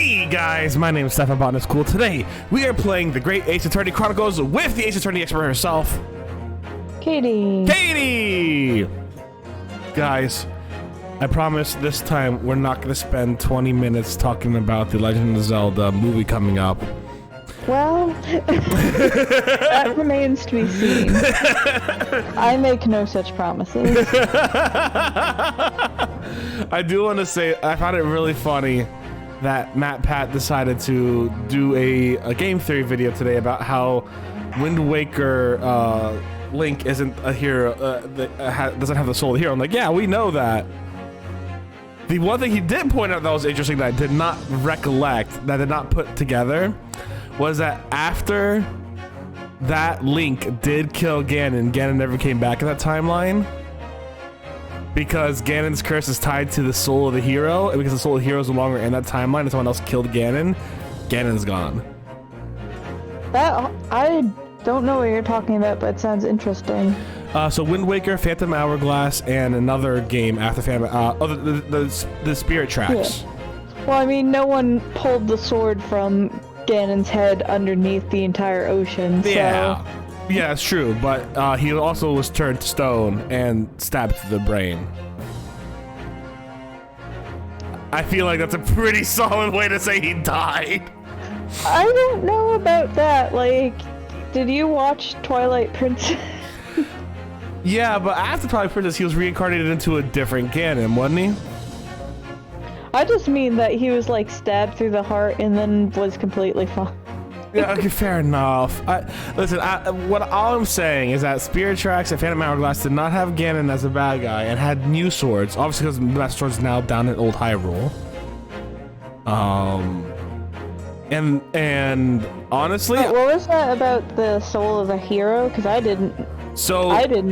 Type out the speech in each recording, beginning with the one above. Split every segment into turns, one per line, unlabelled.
Hey guys, my name is Stefan Botanist Cool. Today, we are playing the Great Ace Attorney Chronicles with the Ace Attorney expert herself,
Katie.
Katie! Guys, I promise this time we're not going to spend 20 minutes talking about the Legend of Zelda movie coming up.
Well, that remains to be seen. I make no such promises.
I do want to say, I found it really funny that Matt Pat decided to do a game theory video today about how Wind Waker Link isn't a hero, doesn't have the soul of the hero. I'm like, yeah, we know that. The one thing he did point out that was interesting that I did not recollect, that I did not put together, was that after that Link did kill Ganon, Ganon never came back in that timeline. Because Ganon's curse is tied to the soul of the hero, and because the soul of the hero is no longer in that timeline and someone else killed Ganon, Ganon's gone.
That, I don't know what you're talking about, but it sounds interesting.
So Wind Waker, Phantom Hourglass, and another game after Phantom, the Spirit Tracks.
Yeah. Well, I mean, no one pulled the sword from Ganon's head underneath the entire ocean, so...
Yeah. Yeah, it's true, but he also was turned to stone and stabbed to the brain. I feel like that's a pretty solid way to say he died.
I don't know about that. Like, did you watch Twilight Princess?
Yeah, but after Twilight Princess, he was reincarnated into a different Ganon, wasn't he?
I just mean that he was, like, stabbed through the heart and then was completely fine.
Yeah, okay, fair enough. Listen, all I'm saying is that Spirit Tracks and Phantom Hourglass did not have Ganon as a bad guy and had new swords, obviously because the Master Sword's now down in Old Hyrule. And honestly,
what was that about the soul of a hero? Because I didn't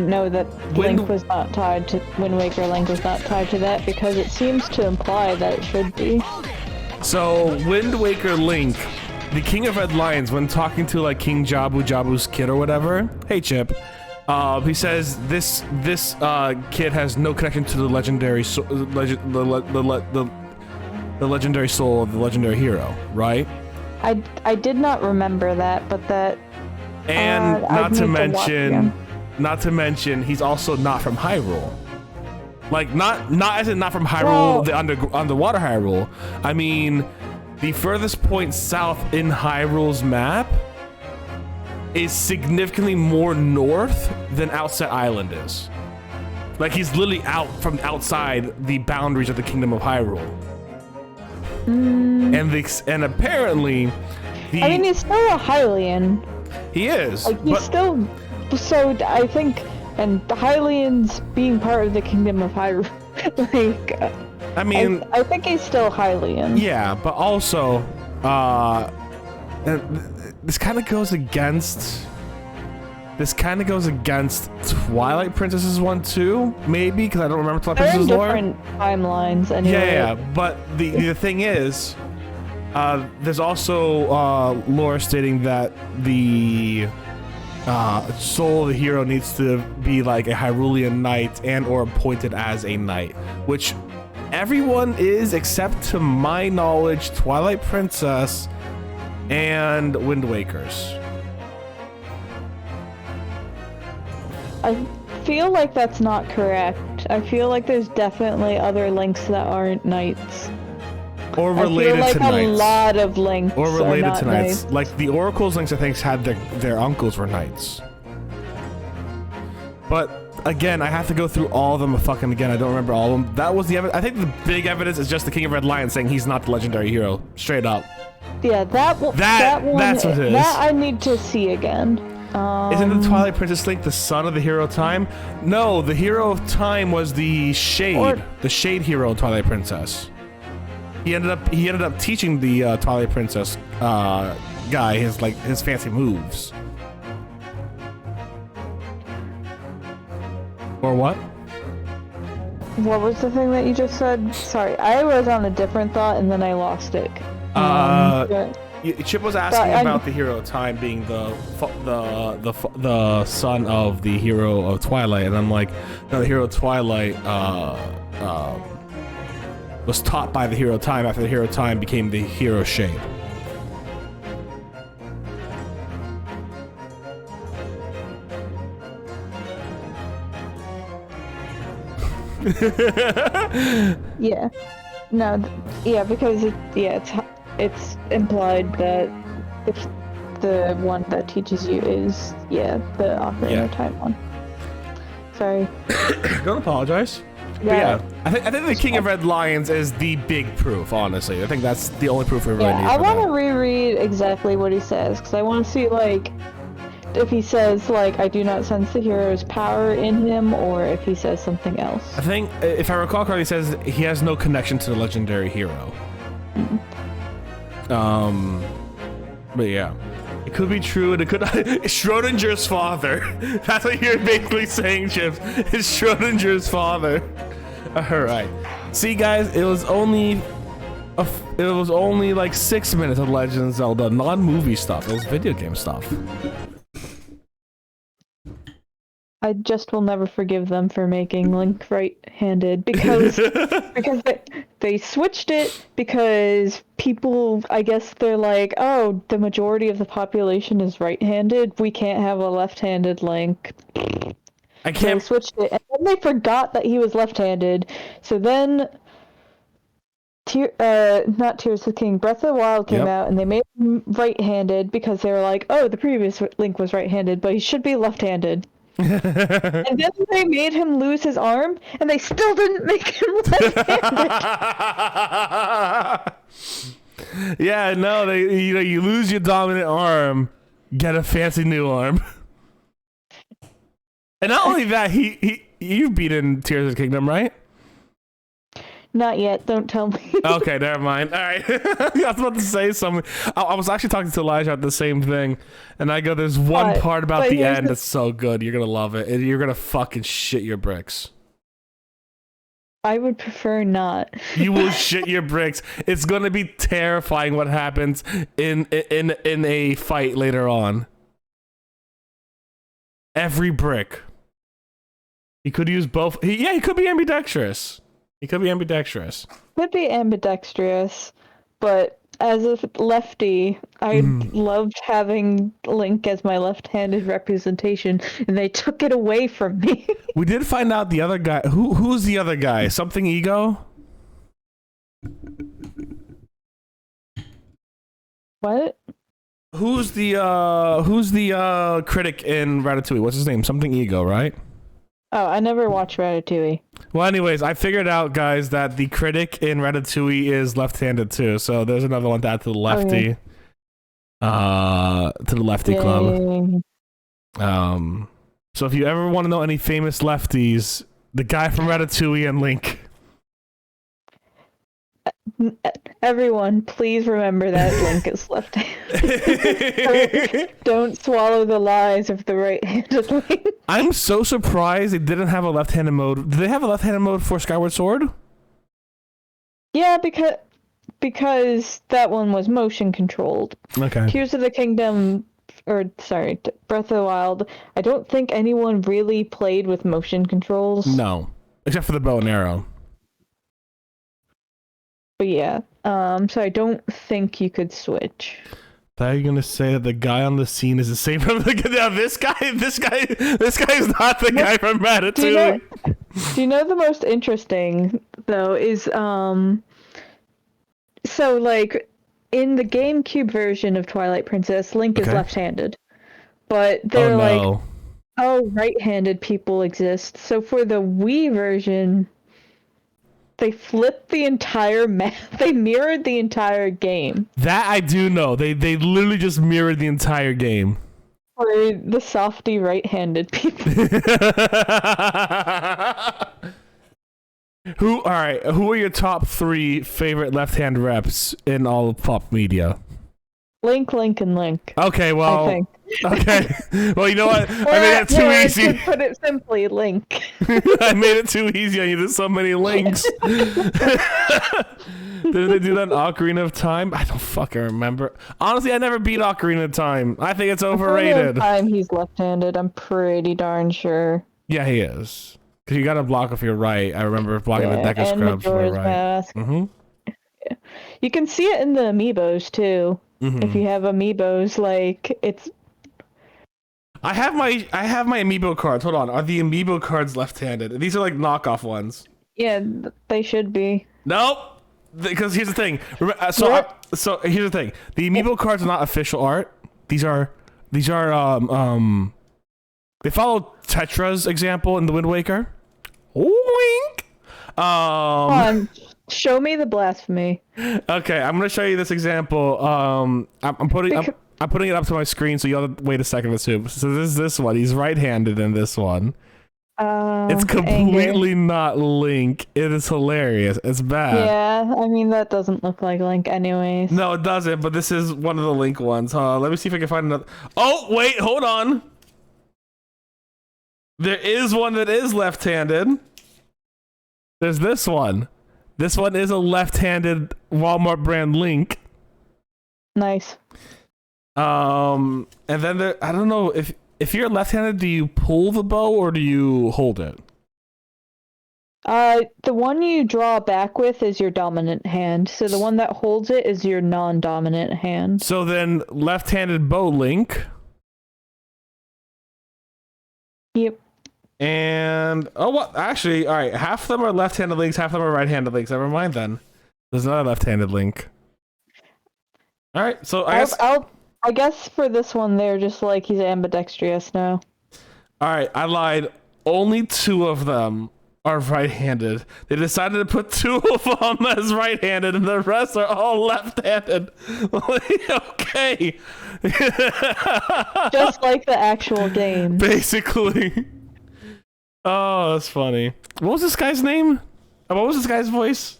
know that Link was not tied to Wind Waker. Link was not tied to that because it seems to imply that it should be. So
Wind Waker Link, the King of Red Lions, when talking to like King Jabu's kid or whatever, hey Chip, he says this kid has no connection to the legendary the legendary soul of the legendary hero, right?
I did not remember that, but that.
And not to mention, he's also not from Hyrule. Like not as in not from Hyrule, the underwater Hyrule. I mean, the furthest point south in Hyrule's map is significantly more north than Outset Island is. Like he's literally out from outside the boundaries of the Kingdom of Hyrule. And apparently,
I mean, he's still a Hylian.
He is.
Like he's still. So I think, and the Hylians being part of the Kingdom of Hyrule, like.
I mean,
I think he's still Hylian.
Yeah, but also, this kind of goes against. This kind of goes against Twilight Princess's one too, maybe because I don't remember Twilight Princess's lore.
They're in different timelines, anyway.
Yeah, but the thing is, there's also lore stating that the soul of the hero needs to be like a Hyrulean knight and or appointed as a knight, which everyone is except to my knowledge Twilight Princess and Wind Wakers.
I feel like that's not correct. I feel like there's definitely other links that aren't knights.
Or related to knights.
I feel like a lot of links
or related
are not
to knights. Like the Oracle's links, I think, had their uncles were knights. But again, I have to go through all of them fucking again. I don't remember all of them. That was the evidence. I think the big evidence is just the King of Red Lions saying he's not the legendary hero. Straight up.
Yeah, that one.
That's what it is.
That I need to see again.
Isn't the Twilight Princess Link the son of the Hero of Time? No, the Hero of Time was the Shade. The Shade hero of Twilight Princess. He ended up teaching the Twilight Princess guy his fancy moves. Or what?
What was the thing that you just said? Sorry, I was on a different thought and then I lost it.
Chip was asking about the Hero of Time being the son of the Hero of Twilight, and I'm like, no, the Hero of Twilight was taught by the hero time after the hero time became the hero shape.
Yeah. No. Yeah, because it's implied that the one that teaches you is the Ocarina of Time one. Sorry.
Don't apologize. Yeah, I think the King of Red Lions is the big proof. Honestly, I think that's the only proof we really need.
I want to reread exactly what he says because I want to see like if he says like I do not sense the hero's power in him, or if he says something else.
I think if I recall correctly, he says he has no connection to the legendary hero. But yeah. It could be true, and it could Schrodinger's father. That's what you're basically saying, Chips. It's Schrodinger's father. All right. See, guys, it was only like 6 minutes of Legend of Zelda, non-movie stuff. It was video game stuff.
I just will never forgive them for making Link right-handed because they switched it because people, I guess they're like, oh, the majority of the population is right-handed. We can't have a left-handed Link.
I can't.
They switched it, and then they forgot that he was left-handed. So then, not Tears of the King, Breath of the Wild came out, and they made him right-handed because they were like, oh, the previous Link was right-handed, but he should be left-handed. And then they made him lose his arm, and they still didn't make him left-handed.
Yeah, no, you lose your dominant arm, get a fancy new arm. And not only that, you've beaten Tears of the Kingdom, right?
Not yet, don't tell me.
Okay, never mind. All right. I was about to say something. I was actually talking to Elijah about the same thing, and I go, there's one part about the end that's so good. You're going to love it. You're going to fucking shit your bricks.
I would prefer not.
You will shit your bricks. It's going to be terrifying what happens in a fight later on. Every brick. He could use both. He could be ambidextrous. He could be ambidextrous.
Could be ambidextrous, but as a lefty, I loved having Link as my left-handed representation, and they took it away from me.
We did find out the other guy. Who's the other guy? Something Ego?
What?
Who's the critic in Ratatouille? What's his name? Something Ego, right?
Oh, I never watched Ratatouille.
Well, anyways, I figured out, guys, that the critic in Ratatouille is left-handed too. So there's another one to add to the lefty, to the lefty club. So if you ever want to know any famous lefties, the guy from Ratatouille and Link.
Everyone, please remember that Link is left-handed. Don't swallow the lies of the right-handed Link.
I'm so surprised they didn't have a left-handed mode. Did they have a left-handed mode for Skyward Sword?
Yeah, because that one was motion controlled.
Okay.
Tears of the Kingdom, Breath of the Wild, I don't think anyone really played with motion controls.
No, except for the bow and arrow.
But yeah, so I don't think you could switch.
Are you gonna say that the guy on the scene is the same from the this guy is not the guy from Ratatouille?
Do you know the most interesting though is so like in the GameCube version of Twilight Princess, Link is left-handed, but they're right-handed people exist. So for the Wii version, they flipped the entire map. They mirrored the entire game.
That I do know. They literally just mirrored the entire game.
For the softy right-handed people.
Who are your top 3 favorite left-hand reps in all of pop media?
Link, and Link.
Okay, well.
I think.
Okay. Well, you know what? I made it too easy.
To put it simply, Link.
I made it too easy on you. There's so many links. Did they do that in Ocarina of Time? I don't fucking remember. Honestly, I never beat Ocarina of Time. I think it's overrated.
Ocarina of Time, he's left-handed. I'm pretty darn sure.
Yeah, he is. You got to block with your right. I remember blocking the Deca Scrubs with my right.
Mask. Yeah. You can see it in the amiibos too. If you have amiibos, like it's.
I have my amiibo cards. Hold on. Are the amiibo cards left-handed? These are like knockoff ones.
Yeah, they should be. Nope.
Because here's the thing. So here's the thing. The amiibo cards are not official art. These are they follow Tetra's example in the Wind Waker. Wink.
Hold on. Show me the blasphemy.
Okay, I'm gonna show you this example. I'm putting it up to my screen, so you'll have to wait a second to assume. So this one. He's right-handed in this one. It's completely not Link. It is hilarious. It's bad.
Yeah, I mean that doesn't look like Link anyways.
No, it doesn't. But this is one of the Link ones. Let me see if I can find another. Oh wait, hold on. There is one that is left-handed. There's this one. This one is a left-handed Walmart brand Link.
Nice.
And then there, I don't know if you're left-handed, do you pull the bow or do you hold it?
The one you draw back with is your dominant hand. So the one that holds it is your non-dominant hand.
So then left-handed bow Link.
Yep.
And actually, all right, half of them are left-handed Links, half of them are right-handed Links. Never mind then. There's another left-handed Link. All right, so
I guess for this one they're just like he's ambidextrous now.
All right, I lied. Only 2 of them are right-handed. They decided to put 2 of them as right-handed, and the rest are all left-handed. Okay.
Just like the actual game.
Basically. Oh, that's funny. What was this guy's name? What was this guy's voice?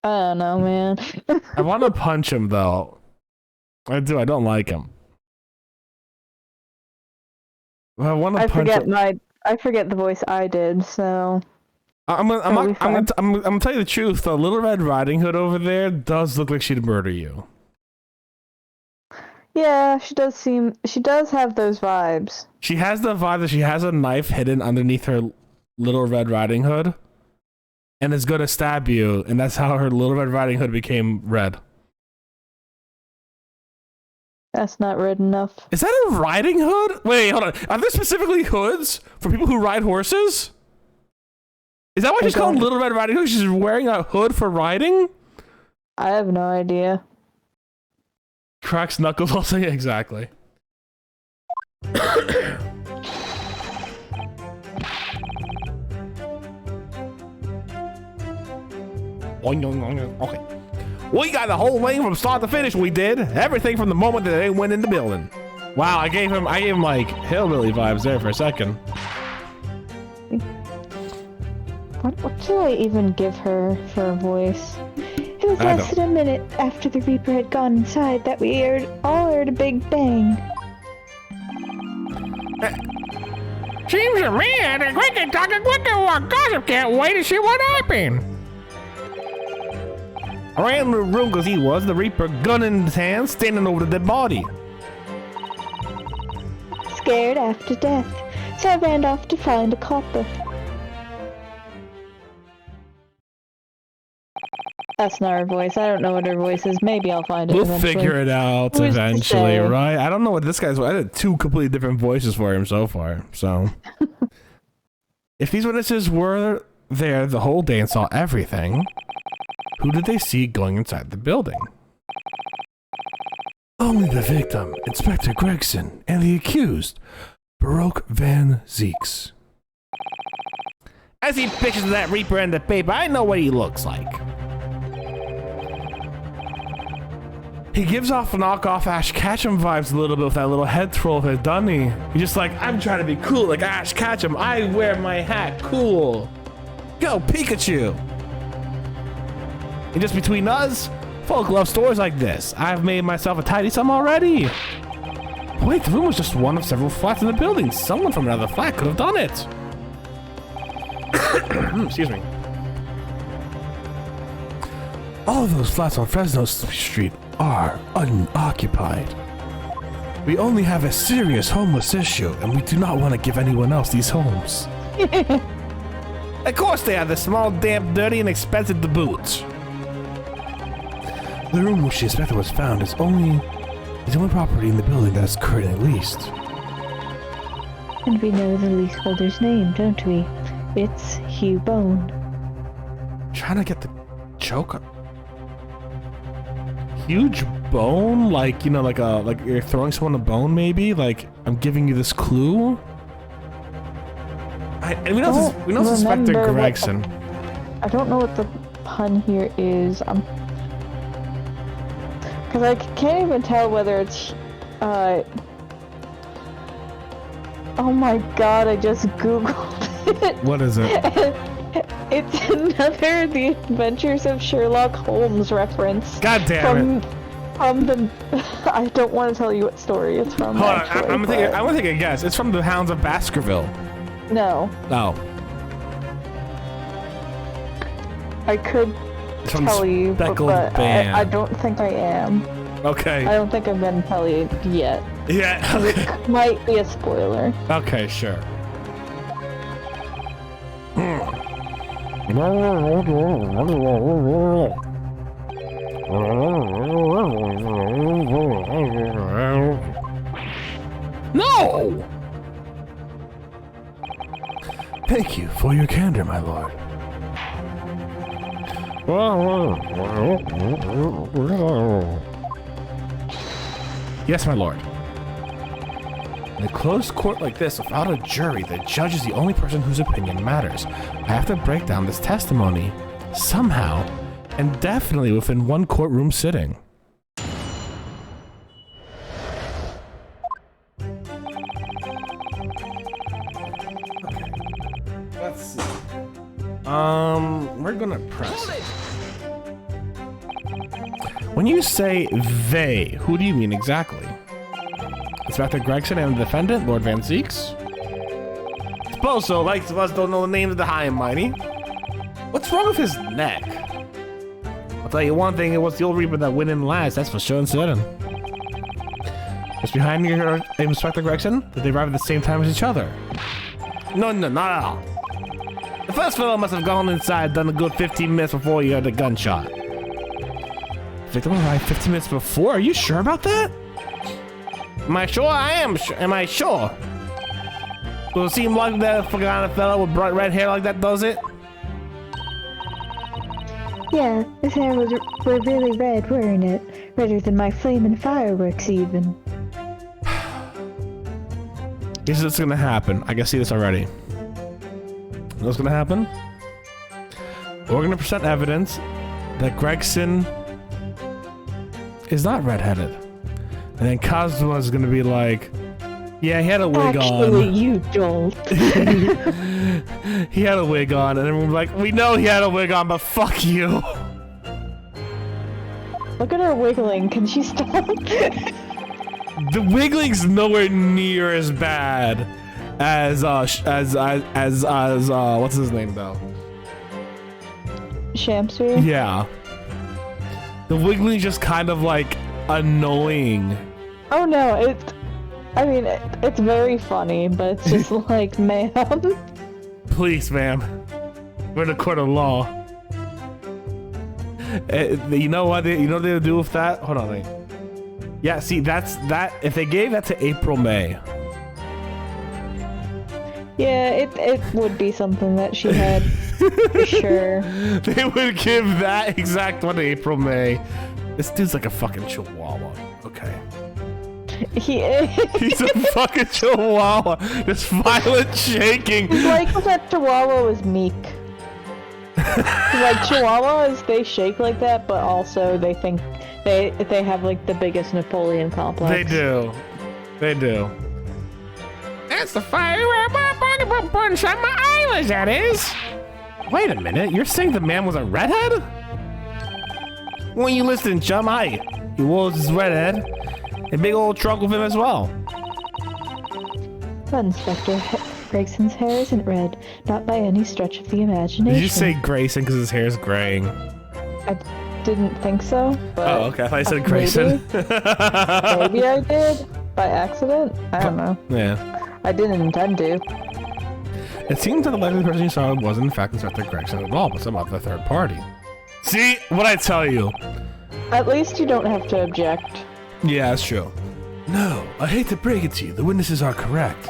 I don't know, man.
I want to punch him, though. I do. I don't like him. I want to punch him.
I forget the voice I did, so...
I'm gonna tell you the truth, though. Little Red Riding Hood over there does look like she'd murder you.
Yeah, she does have those vibes.
She has the vibe that she has a knife hidden underneath her Little Red Riding Hood and is going to stab you, and that's how her Little Red Riding Hood became red.
That's not red enough.
Is that a riding hood? Wait, hold on. Are there specifically hoods for people who ride horses? Is that why she's called Little Red Riding Hood? She's wearing a hood for riding?
I have no idea.
Cracks knuckles, I'll say exactly. Okay. We got the whole thing from start to finish. We did everything from the moment that they went in the building. Wow, I gave him like hillbilly vibes there for a second.
What should I even give her for a voice? It was less than a minute after the Reaper had gone inside that we all heard a big bang.
Seems to me that the cricket talking quicker one gossip can't wait to see what happened.
I ran into the room because he was the Reaper, gun in his hand, standing over the dead body.
Scared after death, so I ran off to find a copper. That's not her voice. I don't know what her voice is. Maybe I'll find it eventually.
We'll figure it out eventually, right? I don't know what this guy's... I did 2 completely different voices for him so far, so... If these witnesses were there the whole day and saw everything, who did they see going inside the building? Only the victim, Inspector Gregson, and the accused, Baroque Van Zeeks. I see pictures of that Reaper in the paper. I know what he looks like. He gives off knockoff Ash Ketchum vibes a little bit with that little head twirl of his, doesn't he? He's just like, I'm trying to be cool like Ash Ketchum. I wear my hat cool. Go Pikachu. And just between us, folk love stores like this. I've made myself a tidy sum already. Wait, the room was just one of several flats in the building. Someone from another flat could have done it. Excuse me. All of those flats on Fresno Street are unoccupied. We only have a serious homeless issue, and we do not want to give anyone else these homes. Of course they are. They're small, damp, dirty, and expensive to boot. The room which the inspector was found is the only property in the building that is currently leased.
And we know the leaseholder's name, don't we? It's Hugh Bone.
Trying to get the joke. Huge bone? Like, you know, like you're throwing someone a bone, maybe? Like, I'm giving you this clue? And we know Inspector Gregson.
I don't know what the pun here is. Because I can't even tell whether it's, oh my god, I just googled it.
What is it?
It's another The Adventures of Sherlock Holmes reference.
God damn it.
From the... I don't want to tell you what story it's from.
Hold on, I'm gonna take a guess. It's from The Hounds of Baskerville.
No.
No.
I could tell you, but I don't think I am.
Okay.
I don't think I'm gonna tell you yet.
Yeah.
Okay. It might be a spoiler.
Okay, sure. No! Thank you for your candor, my lord. Yes, my lord. In a closed court like this, without a jury, the judge is the only person whose opinion matters. I have to break down this testimony somehow, and definitely within one courtroom sitting. Let's see. We're gonna press it. When you say they, who do you mean exactly? Inspector Gregson and the defendant, Lord Van Zeeks? Suppose so. Like of us don't know the names of the high and mighty. What's wrong with his neck? I'll tell you one thing, it was the old Reaper that went in last, that's for sure and certain. Just behind you, Inspector Gregson? Did they arrive at the same time as each other? No, not at all. The first fellow must have gone inside, done a good 15 minutes before you heard the gunshot. Victim arrived 15 minutes before? Are you sure about that? Am I sure? I am sure. Am I sure? Does it seem like that forgotten fellow with bright red hair like that does it?
Yeah, his hair was really red, weren't it? Redder than my flaming fireworks, even.
Here's what's gonna happen. I can see this already. What's gonna happen? We're gonna present evidence that Gregson is not redheaded. And then Cosmo is gonna be like, yeah, he had a wig on.
Actually, you don't.
He had a wig on, and everyone's like, we know he had a wig on, but fuck you.
Look at her wiggling. Can she stop?
The wiggling's nowhere near as bad as what's his name though?
Shamsu?
Yeah. The wiggling's just kind of like annoying.
Oh no, it's very funny, but it's just like, ma'am.
Please, ma'am. We're in a court of law. You know what they'll do with that? Hold on, wait. Yeah, see, that. If they gave that to April May.
Yeah, it would be something that she had, for sure.
They would give that exact one to April May. This dude's like a fucking chihuahua. Okay.
He is.
He's a fucking chihuahua. This violent shaking.
It's like that chihuahua was meek. Like chihuahuas, they shake like that, but also they think they have like the biggest Napoleon complex.
They do. They do.
That's the fire punch on my eyelids, that is.
Wait a minute, you're saying the man was a redhead? When you listen, chum, he was his redhead. A big old trunk with him as well.
But Inspector Gregson's hair isn't red, not by any stretch of the imagination.
Did you say Grayson because his hair is graying?
I didn't think so. But
oh, okay. I thought you said Grayson.
Maybe I did. By accident? I don't know.
Yeah.
I didn't intend to.
It seems that the likely person you saw wasn't in fact Inspector Gregson at all, but some other third party. See? What I tell you?
At least you don't have to object.
Yeah, that's true. No, I hate to break it to you. The witnesses are correct.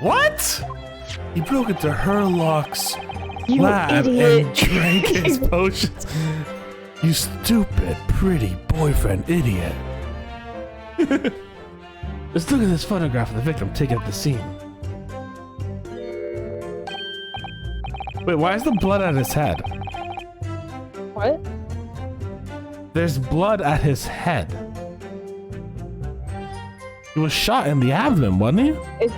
What? He broke into Herlock's lab
idiot.
and drank his potions. You stupid, pretty boyfriend idiot. Let's look at this photograph of the victim taken at the scene. Wait, why is the blood at his head?
What?
There's blood at his head. He was shot in the abdomen, wasn't he?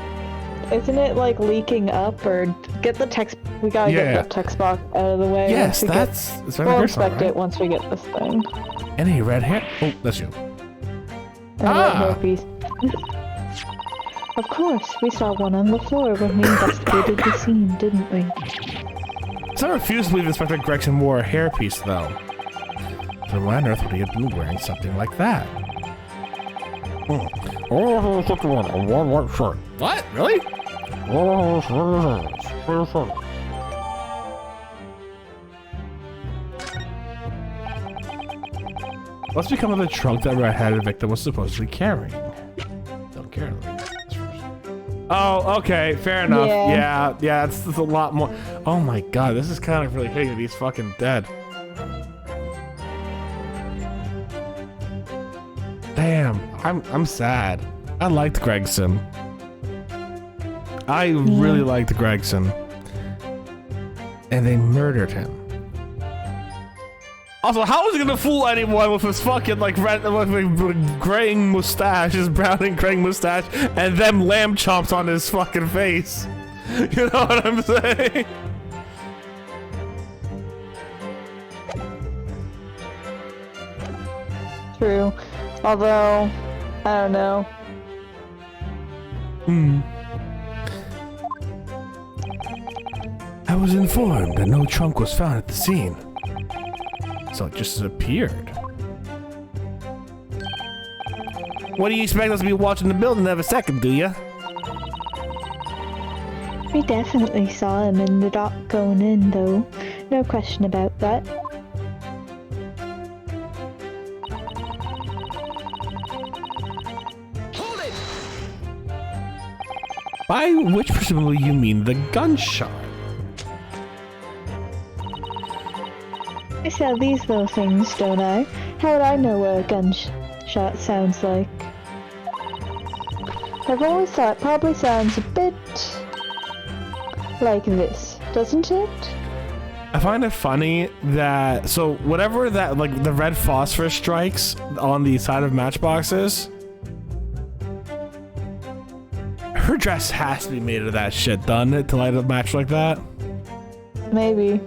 Isn't it like leaking up or get the text? We gotta get the text box out of the way.
Yes,
we'll inspect it once we get this thing.
Any red hair? Oh, that's you.
Red hair piece. Of course, we saw one on the floor when we investigated the scene, didn't we?
So I refuse to believe Inspector Gregson wore a hairpiece, though. So why on earth would he have been wearing something like that? What? Really? What's become of the trunk that red-headed victim was supposedly carrying? Don't care. Oh, okay, fair enough. Yeah, it's a lot more. Oh my god, this is kind of really hitting that he's fucking dead. Damn, I'm sad. I liked Gregson. I really liked Gregson. And they murdered him. Also, how is he gonna fool anyone with his fucking like red, with graying mustache, his browning graying mustache, and them lamb chomps on his fucking face? You know what I'm saying?
True. Although, I don't know.
I was informed that no trunk was found at the scene. So it just appeared. What do you expect us to be watching the building every second, do ya?
We definitely saw him in the dock going in, though. No question about that.
Hold it!
By which presumably you mean the gunshot.
I sell these little things, don't I? How would I know what a gunshot sounds like? I've always thought it probably sounds a bit like this, doesn't it?
I find it funny that, so whatever that, like the red phosphorus strikes on the side of matchboxes, her dress has to be made of that shit, doesn't it, to light a match like that?
Maybe.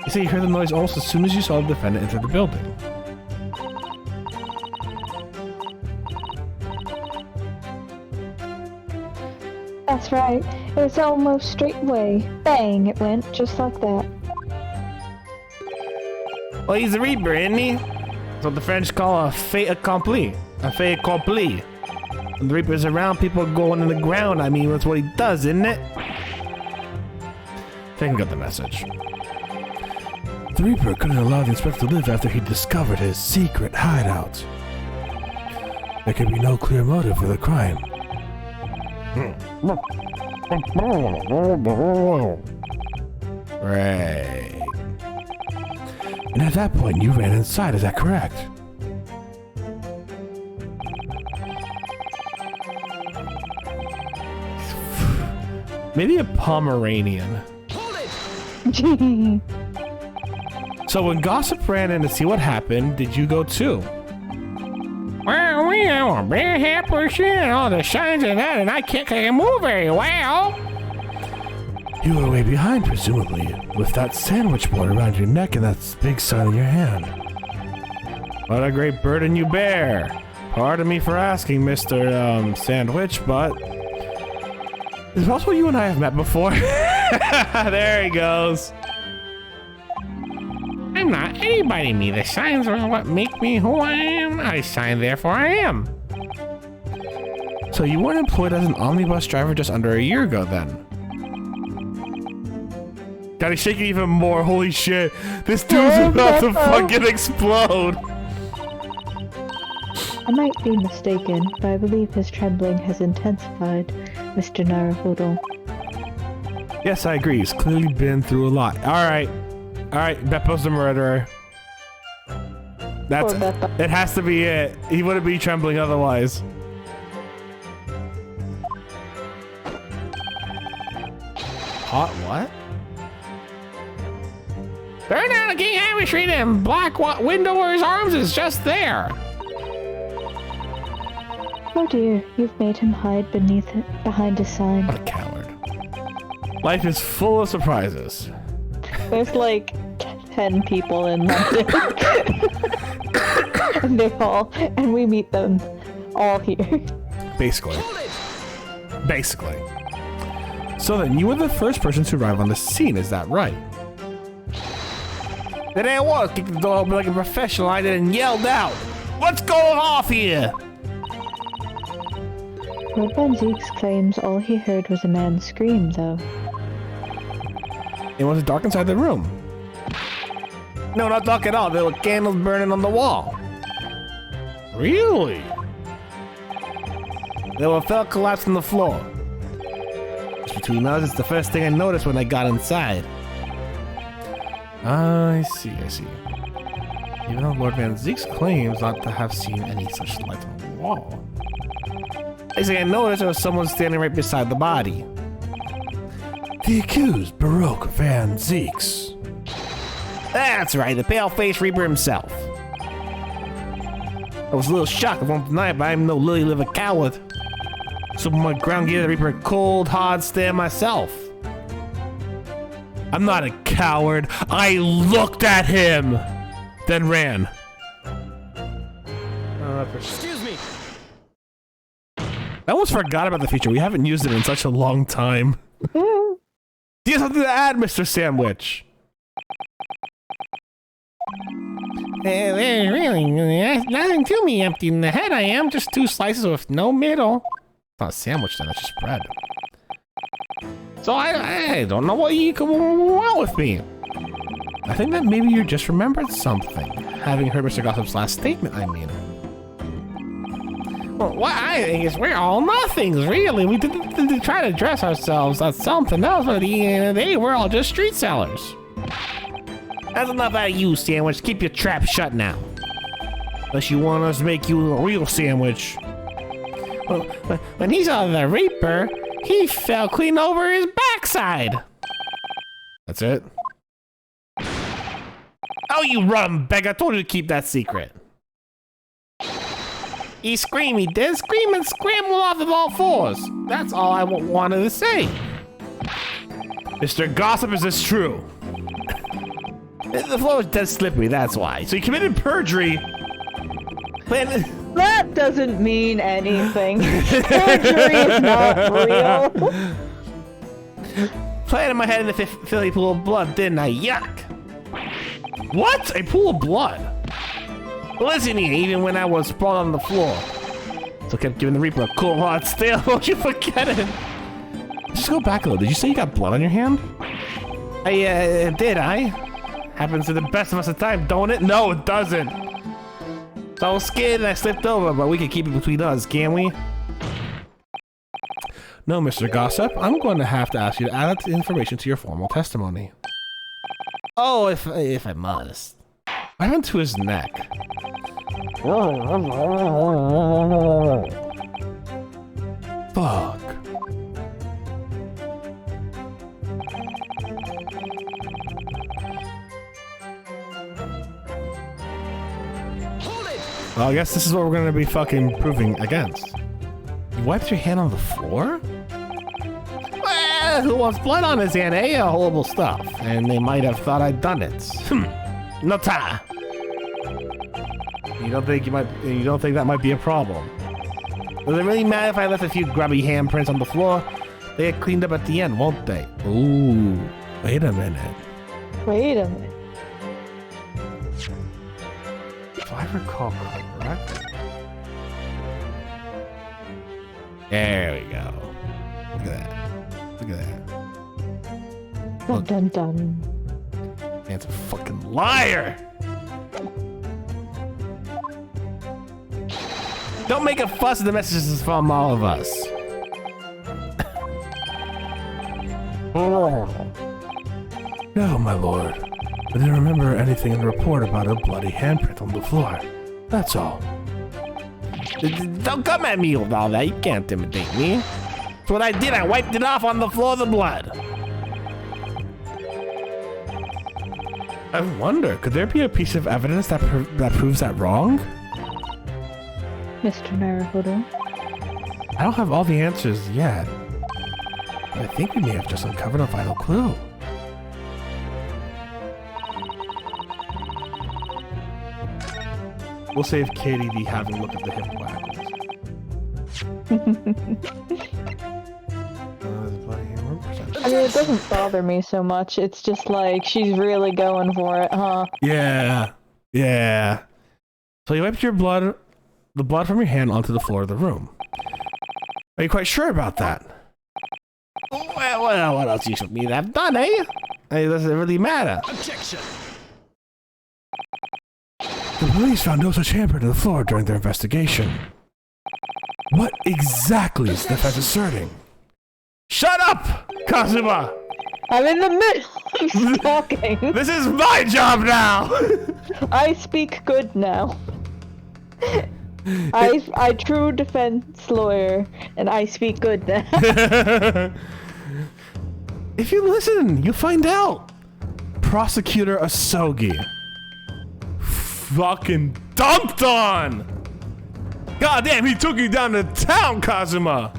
You say you heard the noise almost as soon as you saw the defendant enter the building.
That's right. It was almost straight away. Bang, it went, just like that.
Well, he's a Reaper, isn't he? That's what the French call a fait accompli. A fait accompli. When the Reaper's around, people are going in the ground. I mean, that's what he does, isn't it? I think I got the message. The Reaper couldn't allow the Inspector to live after he discovered his secret hideout. There could be no clear motive for the crime. Right. And at that point, you ran inside, is that correct? Maybe a Pomeranian. So when Gossip ran in to see what happened, did you go too?
Well, we are very happy seeing all the signs of that, and I can't move very well.
You were way behind, presumably, with that sandwich board around your neck and that big sign in your hand. What a great burden you bear. Pardon me for asking, Mr. Sandwich, but is it possible you and I have met before? There he goes.
I'm I'm not anybody me. The signs are what make me who I am. I sign, therefore I am.
So you weren't employed as an omnibus driver just under a year ago then? Gotta shake it even more. Holy shit. This dude's about to fucking explode.
I might be mistaken, but I believe his trembling has intensified, Mr. Naruhodo.
Yes, I agree. He's clearly been through a lot. Alright. Alright, Beppo's the murderer. That's it. Has to be it. He wouldn't be trembling otherwise. Hot what?
Burn out of King Irish Street and Black Window where his arms is just there.
Oh dear, you've made him hide behind a sign.
What a coward. Life is full of surprises.
There's like 10 people in London. and we meet them all here.
Basically. So then, you were the first person to arrive on the scene, is that right?
Then I was, kicked the door open like a professional, I did and yelled out, "What's going off here?"
Lord Van Zeeks claims all he heard was a man scream, though.
It was dark inside the room.
No, not dark at all. There were candles burning on the wall.
Really?
There were felt collapsed on the floor. Between us, it's the first thing I noticed when I got inside.
I see. Even though Lord Van Zeeks claims not to have seen any such light on the wall.
I say I noticed there was someone standing right beside the body.
The accused, Baroque Van Zeeks.
That's right, the pale-faced Reaper himself. I was a little shocked, I won't deny it, but I'm no lily-liver coward. So my ground gave the Reaper a cold, hard stare myself.
I'm not a coward. I looked at him, then ran.
Excuse me.
I almost forgot about the feature. We haven't used it in such a long time. Do you have something to add, Mr. Sandwich?
Really, nothing to me. Empty in the head I am. Just 2 slices with no middle.
It's not a sandwich then, it's just bread.
So I don't know what you want with me.
I think that maybe you just remembered something. Having heard Mr. Gossip's last statement, I mean.
Well, what I think is we're all nothings, really. We did try to dress ourselves as something else, but at the end of the day, we're all just street sellers. That's enough out of you, Sandwich. Keep your trap shut now. Unless you want us to make you a real sandwich. Well, when he saw the Reaper, he fell clean over his backside.
That's it?
Oh, you rum beggar. I told you to keep that secret. He screamed, he did. Scream and scramble off of all 4s. That's all I wanted to say.
Mr. Gossip, is this true?
The floor was dead slippery, that's why.
So you committed perjury.
That doesn't mean anything. Perjury is not real.
Planted my head in the filthy pool of blood, didn't I? Yuck.
What? A pool of blood?
Listen here, even when I was sprawled on the floor. So I kept giving the Reaper a cool hard stare. Won't you forget it?
Just go back a little. Did you say you got blood on your hand?
Did I? Happens to the best of us at the time, don't it?
No, it doesn't.
So I was scared and I slipped over, but we can keep it between us, can't we?
No, Mr. Gossip. I'm going to have to ask you to add that information to your formal testimony.
Oh, if I must.
What happened to his neck? Fuck. Well, I guess this is what we're going to be fucking proving against. You wiped your hand on the floor?
Well, who wants blood on his hand, eh? Horrible stuff. And they might have thought I'd done it. No ta.
You don't think that might be a problem?
Does it really matter if I left a few grubby handprints on the floor? They get cleaned up at the end, won't they?
Ooh, wait a minute.
Wait a minute.
I recall correctly.
There we go. Look at that. Look at that.
Dun dun dun.
Man's a fucking liar. Don't make a fuss of the messages from all of us.
No, my lord. I didn't remember anything in the report about a bloody handprint on the floor. That's all.
Don't come at me with all that. You can't intimidate me. That's what I did. I wiped it off on the floor of the blood.
I wonder, could there be a piece of evidence that proves that wrong?
Mr. Naruhodo.
I don't have all the answers yet. But I think we may have just uncovered a vital clue. We'll save Katie the having a look at the hip wagons.
I mean, it doesn't bother me so much. It's just like, she's really going for it, huh?
Yeah. Yeah. So you wiped the blood from your hand onto the floor of the room. Are you quite sure about that?
Well, what else you should me have done, eh? Hey, does it really matter?
Objection!
The police found no such handprint on the floor during their investigation. What exactly is the defense asserting?
Shut up, Kazuma!
I'm in the middle of talking.
This is my job now!
I speak good now. I true defense lawyer, and I speak good now.
If you listen, you'll find out. Prosecutor Asogi. Fucking dumped on! God damn, he took you down to town, Kazuma!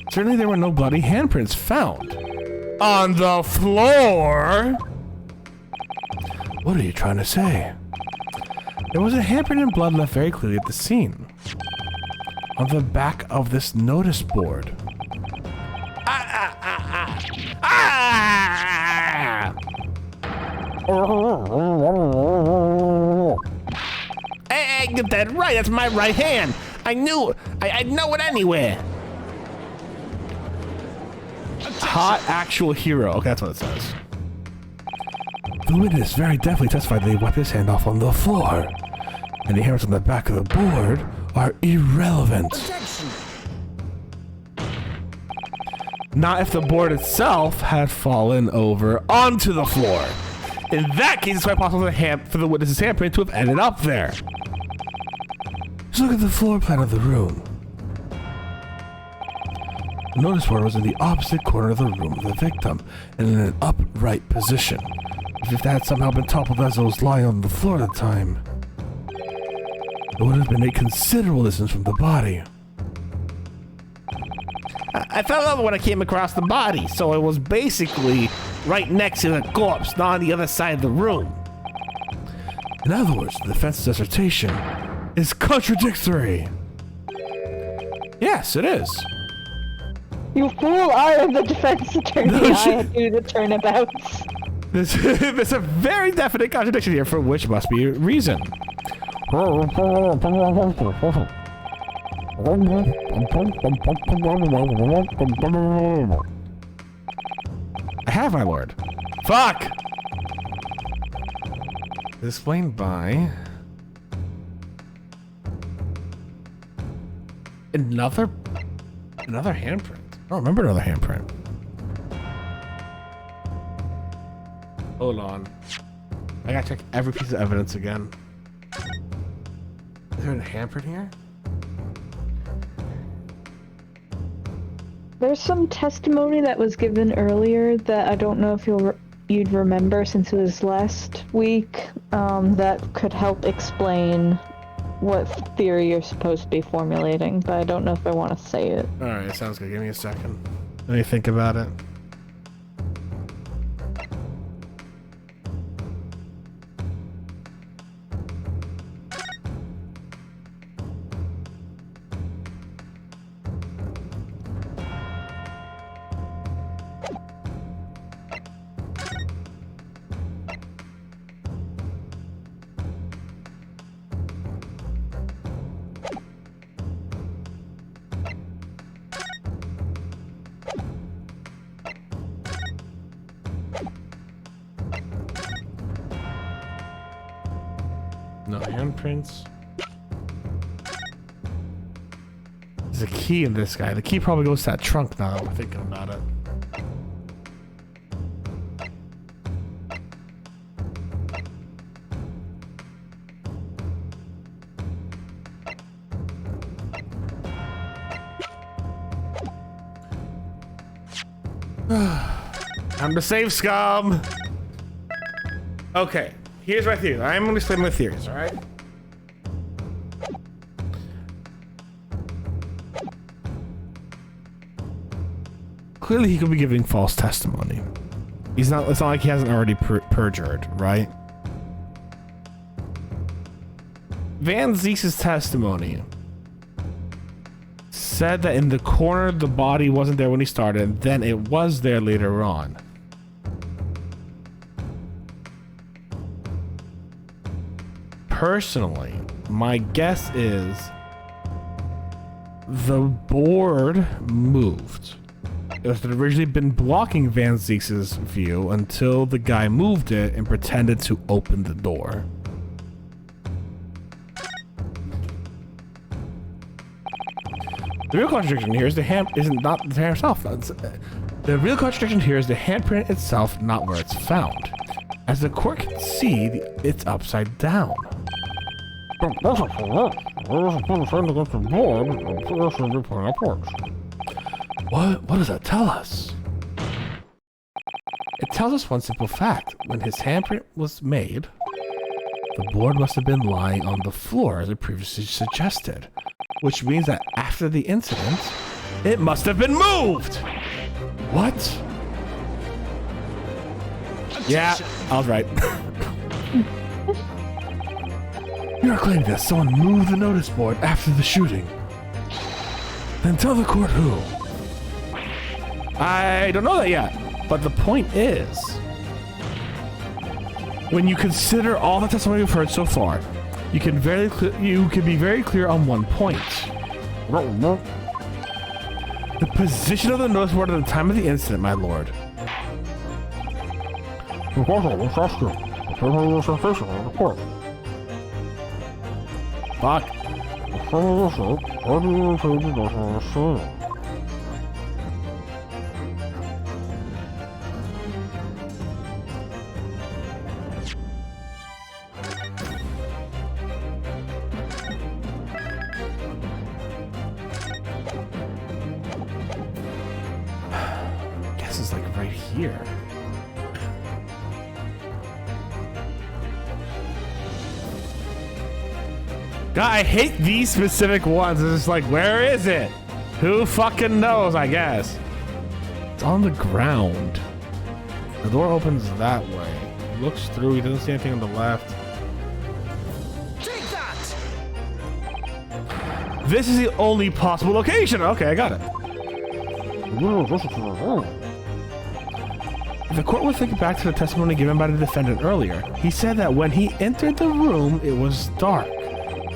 Certainly there were no bloody handprints found. On the floor? What are you trying to say? There was a handprint and blood left very clearly at the scene. On the back of this notice board.
Hey, get that right. That's my right hand. I knew. I'd know it anywhere.
Hot actual hero. Okay, that's what it says. The witness very definitely testified that he wiped his hand off on the floor. And the hairs on the back of the board are irrelevant.
Objection!
Not if the board itself had fallen over onto the floor. In that case, it's quite possible for the witness's handprint to have ended up there. Just look at the floor plan of the room. The notice board was in the opposite corner of the room of the victim and in an upright position. If that had somehow been toppled as it was lying on the floor at the time, it would have been a considerable distance from the body.
I fell over when I came across the body, so it was basically right next to the corpse, not on the other side of the room.
In other words, the defense's dissertation is contradictory. Yes, it is.
You fool! I am the defense attorney. I do the turnabouts.
There's a very definite contradiction here, for which must be a reason. I have, my lord. Fuck! Explained by... Another handprint. I don't remember another handprint. Hold on. I gotta check every piece of evidence again. Is there a handprint here?
There's some testimony that was given earlier that I don't know if you'd remember since it was last week, that could help explain what theory you're supposed to be formulating, but I don't know if I want to say it.
Alright, sounds good. Give me a second. Let me think about it. No handprints. There's a key in this guy. The key probably goes to that trunk now that we're thinking about it. Time to save scum. Okay, here's my theory. I'm going to explain my theories, all right? Clearly, he could be giving false testimony. It's not like he hasn't already perjured, right? Van Zeke's testimony said that in the corner the body wasn't there when he started, and then it was there later on. Personally, my guess is the board moved. It had originally been blocking Van Zeke's view until the guy moved it and pretended to open the door. The real contradiction here is the hand isn't not the hand itself. The real contradiction here is the handprint itself, not where it's found. As the court can see, it's upside down. What does that tell us? It tells us one simple fact. When his handprint was made, the board must have been lying on the floor as it previously suggested. Which means that after the incident, it must have been moved! What? Yeah, I was right. You're claiming that someone moved the notice board after the shooting. Then tell the court who. I don't know that yet, but the point is, when you consider all the testimony we've heard so far, you can be very clear on one point. The position of the notice board at the time of the incident, my lord. Fuck. Guess it's like right here. God, I hate these specific ones. It's just like, where is it? Who fucking knows, I guess. It's on the ground. The door opens that way. He looks through, he doesn't see anything on the left.
Take that!
This is the only possible location. Okay, I got it. The court was thinking back to the testimony given by the defendant earlier. He said that when he entered the room, it was dark.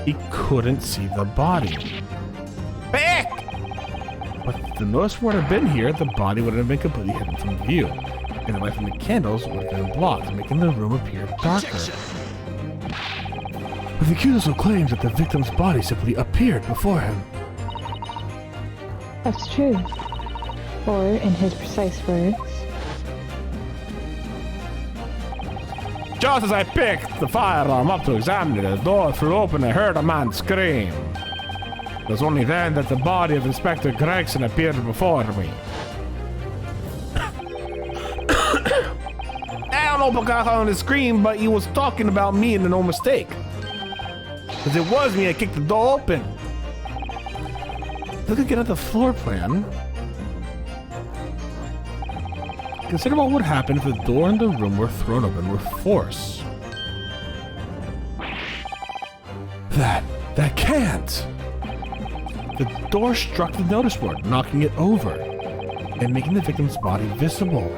He couldn't see the body. Back! But if the notice board had been here, the body would have been completely hidden from view, and the light from the candles would have been blocked, making the room appear darker. But the accused also claims that the victim's body simply appeared before him.
That's true. Or, in his precise words,
just as I picked the firearm up to examine it, the door flew open and I heard a man scream. It was only then that the body of Inspector Gregson appeared before me. I don't know about how on the scream, but he was talking about me and no mistake. Because it was me, I kicked the door open. Look again at the floor plan. Consider what would happen if the door and the room were thrown open with force. That can't! The door struck the notice board, knocking it over, and making the victim's body visible.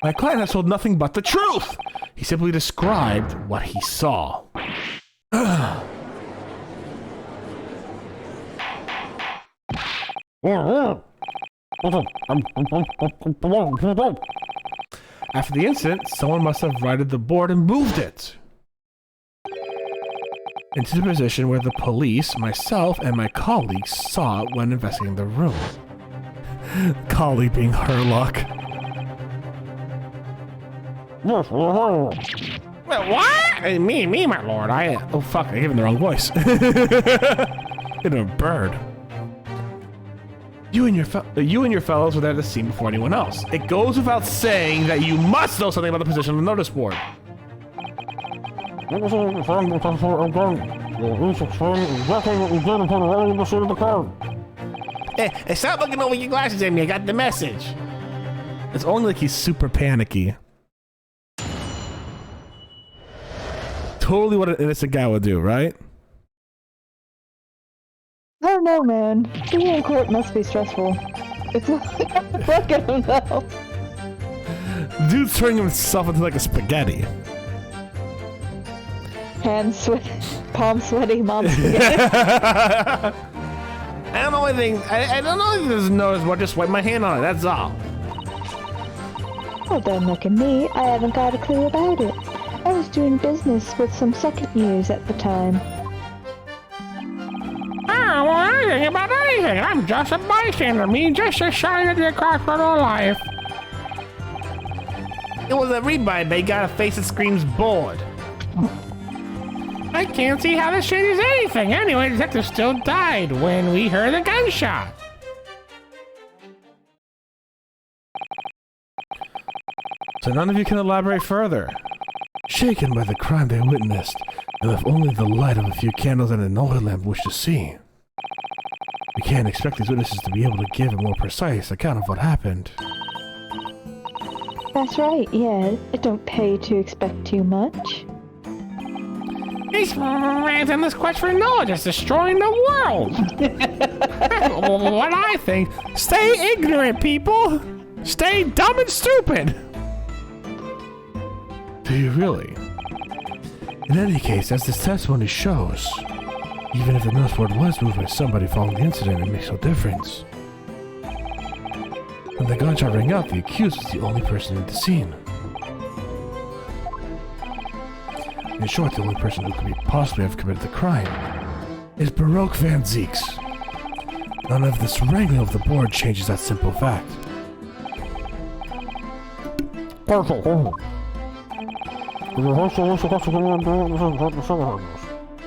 My client has told nothing but the truth! He simply described what he saw. After the incident, someone must have righted the board and moved it into the position where the police, myself, and my colleagues saw it when investigating the room. Colleague being Herlock.
Well, what? Me, my lord.
Oh fuck! I gave him the wrong voice. Hit a bird. You and your fellows were there at the scene before anyone else. It goes without saying that you must know something about the position of the notice board.
Hey, stop looking over your glasses at me. I got the message.
It's only like he's super panicky. Totally what an innocent guy would do, right?
I don't know, man. Being in court must be stressful. It's not look at him though.
Dude's turning himself into like a spaghetti.
Hands sweaty, palm sweaty, mom spaghetti.
I don't know anything. I don't know if there's no notice board. Just wipe my hand on it. That's all.
Well, don't look at me. I haven't got a clue about it. I was doing business with some second years at the time.
I don't know anything about anything. I'm just a bystander. Me just a shine at the crossroad of life. It was a rebuy, but he got a face that screams bored. I can't see how this changes anything. Anyway, the detective still died when we heard a gunshot.
So none of you can elaborate further. Shaken by the crime they witnessed, and left only the light of a few candles and an oil lamp wish to see. We can't expect these witnesses to be able to give a more precise account of what happened.
That's right, yeah. It don't pay to expect too much.
These man's endless quest for knowledge is destroying the world. What I think, stay ignorant, people. Stay dumb and stupid.
Do you really? In any case, as this testimony shows, even if the notice board was moved by somebody following the incident, it makes no difference. When the gunshot rang out, the accused was the only person at the scene. In short, the only person who could possibly have committed the crime is Baroque Van Zeeks. None of this wrangling of the board changes that simple fact.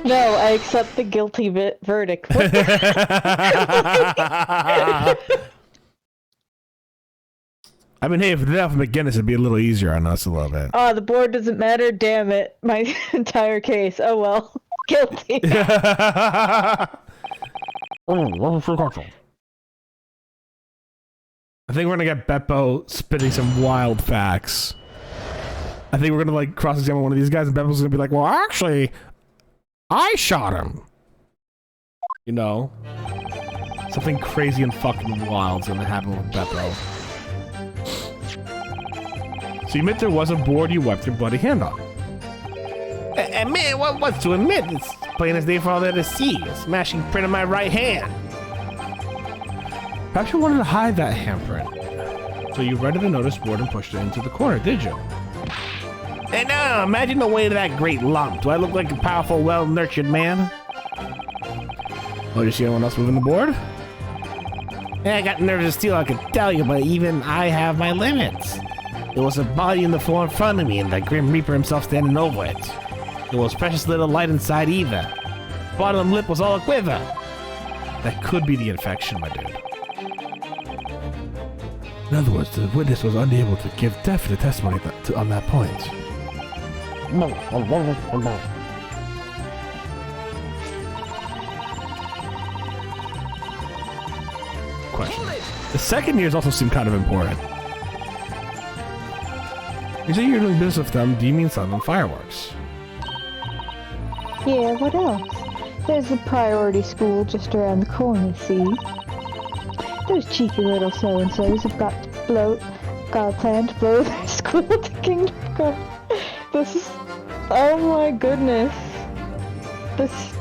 No, I accept the guilty verdict.
I mean, hey, if the death of McGinnis, it'd be a little easier on us a little bit.
Oh, the board doesn't matter? Damn it. My entire case. Oh well. Guilty.
I think we're gonna get Beppo spitting some wild facts. I think we're gonna like cross-examine one of these guys and Beppo's gonna be like, well, actually, I shot him. You know? Something crazy and fucking wild's gonna happen with Beppo. So you admit there was a board you wiped your bloody hand on?
And man, what's to admit? It's plain as day for all there to see. A smashing print of my right hand.
Perhaps you wanted to hide that handprint. So you righted the notice board and pushed it into the corner, did you?
And now, imagine the weight of that great lump. Do I look like a powerful, well-nurtured man?
Oh, you see anyone else moving the board?
Yeah, I got nerves of steel, I could tell you, but even I have my limits. There was a body in the floor in front of me, and the Grim Reaper himself standing over it. There was precious little light inside either. Bottom lip was all a quiver.
That could be the infection, my dude. In other words, the witness was unable to give definite testimony on that point. Question. The second years also seem kind of important. You say you're doing business with them, do you mean selling them fireworks?
Yeah, what else? There's a priority school just around the corner, see? Those cheeky little so-and-sos have got a plan to blow their school to Kingdom Come. This is... Oh my goodness. This...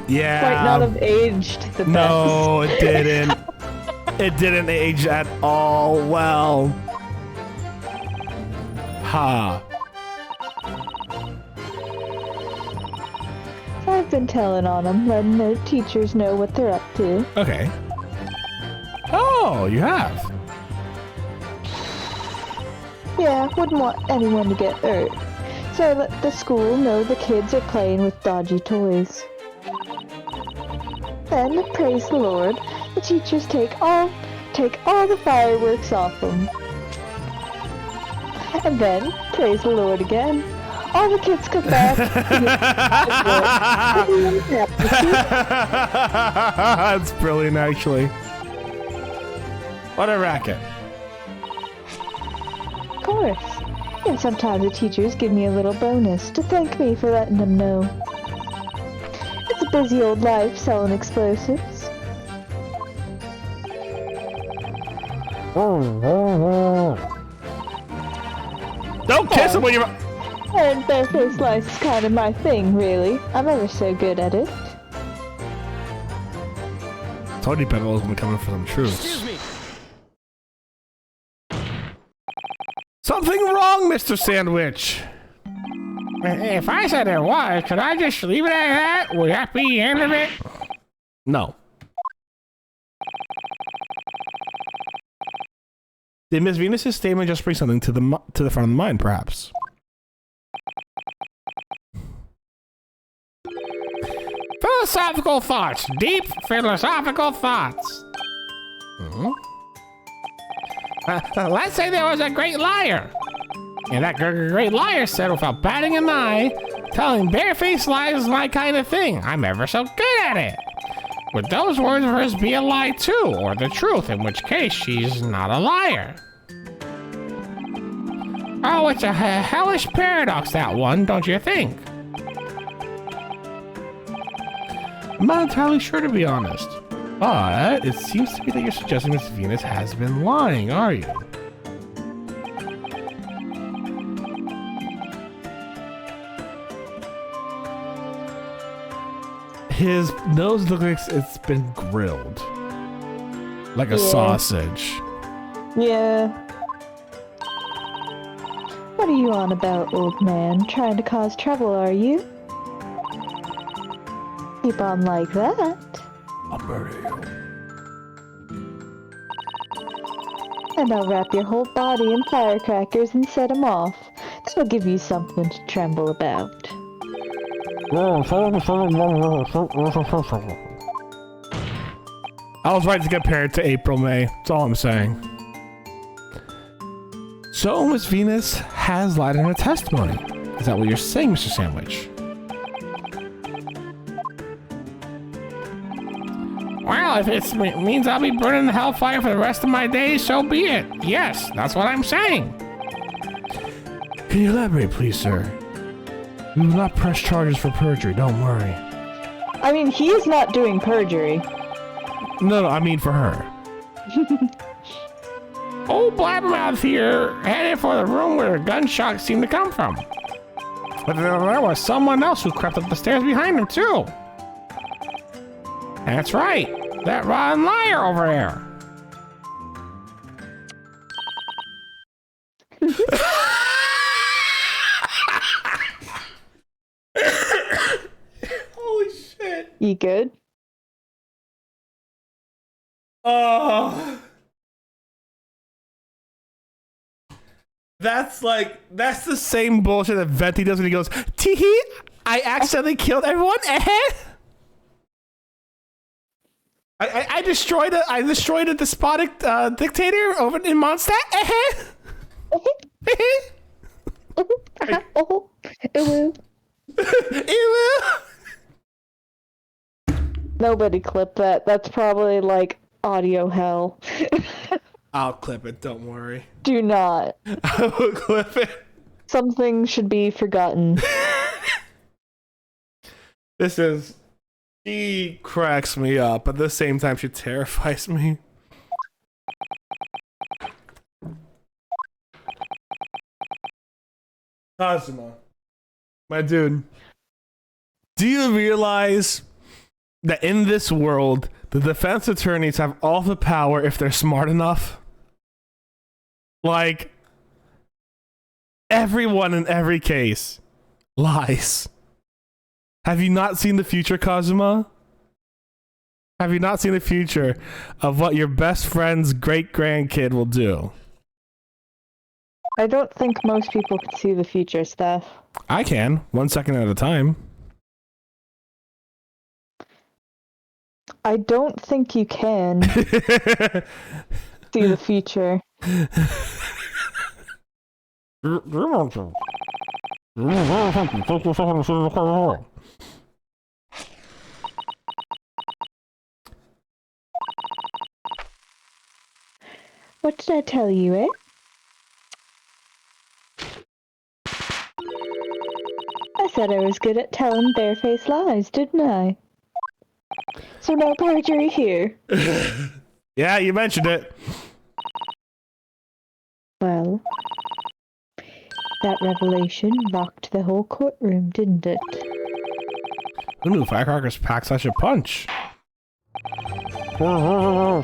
Yeah.
Might not have aged the best.
No, it didn't. It didn't age at all well. Aha.
I've been telling on them, letting their teachers know what they're up to.
Okay. Oh, you have.
Yeah, wouldn't want anyone to get hurt. So I let the school know the kids are playing with dodgy toys. Then, praise the Lord, the teachers take all the fireworks off them. And then, praise the Lord again, all the kids come back.
That's brilliant, actually. What a racket.
Of course. And sometimes the teachers give me a little bonus to thank me for letting them know. It's a busy old life selling explosives.
Don't kiss him when you're...
And bareface life is kind of my thing, really. I'm ever so good at it.
Tony Penn was gonna come in for some truths.
Excuse me.
Something wrong, Mr. Sandwich.
If I said there was, could I just leave it at that? Would that be the end of it?
No. Did Miss Venus's statement just bring something to the front of the mind, perhaps?
Philosophical thoughts. Deep philosophical thoughts. Let's say there was a great liar. And that great liar said without batting an eye, telling barefaced lies is my kind of thing. I'm ever so good at it. Would those words of hers be a lie too, or the truth, in which case she's not a liar? Oh, it's a hellish paradox, that one, don't you think?
I'm not entirely sure, to be honest. But it seems to be that you're suggesting Miss Venus has been lying, are you? His nose looks like it's been grilled. Like a sausage.
Yeah. What are you on about, old man? Trying to cause trouble, are you? Keep on like that.
I'll murder you.
And I'll wrap your whole body in firecrackers and set 'em off. That'll give you something to tremble about.
I was right to compare it to April May. That's all I'm saying. So Miss Venus has lied in her testimony. Is that what you're saying, Mr. Sandwich?
Well, if it means I'll be burning the hellfire for the rest of my days, so be it. Yes, that's what I'm saying.
Can you elaborate, please, sir? We will not press charges for perjury, don't worry.
I mean, he's not doing perjury.
No, I mean for her.
Old Blabbermouth here headed for the room where the gunshots seemed to come from. But there was someone else who crept up the stairs behind him, too. That's right, that rotten liar over there.
Holy shit.
You good?
Oh. That's the same bullshit that Venti does when he goes, tee-hee, I accidentally killed everyone. I destroyed a despotic dictator over in Mondstadt.
Nobody clip that. That's probably like audio hell.
I'll clip it, don't worry.
Do not.
I will clip it.
Something should be forgotten.
She cracks me up, but at the same time she terrifies me. Kazuma, my dude, do you realize that in this world, the defense attorneys have all the power if they're smart enough? Like, everyone in every case lies. Have you not seen the future, Kazuma? Have you not seen the future of what your best friend's great-grandkid will do?
I don't think most people can see the future, Steph.
I can, 1 second at a time.
I don't think you can see the future. What did I tell you, eh? I said I was good at telling barefaced lies, didn't I? So no perjury here.
Yeah, you mentioned it.
Well, that revelation rocked the whole courtroom, didn't it?
Who knew firecrackers pack such a punch?
Well,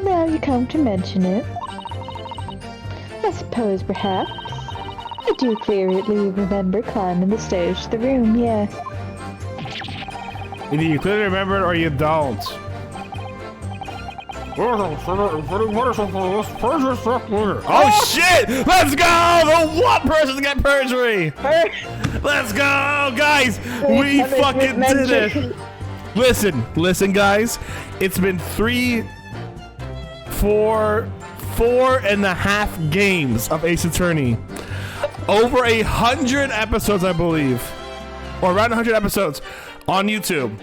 now you come to mention it. I suppose, perhaps, I do clearly remember climbing the stairs to the room, yeah.
Either you clearly remember it or you don't. Oh shit! Let's go! The one person to get perjury! Let's go, guys! We fucking did it! Listen, guys. It's been 4.5 games of Ace Attorney. Over 100 episodes, I believe. Or around 100 episodes on YouTube.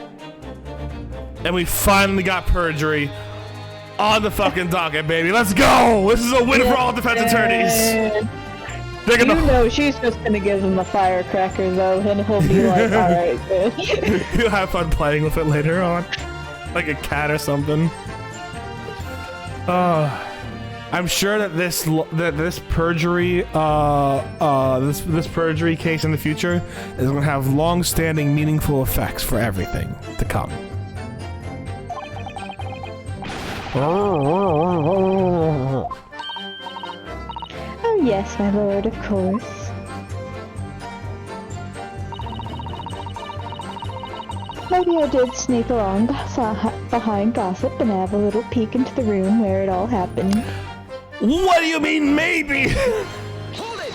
And we finally got perjury on the fucking docket, baby. Let's go! This is a win for all defense attorneys. They're gonna...
You know she's just gonna give him a firecracker, though, and he'll be like, alright, good.
He'll have fun playing with it later on. Like a cat or something. I'm sure that this perjury this perjury case in the future is going to have long-standing meaningful effects for everything to come.
Oh yes, my lord, of course. Maybe I did sneak along behind gossip and have a little peek into the room where it all happened.
What do you mean, maybe?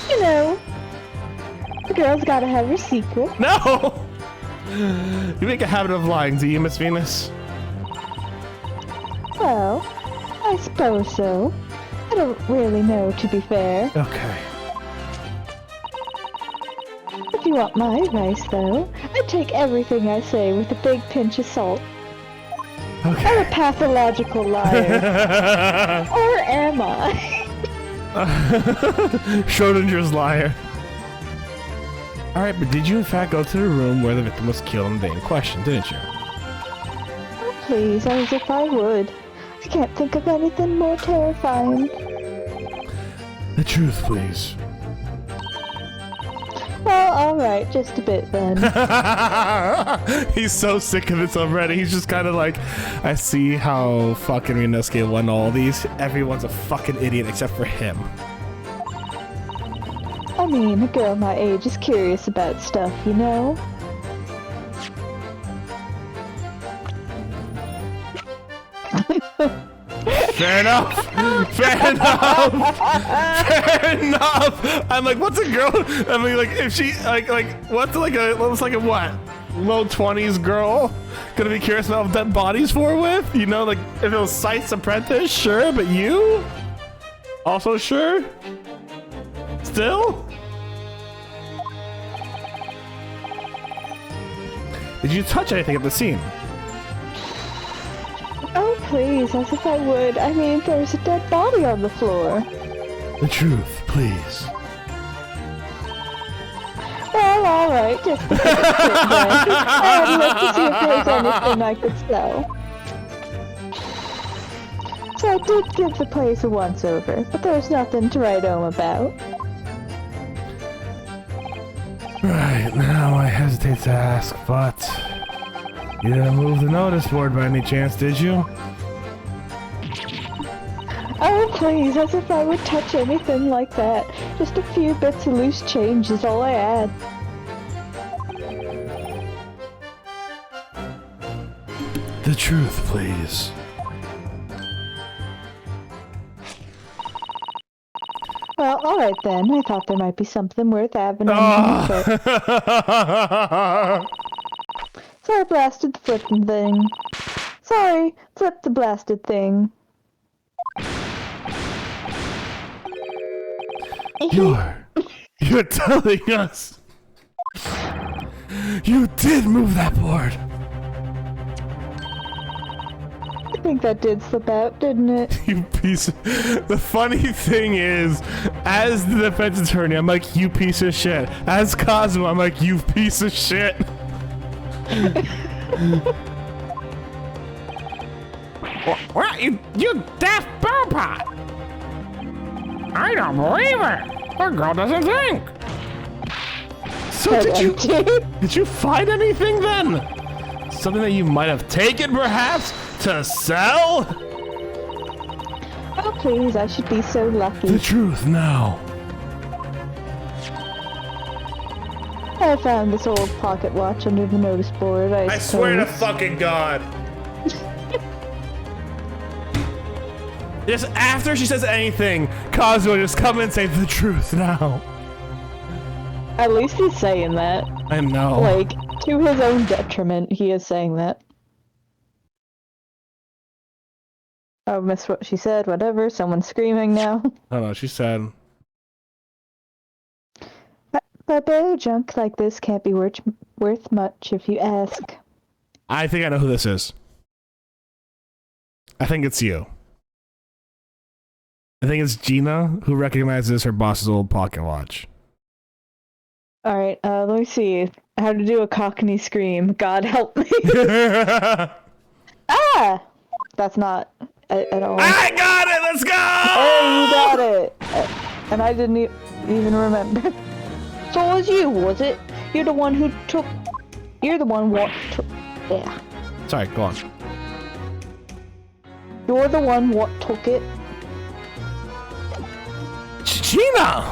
You know, the girl's gotta have her secret.
No! You make a habit of lying, do you, Miss Venus?
Well, I suppose so. I don't really know, to be fair.
Okay.
If you want my advice, though, I take everything I say with a big pinch of salt.
Okay.
I'm a pathological liar. Or am I?
Schrodinger's liar. Alright, but did you in fact go to the room where the victim was killed on the day in question, didn't you?
Oh, please, as if I would. I can't think of anything more terrifying.
The truth, please.
Well, alright, just a bit then.
He's so sick of this already. He's just kind of like, I see how fucking Ryunosuke won all these. Everyone's a fucking idiot except for him.
I mean, a girl my age is curious about stuff, you know?
Fair enough. Fair enough. Fair enough. I'm like, what's a girl? I mean, like, if she like what's like a what? Low 20s girl gonna be curious about dead bodies for with? You know, like if it was Scythe's apprentice, sure, but you also sure? Still? Did you touch anything at the scene?
Oh, please, as if I would. I mean, there's a dead body on the floor.
The truth, please.
Well, alright, just a bit then. I'd look to see if there's anything I could sell. So I did give the place a once-over, but there's nothing to write home about.
Right, now I hesitate to ask, but you didn't move the notice board by any chance, did you?
Oh, please, as if I would touch anything like that. Just a few bits of loose change is all I had.
The truth, please.
Well, alright then. I thought there might be something worth having on but... So I blasted the flipping thing. Sorry, flipped the blasted thing.
You're telling us you did move that board.
I think that did slip out, didn't it?
You piece of... The funny thing is, as the defense attorney, I'm like, you piece of shit. As Cosmo, I'm like, you piece of shit.
What? You daft bowpot! I don't believe it! The girl doesn't think!
So did you find anything then? Something that you might have taken, perhaps, to sell?
Oh please, I should be so lucky.
The truth now.
I found this old pocket watch under the notice board, I
swear to fucking God. Just after she says anything, Cosmo just come and say the truth now.
At least he's saying that.
I know.
Like, to his own detriment, he is saying that. Oh, missed what she said, whatever. Someone's screaming now.
I don't know, she said.
But better junk like this can't be worth much if you ask.
I think I know who this is. I think it's you. I think it's Gina who recognizes her boss's old pocket watch.
Alright, let me see how to do a Cockney scream. God help me. Ah! That's not at all.
I got it! Let's go!
Hey, you got it! And I didn't even remember. So it was you, was it? You're the one who took... You're the one what took... Yeah.
Sorry, go on.
You're the one what took it.
Gina!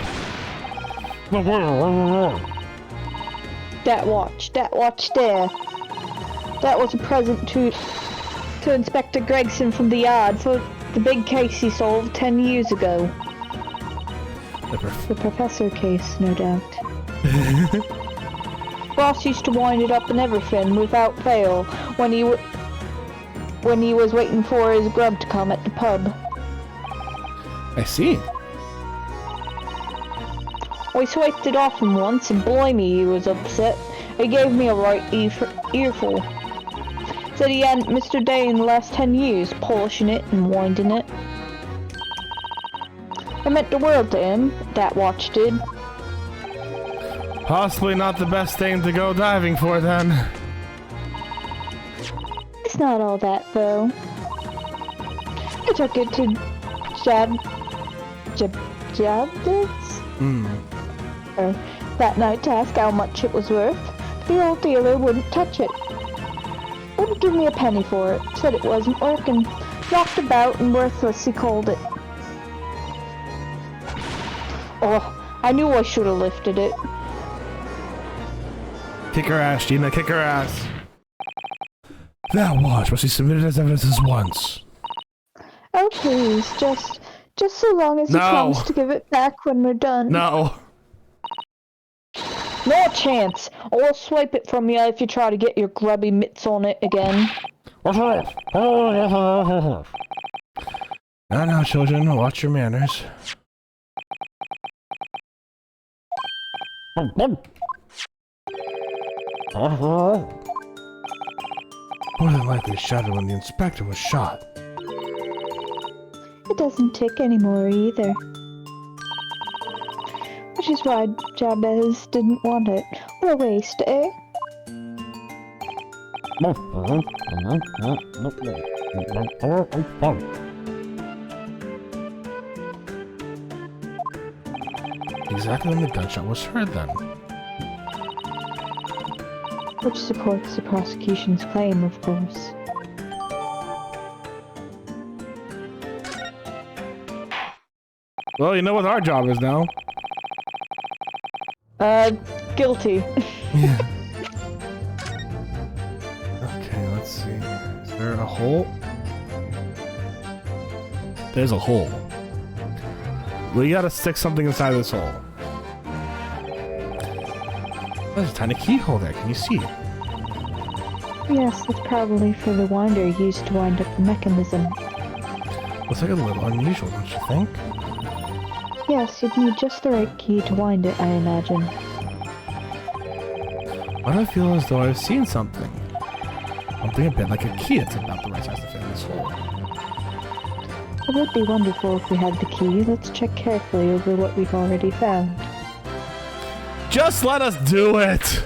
That watch there. That was a present to Inspector Gregson from the yard for the big case he solved 10 years ago. The professor case, no doubt. Ross used to wind it up and everything without fail when he was waiting for his grub to come at the pub.
I see.
I swiped it off him once, and blimey, he was upset. He gave me a right earful. Said he hadn't missed a day in the last 10 years, polishing it and winding it. It meant the world to him, that watch did.
Possibly not the best thing to go diving for, then.
It's not all that, though. I took it to that night to ask how much it was worth. The old dealer wouldn't touch it. Wouldn't give me a penny for it. Said it wasn't working. Knocked about and worthless, he called it. Oh, I knew I should have lifted it.
Kick her ass, Gina, kick her ass. That watch must be submitted as evidence once.
Oh please, just so long as you promise to give it back when we're done.
No.
No chance. I'll swipe it from you if you try to get your grubby mitts on it again.
Now, children, watch your manners. More than likely shouted when the inspector was shot.
It doesn't tick anymore either. Which is why Jabez didn't want it. What a waste, eh?
Exactly when the gunshot was heard then.
Which supports the prosecution's claim, of course.
Well, you know what our job is now.
Guilty.
Yeah. Okay, let's see. Is there a hole? There's a hole. We gotta stick something inside this hole. There's a tiny keyhole there. Can you see it?
Yes, it's probably for the winder used to wind up the mechanism.
Looks like a little unusual, don't you think?
Yes, you'd need just the right key to wind it, I imagine.
Why do I feel as though I've seen something? Something a bit like a key that's about the right size to fit in this hole.
It would be wonderful if we had the key. Let's check carefully over what we've already found.
Just let us do it!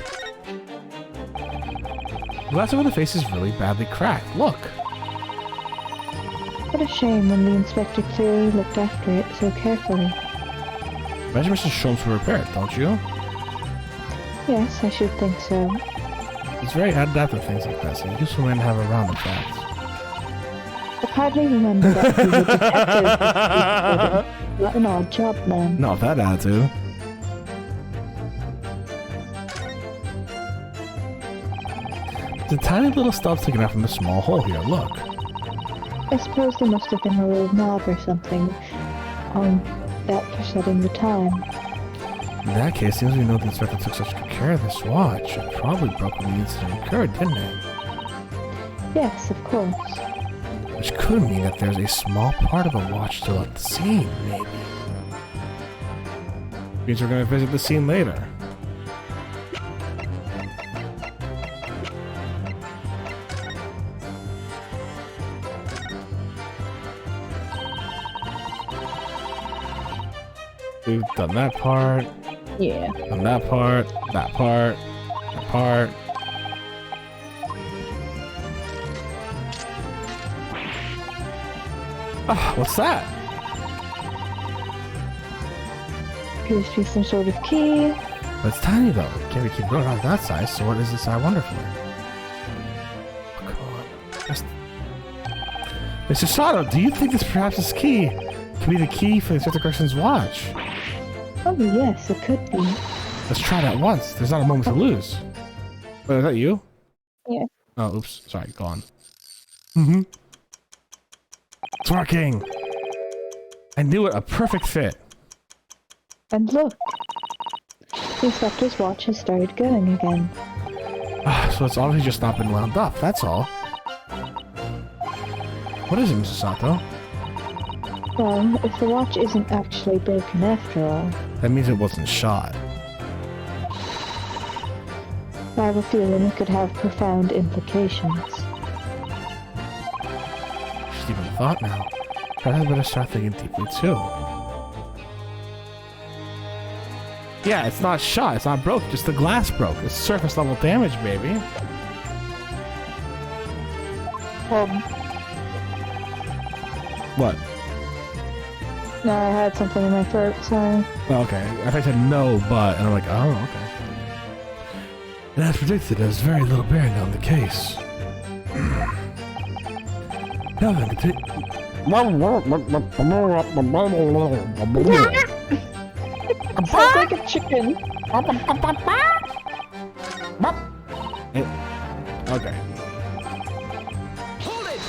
The glass over the face is really badly cracked. Look!
What a shame when the inspector clearly looked after it so carefully.
Measurements have shown for repair, don't you?
Yes, I should think so.
He's very adept at things like that, so a useful man to have around, in fact.
I hardly remember that he was a detective. What an odd job, man.
Not that attitude. There's a tiny little stub sticking out from the small hole here, look.
I suppose there must have been a little knob or something on that for setting the time.
In that case, it seems we know the inspector took such good care of this watch. It probably broke when the incident occurred, didn't it?
Yes, of course.
Which could mean that there's a small part of a watch still at the scene, maybe. Means we're gonna visit the scene later. We've done that part.
Yeah.
Done that part. That part. That part. Ah, what's that?
Appears to be some sort of key.
But it's tiny though. Can't be keep going on that size, so what is this I wonder for? Oh, come on. Just... Mr. Sato, do you think this perhaps is key? Could be the key for the Inspector Greggson's watch.
Oh yes, it could be.
Let's try it at once. There's not a moment to lose. Wait, is that you?
Yeah.
Oh, oops. Sorry, go on. Mm-hmm. It's working! I knew it, a perfect fit.
And look! The inspector's watch has started going again.
So it's obviously just not been wound up, that's all. What is it, Mrs. Sato?
Well, if the watch isn't actually broken after all...
That means it wasn't shot.
I have a feeling it could have profound implications.
Just even thought now. Perhaps I better start thinking deeply too. Yeah, it's not shot, it's not broke, just the glass broke. It's surface level damage, baby. What?
No, I had something in my throat, sorry.
Oh, okay. I thought I said no, but, and I'm like, oh, okay. And as predicted, there's very little bearing on the case. Now then, continue.
Sounds like a chicken.
Okay.
Hold it!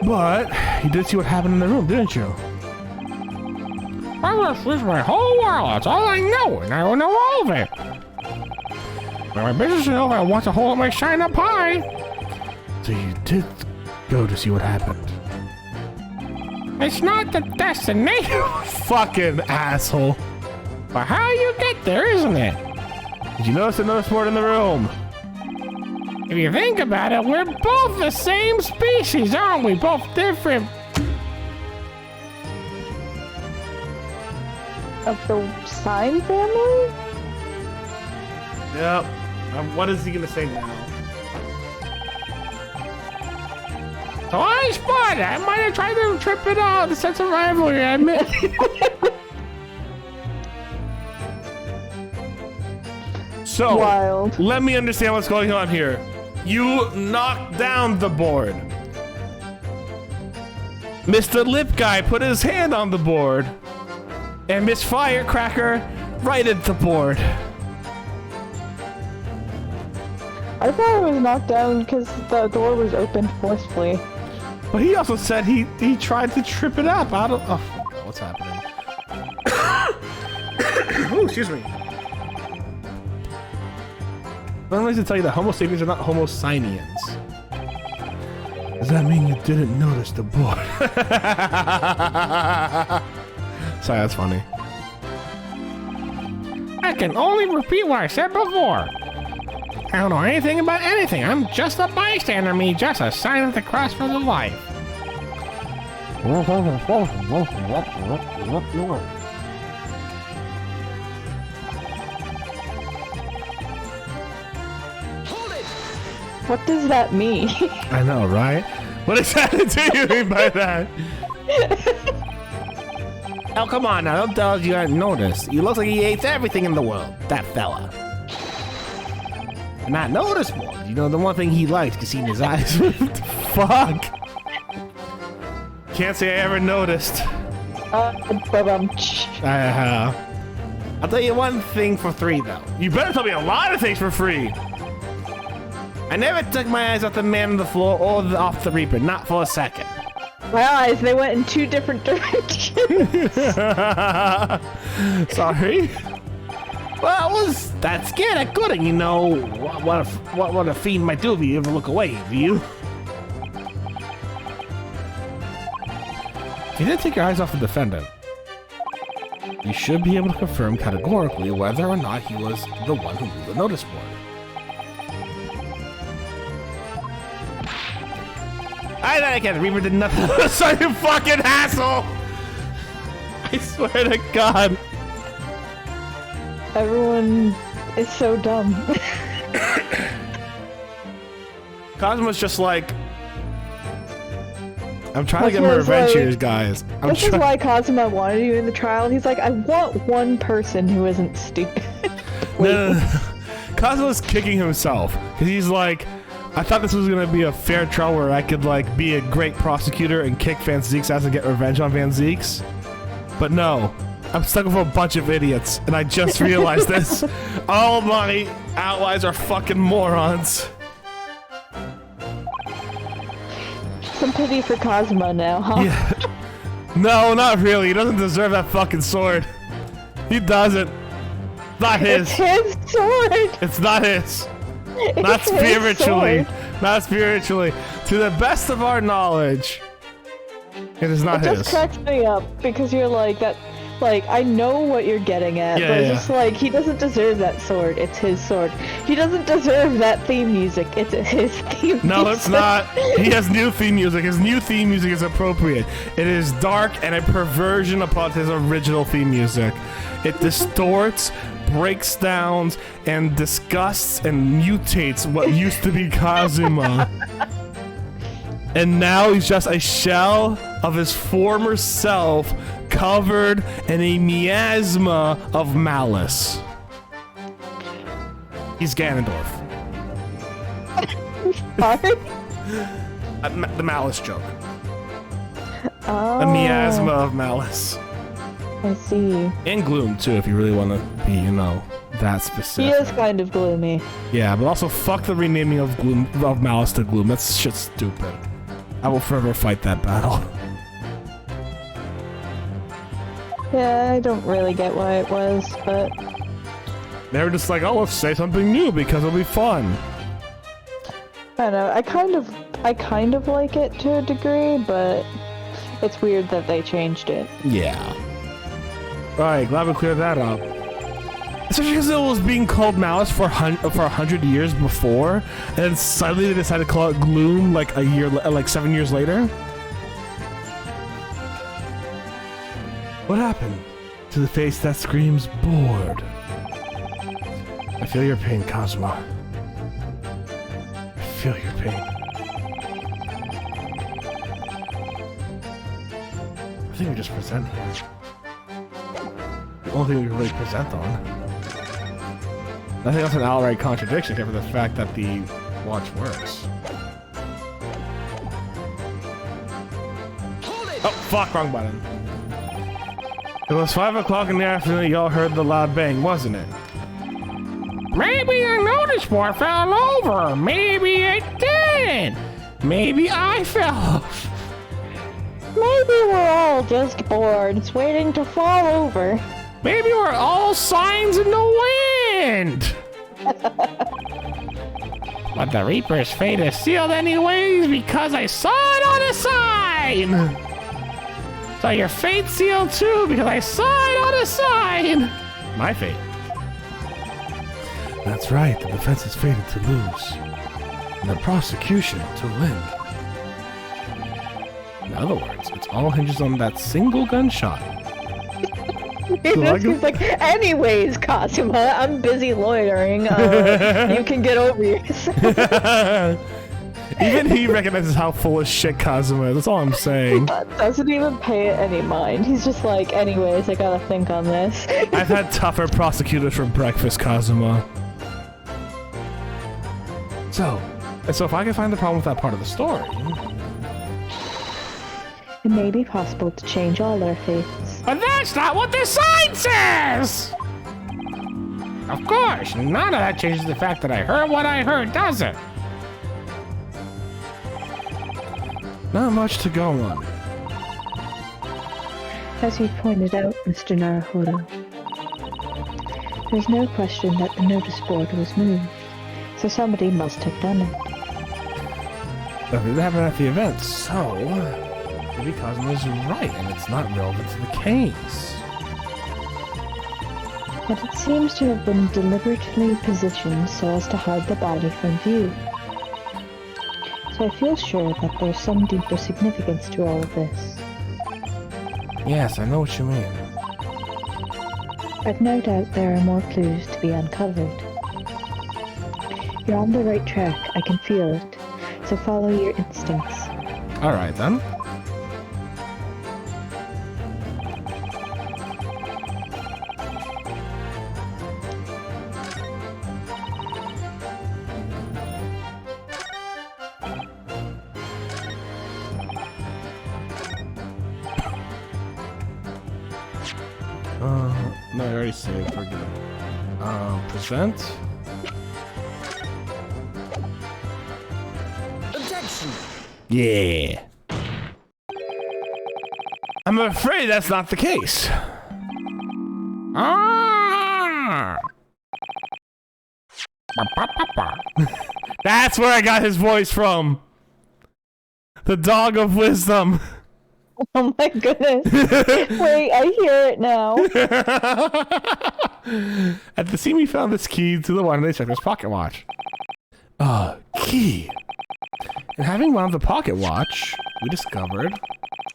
But you did see what happened in the room, didn't you?
This is my whole world. That's all I know, and I will know all of it. When my business is over, I want to hold up my shine up high.
So you did go to see what happened.
It's not the destination.
Fucking asshole.
But how you get there, isn't it?
Did you notice another sport in the room?
If you think about it, we're both the same species, aren't we? Both different.
Of the sign family?
Yep. What is he gonna say now?
So I spot it. I might have tried to trip it out, the sense of rivalry, I admit.
So,
Wild.
let me understand what's going on here. You knocked down the board. Mr. Lip Guy put his hand on the board, and Miss Firecracker righted the board.
I thought it was knocked down because the door was opened forcefully.
But he also said he tried to trip it up. I don't. Oh, what's happening? Oh, excuse me. I'm going to tell you that Homo sapiens are not Homo simians. Does that mean you didn't notice the board? Sorry, that's funny.
I can only repeat what I said before. I don't know anything about anything. I'm just a bystander, me, just a sign of the cross for the life.
What does that mean?
I know, right? What exactly do you mean by that?
Oh, come on now, don't tell us you hadn't noticed. He looks like he hates everything in the world, that fella. Not noticeable. You know, the one thing he likes is seeing his eyes.
Fuck. Can't say I ever noticed.
I'll tell you one thing for free, though.
You better tell me a lot of things for free.
I never took my eyes off the man on the floor or off the Reaper, not for a second.
My eyes, they went in two different directions.
Sorry.
Well, that scared I couldn't, you know. What a fiend might do if you ever look away, do you?
If you didn't take your eyes off the defendant, you should be able to confirm categorically whether or not he was the one who moved the notice board.
I thought I can't. Reaper did nothing.
Such a fucking hassle! I swear to God.
Everyone is so dumb.
Cosmo's just like, I'm trying to get my revenge here, guys.
This is why Cosmo wanted you in the trial. He's like, I want one person who isn't stupid.
No. Cosmo's kicking himself because he's like, I thought this was gonna be a fair trial where I could like be a great prosecutor and kick Van Zeek's ass and get revenge on Van Zeek's, but no, I'm stuck with a bunch of idiots, and I just realized this. All my allies are fucking morons.
Some pity for Cosmo now, huh?
Yeah. No, not really. He doesn't deserve that fucking sword. He doesn't. Not his.
It's his sword.
It's not his. Not spiritually. Not spiritually. To the best of our knowledge, it is not his.
It just cracks me up because you're like that. Like, I know what you're getting at, but it's just like, he doesn't deserve that sword. It's his sword. He doesn't deserve that theme music. It's his theme music.
No, it's not. He has new theme music. His new theme music is appropriate. It is dark and a perversion upon his original theme music. It distorts, breaks down, and disgusts and mutates what used to be Kazuma. And now he's just a shell of his former self, covered in a miasma of malice. He's Ganondorf.
Sorry?
The malice joke.
Oh.
A miasma of malice.
I see.
And gloom, too, if you really want to be, you know, that specific.
He is kind of gloomy.
Yeah, but also fuck the renaming of gloom, of malice to gloom. That's shit stupid. I will forever fight that battle.
Yeah, I don't really get why it was, but...
They were just like, oh, let's say something new because it'll be fun.
I don't know, I kind of like it to a degree, but it's weird that they changed it.
Yeah. Alright, glad we cleared that up. Especially because it was being called Malice for 100 years before, and then suddenly they decided to call it Gloom like a year, like 7 years later. What happened to the face that screams bored? I feel your pain, Cosmo. I feel your pain. I think we just present here. The only thing we can really present on. I think that's an outright contradiction, except for the fact that the watch works.
Hold it!
Oh, fuck, wrong button. It was 5 o'clock in the afternoon. Y'all heard the loud bang, wasn't it?
Maybe the notice board fell over. Maybe it didn't. Maybe I fell off.
Maybe we're all just boards waiting to fall over.
Maybe we're all signs in the wind. But the Reaper's fate is sealed anyways because I saw it on a sign. So your fate's sealed too because I saw it on a sign.
My fate. That's right. The defense is fated to lose, and the prosecution to win. In other words, it's all hinges on that single gunshot.
He's like, anyways, Kazuma, I'm busy loitering. You can get over yourself.
Even he recognizes how full of shit Kazuma is. That's all I'm saying.
Doesn't even pay it any mind. He's just like, anyways, I gotta think on this.
I've had tougher prosecutors for breakfast, Kazuma. So if I can find the problem with that part of the story...
It may be possible to change all our fates.
But that's not what the sign says! Of course, none of that changes the fact that I heard what I heard, does it?
Not much to go on.
As you pointed out, Mr. Naruhodo, there's no question that the notice board was moved, so somebody must have done it.
But it didn't happen at the event, so... maybe Kazuma's right, and it's not relevant to the case.
But it seems to have been deliberately positioned so as to hide the body from view. So I feel sure that there's some deeper significance to all of this.
Yes, I know what you mean.
I've no doubt there are more clues to be uncovered. You're on the right track, I can feel it. So follow your instincts.
Alright then. No, I already saved. We're good. Present.
Objection.
Yeah. I'm afraid that's not the case.
Ah!
That's where I got his voice from. The dog of wisdom.
Oh my goodness. Wait, I hear it now.
At the scene we found this key to the one inspector's pocket watch. Key. And having wound the pocket watch, we discovered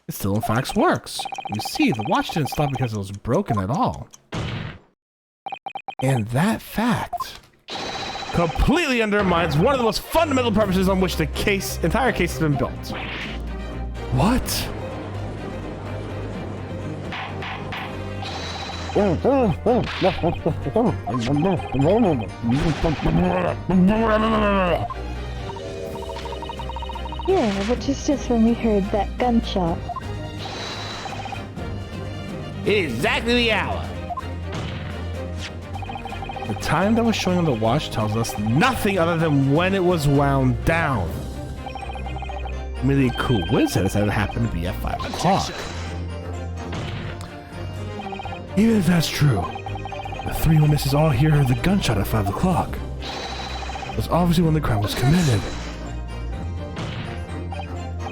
it still in fact works. You see, the watch didn't stop because it was broken at all. And that fact completely undermines one of the most fundamental purposes on which the entire case has been built. What?
Yeah, but just when we heard that gunshot.
It is exactly the hour.
The time that was showing on the watch tells us nothing other than when it was wound down. Merely a coincidence that it happened to be at 5 o'clock. Even if that's true, the three witnesses all here heard the gunshot at 5 o'clock. It was obviously when the crime was committed.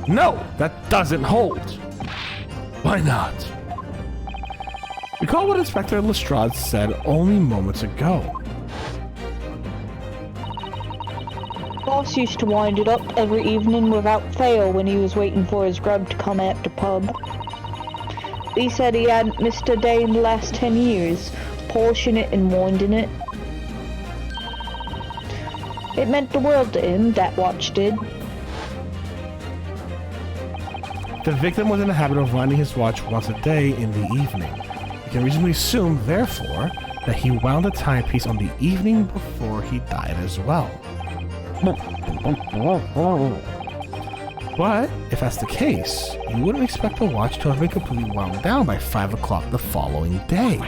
No, that doesn't hold. Why not? Recall what Inspector Lestrade said only moments ago.
Boss used to wind it up every evening without fail when he was waiting for his grub to come out the pub. He said he hadn't missed a day in the last 10 years, polishing it and winding it. It meant the world to him, that watch did.
The victim was in the habit of winding his watch once a day in the evening. We can reasonably assume, therefore, that he wound a timepiece on the evening before he died as well. But if that's the case, you wouldn't expect the watch to have been completely wound down by 5 o'clock the following day.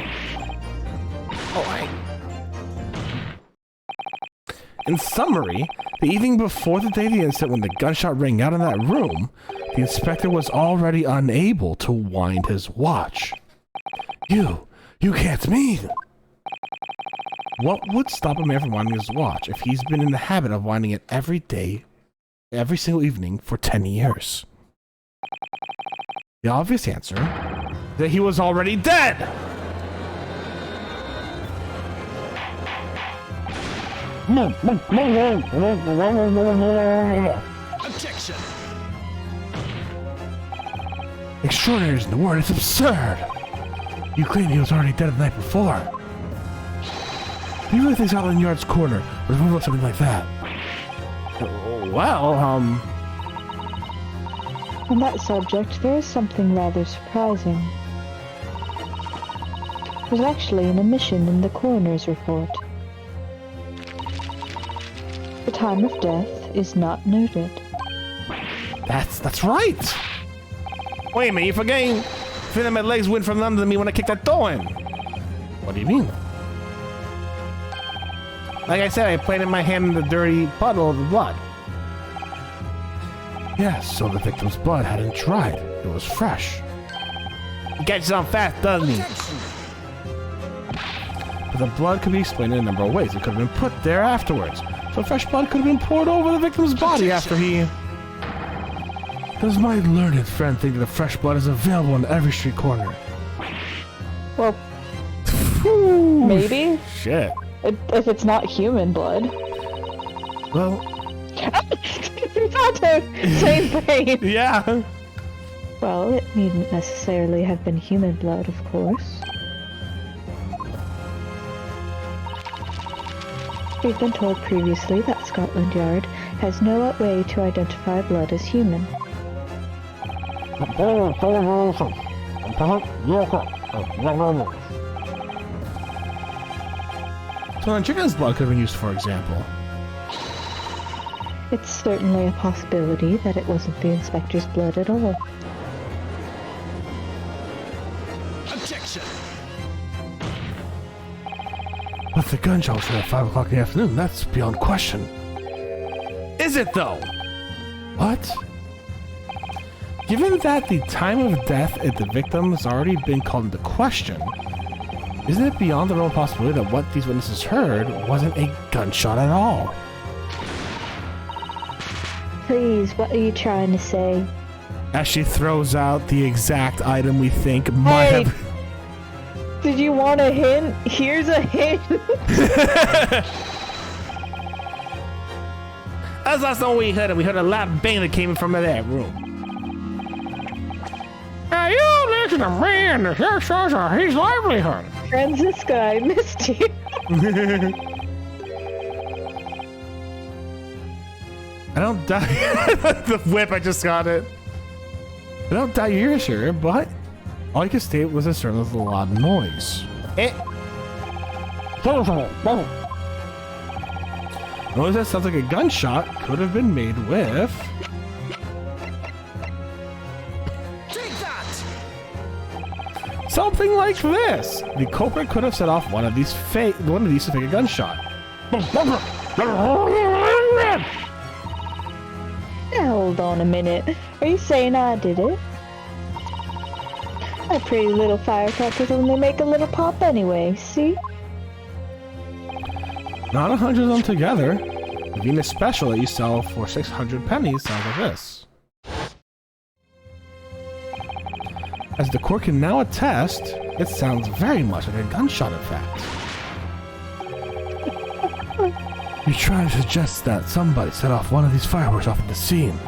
In summary, the evening before the day of the incident when the gunshot rang out in that room, the inspector was already unable to wind his watch. You can't mean! What would stop a man from winding his watch if he's been in the habit of winding it every day, every single evening for 10 years? The obvious answer is that he was already dead!
Objection!
Extraordinary isn't the word, it's absurd! You claim he was already dead the night before. Do you really think Scotland Yard's corner would move up something like that? Well,
On that subject, there is something rather surprising. There's actually an omission in the coroner's report. The time of death is not noted.
That's right! Wait a minute, you forgetting? Feeling my legs went from under me when I kicked that door in. What do you mean? Like I said, I planted my hand in the dirty puddle of the blood. Yes, so the victim's blood hadn't dried. It was fresh. He catches on fast, doesn't he? But the blood could be explained in a number of ways. It could have been put there afterwards. So fresh blood could have been poured over the victim's body after he... Does my learned friend think that the fresh blood is available on every street corner?
Well, maybe.
Shit.
If it's not human blood.
Well...
Same thing.
Yeah.
Well, it needn't necessarily have been human blood, of course. We've been told previously that Scotland Yard has no way to identify blood as human.
So then chicken's blood could have been used, for example.
It's certainly a possibility that it wasn't the inspector's blood at all.
Objection!
But the gunshot was at 5 o'clock in the afternoon. That's beyond question. Is it, though? What? Given that the time of death of the victim has already been called into question, isn't it beyond the realm of possibility that what these witnesses heard wasn't a gunshot at all?
Please, what are you trying to say?
As she throws out the exact item we think might have...
Did you want a hint? Here's a hint!
That's last time we heard it. We heard a loud bang that came from that room.
Now you listen to me and the hair shows are his livelihood.
Francisca, I missed you.
I don't doubt the whip, I just got it. I don't doubt you're sure, but all you can state was a certain little loud noise. Noise that sounds like a gunshot could have been made with...
Take that!
something like this. The culprit could have set off one of these to fake a gunshot.
Now, hold on a minute. Are you saying I did it? My pretty little firecrackers only make a little pop anyway, see?
Not 100 of them together. The Venus special that you sell for 600 pennies sounds like this. As the court can now attest, it sounds very much like a gunshot, in fact. You're trying to suggest that somebody set off one of these fireworks off at the scene.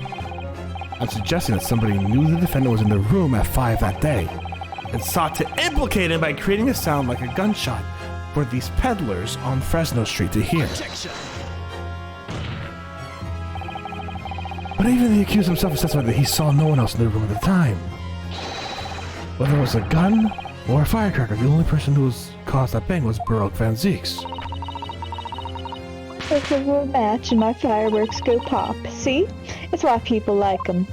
I'm suggesting that somebody knew the defendant was in the room at 5 that day and sought to implicate him by creating a sound like a gunshot for these peddlers on Fresno Street to hear.
Objection.
But even the accused himself testified that he saw no one else in the room at the time. Whether it was a gun or a firecracker, the only person who caused that bang was Baroque Van Zeeks.
Look over a match and my fireworks go pop. See? It's why people like them.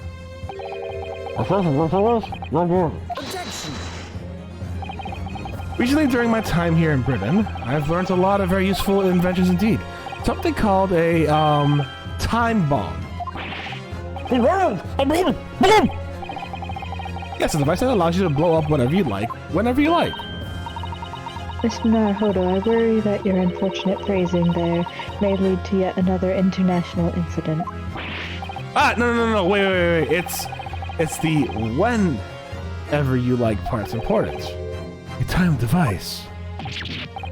Objection.
Recently, during my time here in Britain, I've learned a lot of very useful inventions indeed. Something called a, time bomb. Yes, a device that allows you to blow up whatever you like, whenever you like.
Mr. Naruhodo, I worry that your unfortunate phrasing there may lead to yet another international incident.
Ah, no, wait. It's the whenever you like part's important. A timed device.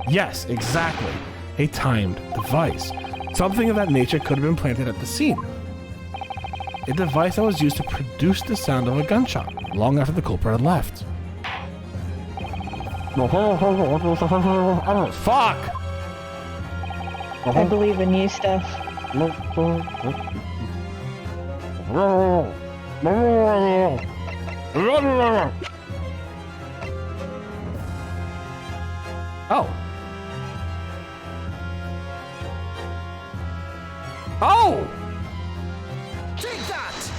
Yes, exactly. A timed device. Something of that nature could have been planted at the scene. A device that was used to produce the sound of a gunshot long after the culprit had left. Fuck!
I believe in you, Steph.
Oh. Oh!
Take that!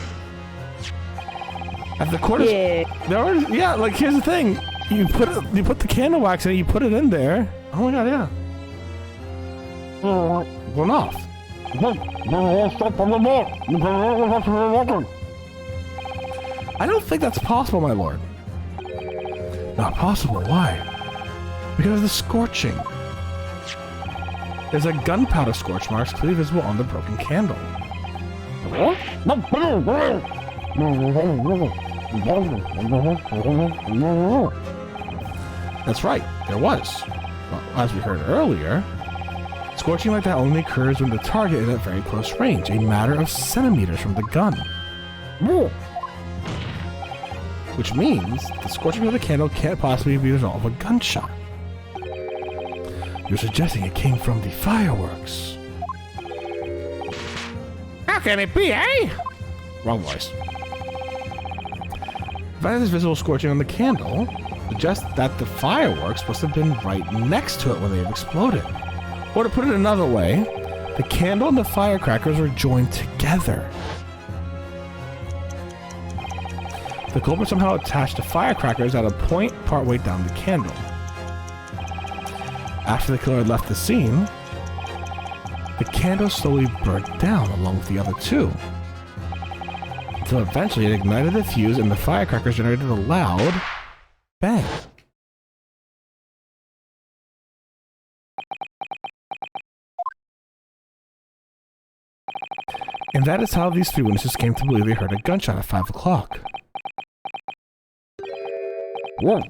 At the quarters, yeah. Like here's the thing: you put the candle wax in, you put it in there. Oh my god, yeah. Going off. I don't think that's possible, my lord. Not possible. Why? Because of the scorching. There's a gunpowder scorch marks clearly visible on the broken candle. That's right, there was. Well, as we heard earlier, scorching like that only occurs when the target is at very close range, a matter of centimeters from the gun. Which means the scorching of the candle can't possibly be the result of a gunshot. You're suggesting it came from the fireworks.
How can it be, eh?
Wrong voice. The fact that there's visible scorching on the candle suggests that the fireworks must have been right next to it when they have exploded. Or to put it another way, the candle and the firecrackers were joined together. The culprit somehow attached the firecrackers at a point partway down the candle. After the killer had left the scene, the candle slowly burnt down along with the other two, until eventually it ignited the fuse and the firecrackers generated a loud bang. And that is how these three witnesses came to believe they heard a gunshot at 5 o'clock. Whoa.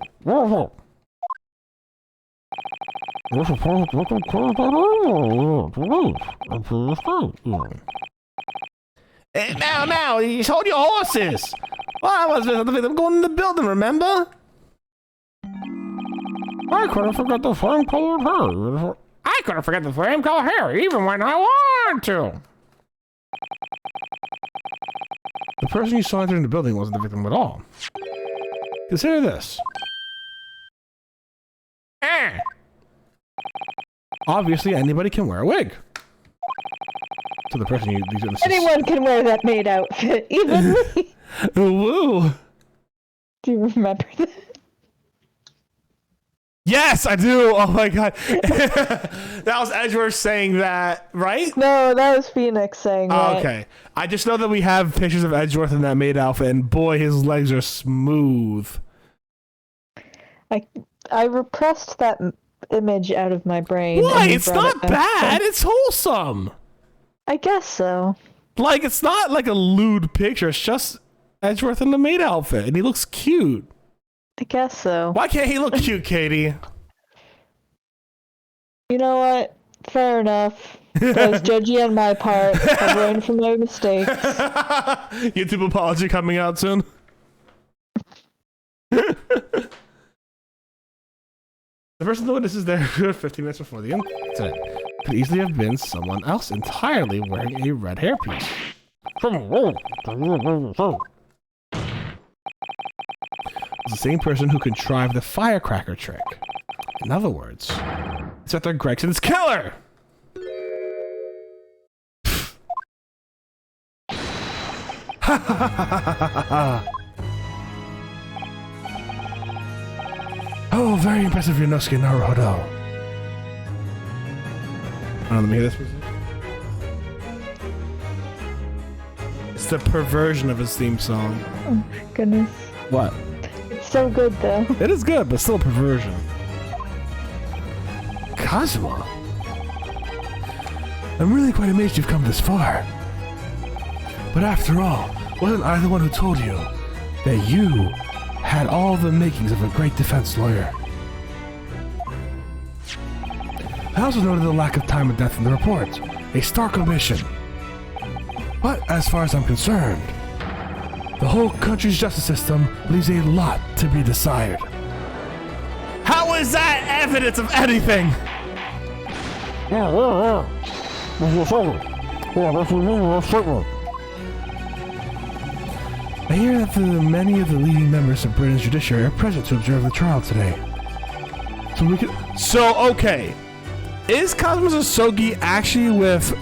Now, you hold your horses! Well, I was going in the building, remember?
I couldn't forget the flame-colored hair.
I couldn't forget the flame-colored hair, even when I wanted to.
The person you saw entering the building wasn't the victim at all. Consider this. Obviously, anybody can wear a wig. So the person these witnesses...
Anyone can wear that maid outfit, even me.
Woo!
Do you remember that?
Yes, I do! Oh my god. That was Edgeworth saying that, right?
No, that was Phoenix saying that.
Okay. I just know that we have pictures of Edgeworth in that maid outfit, and boy, his legs are smooth.
I repressed that image out of my brain.
Why? It's not bad. It's wholesome.
I guess so.
Like, it's not like a lewd picture. It's just Edgeworth in the maid outfit, and he looks cute.
I guess so.
Why can't he look cute, Katie?
You know what? Fair enough. That was judgy on my part. I've learned from my mistakes.
YouTube apology coming out soon. The person that witnesses there 15 minutes before the incident could easily have been someone else entirely wearing a red hairpiece. It's the same person who contrived the firecracker trick. In other words, it's Arthur Gregson's killer! Ha ha ha ha ha ha. Oh, very impressive, Ryunosuke Naruhodo. Let me hear this. It's the perversion of his theme song.
Oh my goodness.
What?
It's so good though.
It is good, but still a perversion. Kazuma? I'm really quite amazed you've come this far. But after all, wasn't I the one who told you that you had all the makings of a great defense lawyer? I also noted the lack of time and death in the report, a stark omission. But as far as I'm concerned, the whole country's justice system leaves a lot to be desired. How is that evidence of anything? I hear that many of the leading members of Britain's judiciary are present to observe the trial today. Okay. Is Cosmos Asogi actually with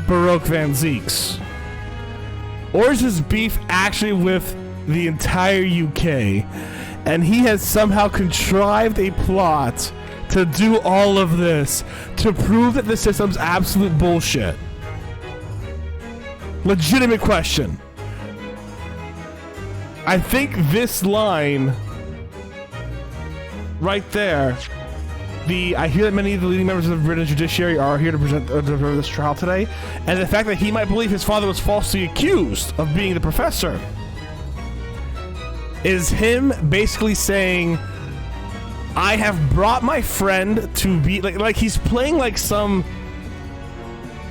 Baroque Van Zeeks? Or is his beef actually with the entire UK? And he has somehow contrived a plot to do all of this to prove that the system's absolute bullshit. Legitimate question. I think this line right there, I hear that many of the leading members of the British judiciary are here to present this trial today, and the fact that he might believe his father was falsely accused of being the professor is him basically saying, I have brought my friend to be like he's playing like some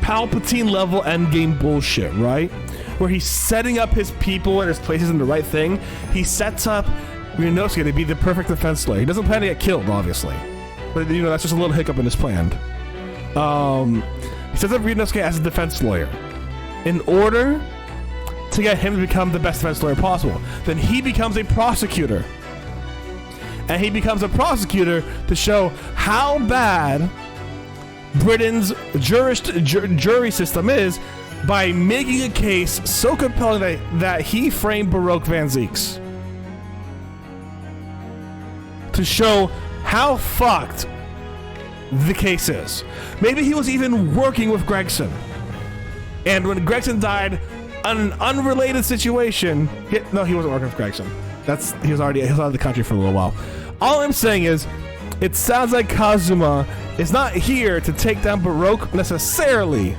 Palpatine level endgame bullshit, right? Where he's setting up his people and his places in the right thing. He sets up Ryunosuke to be the perfect defense lawyer. He doesn't plan to get killed, obviously. But, you know, that's just a little hiccup in his plan. He sets up Ryunosuke as a defense lawyer in order to get him to become the best defense lawyer possible. Then he becomes a prosecutor. And he becomes a prosecutor to show how bad Britain's jury system is by making a case so compelling that he framed Baroque Van Zeeks. To show how fucked the case is. Maybe he was even working with Gregson. And when Gregson died, an unrelated situation. No, he wasn't working with Gregson. He was out of the country for a little while. All I'm saying is, it sounds like Kazuma is not here to take down Baroque necessarily.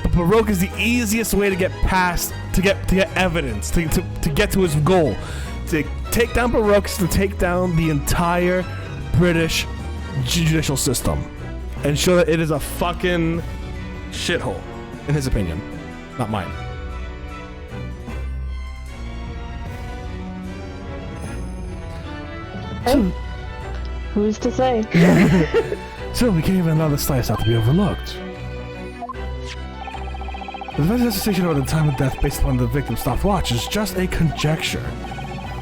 But Baroque is the easiest way to get past, to get evidence, to get to his goal. To take down Baroque is to take down the entire British judicial system and show that it is a fucking shithole, in his opinion, not mine.
Hey, who's to say?
So we can't even allow the slice out to be overlooked. The defense association about the time of death based upon the victim's stopwatch is just a conjecture.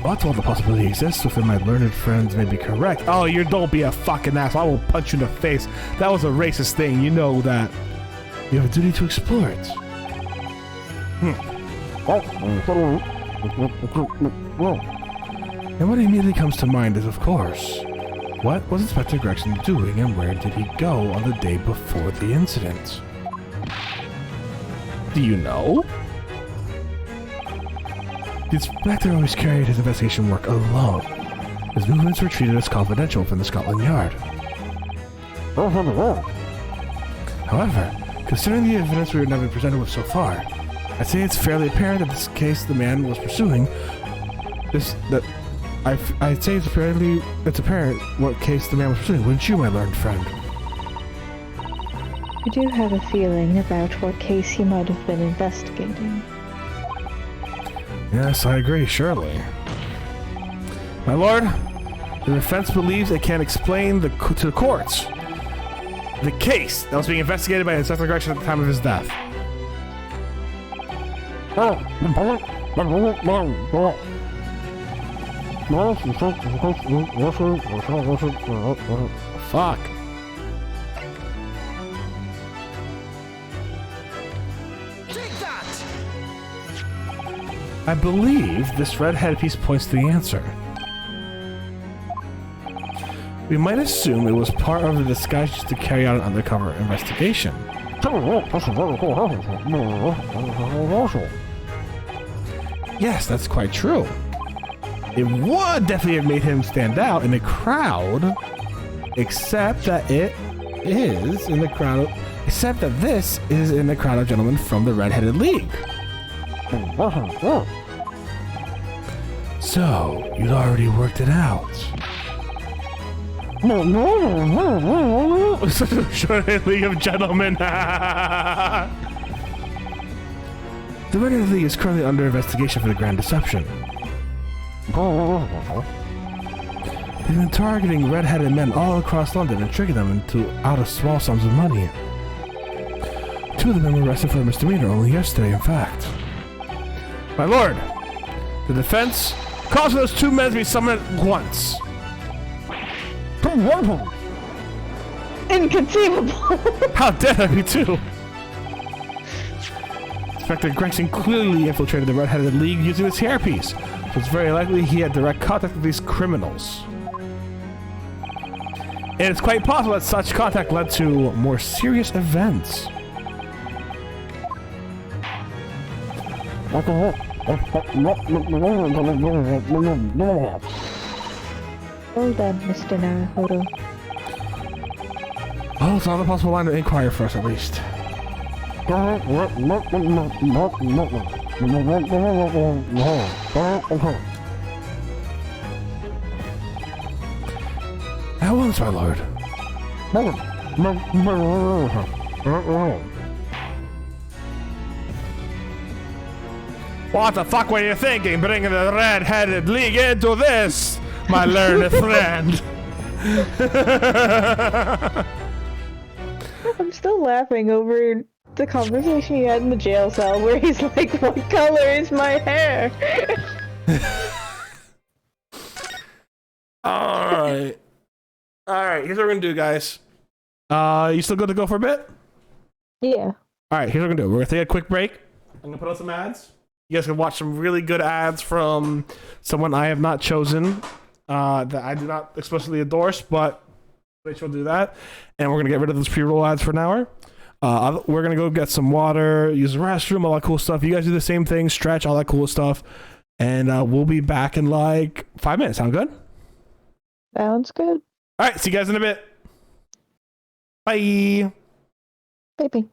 But while the possibility exists within my learned friends may be correct. Oh, don't be a fucking ass. I will punch you in the face. That was a racist thing. You know that. You have a duty to explore it. And what immediately comes to mind is, of course, what was Inspector Gregson doing and where did he go on the day before the incident? Do you know? The inspector always carried his investigation work alone. His movements were treated as confidential within the Scotland Yard. However, considering the evidence we have been presented with so far, I'd say it's fairly apparent that this case the man was pursuing I'd say it's apparent what case the man was pursuing, wouldn't you, my learned friend?
I do have a feeling about what case he might have been investigating.
Yes, I agree, surely. My lord, the defense believes it can explain to the courts the case that was being investigated by Inspector Gregson at the time of his death. Fuck.
Take that!
I believe this red headpiece points to the answer. We might assume it was part of the disguise used to carry out an undercover investigation. Yes, that's quite true. It would definitely have made him stand out in a crowd, except that this is in the crowd of gentlemen from the Red-Headed League. So, you'd already worked it out. League of Gentlemen. The Red-Headed League is currently under investigation for the Grand Deception. They've been targeting red-headed men all across London and tricking them out of small sums of money. 2 of the men were arrested for a misdemeanor only yesterday, in fact. My lord, the defense calls for those 2 men to be summoned at once.
Inconceivable!
How dare that be 2? Inspector Gregson clearly infiltrated the Red-Headed League using this hairpiece, so it's very likely he had direct contact with these criminals. And it's quite possible that such contact led to more serious events.
Hold on, Mr. Naruhodo.
Oh, it's another possible line of inquiry for us, at least. At once, my lord. What the fuck were you thinking, bringing the Red-Headed League into this, my learned friend?
I'm still laughing over the conversation he had in the jail cell where he's like, what color is my hair?
Alright. Alright, here's what we're gonna do, guys. You still good to go for a bit?
Yeah.
Alright, here's what we're gonna do. We're gonna take a quick break. I'm gonna put on some ads. You guys can watch some really good ads from someone I have not chosen, that I do not explicitly endorse, but Rich will do that. And we're gonna get rid of those pre-roll ads for an hour. We're gonna go get some water, use the restroom, all that cool stuff. You guys do the same thing, stretch, all that cool stuff. And we'll be back in like 5 minutes. Sound good?
Sounds good.
Alright, see you guys in a bit. Bye.
Baby.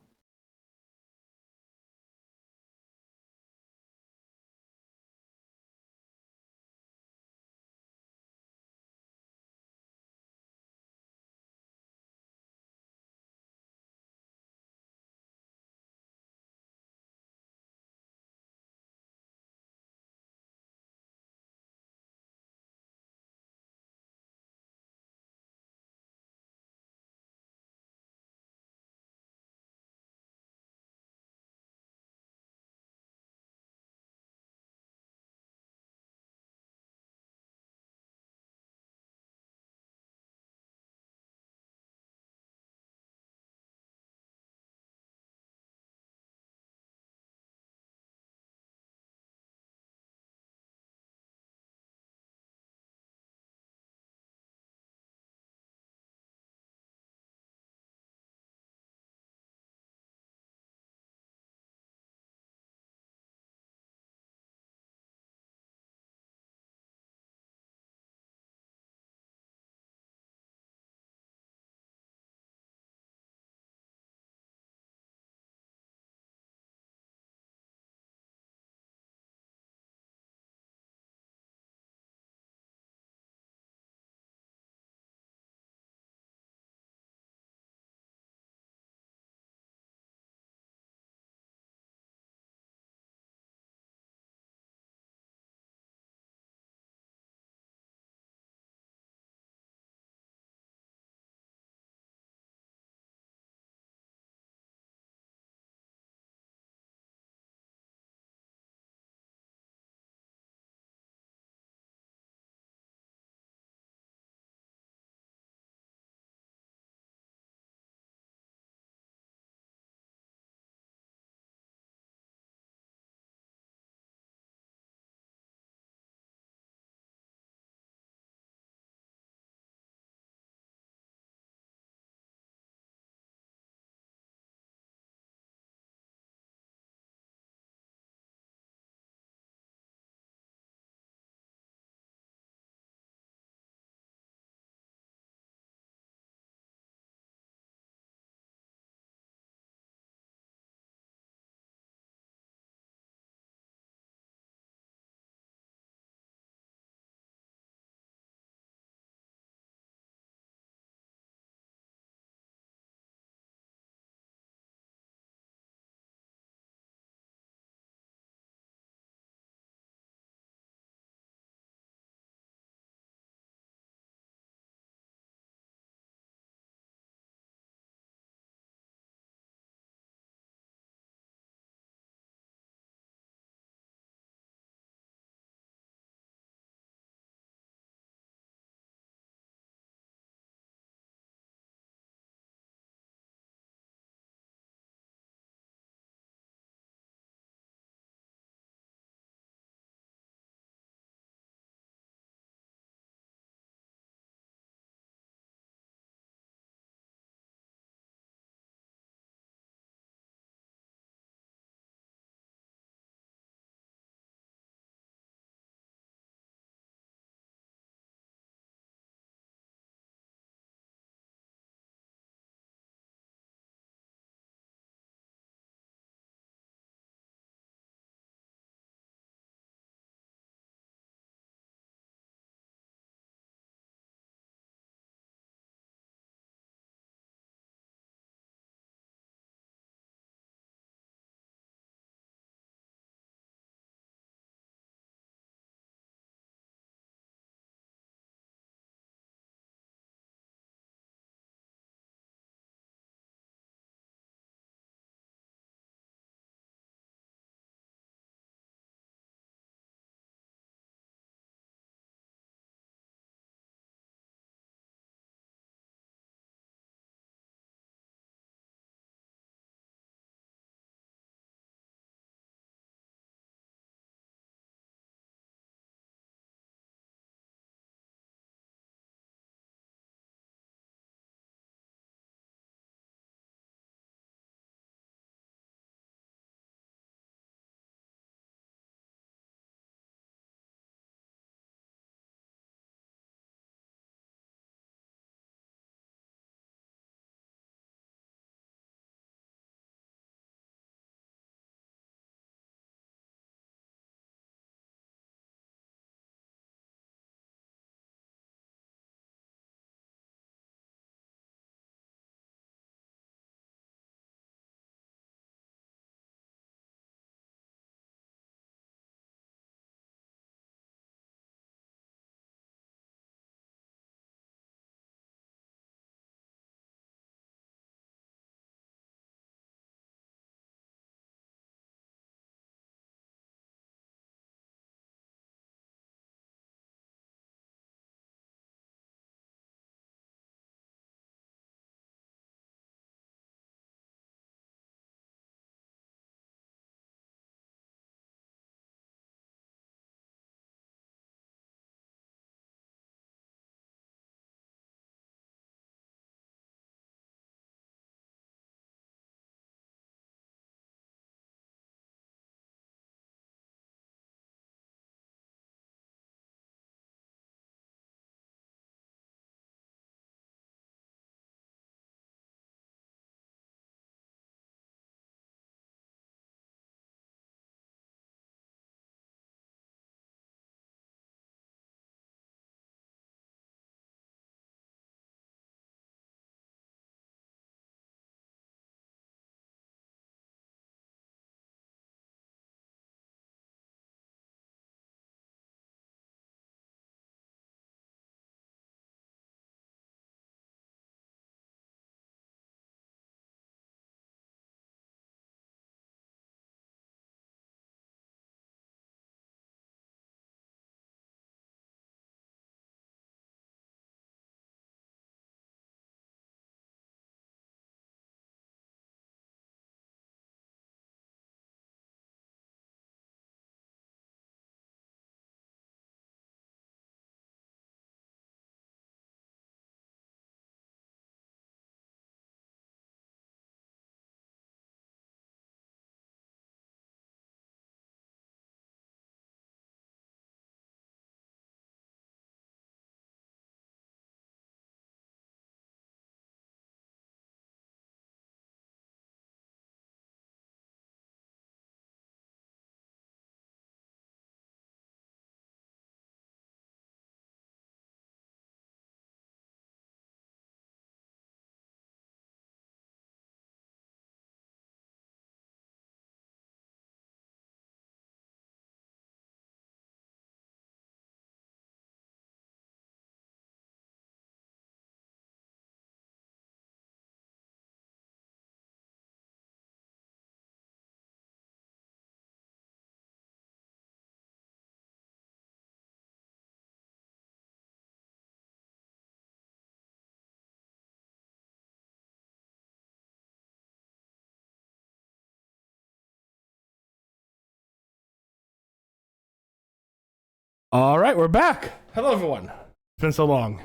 All right, we're back. Hello, everyone. It's been so long.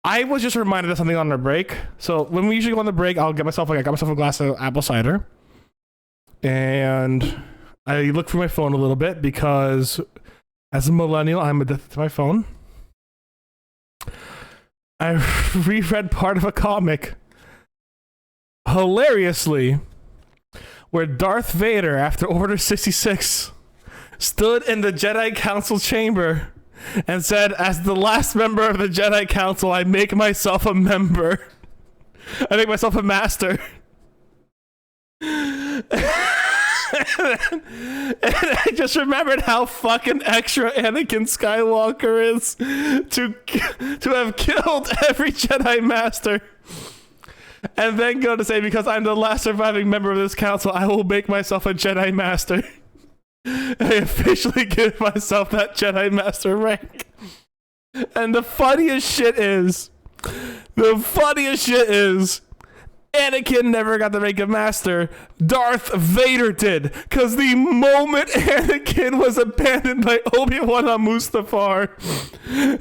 I was just reminded of something on our break. So when we usually go on the break, I got myself a glass of apple cider, and I look through my phone a little bit because, as a millennial, I'm addicted to my phone. I reread part of a comic, hilariously, where Darth Vader, after Order 66, stood in the Jedi Council chamber and said, as the last member of the Jedi Council, I make myself a member. I make myself a master. And I just remembered how fucking extra Anakin Skywalker is to have killed every Jedi Master. And then go to say, because I'm the last surviving member of this council, I will make myself a Jedi Master. I officially give myself that Jedi Master rank. And the funniest shit is, Anakin never got the rank of Master. Darth Vader did. Because the moment Anakin was abandoned by Obi-Wan on Mustafar,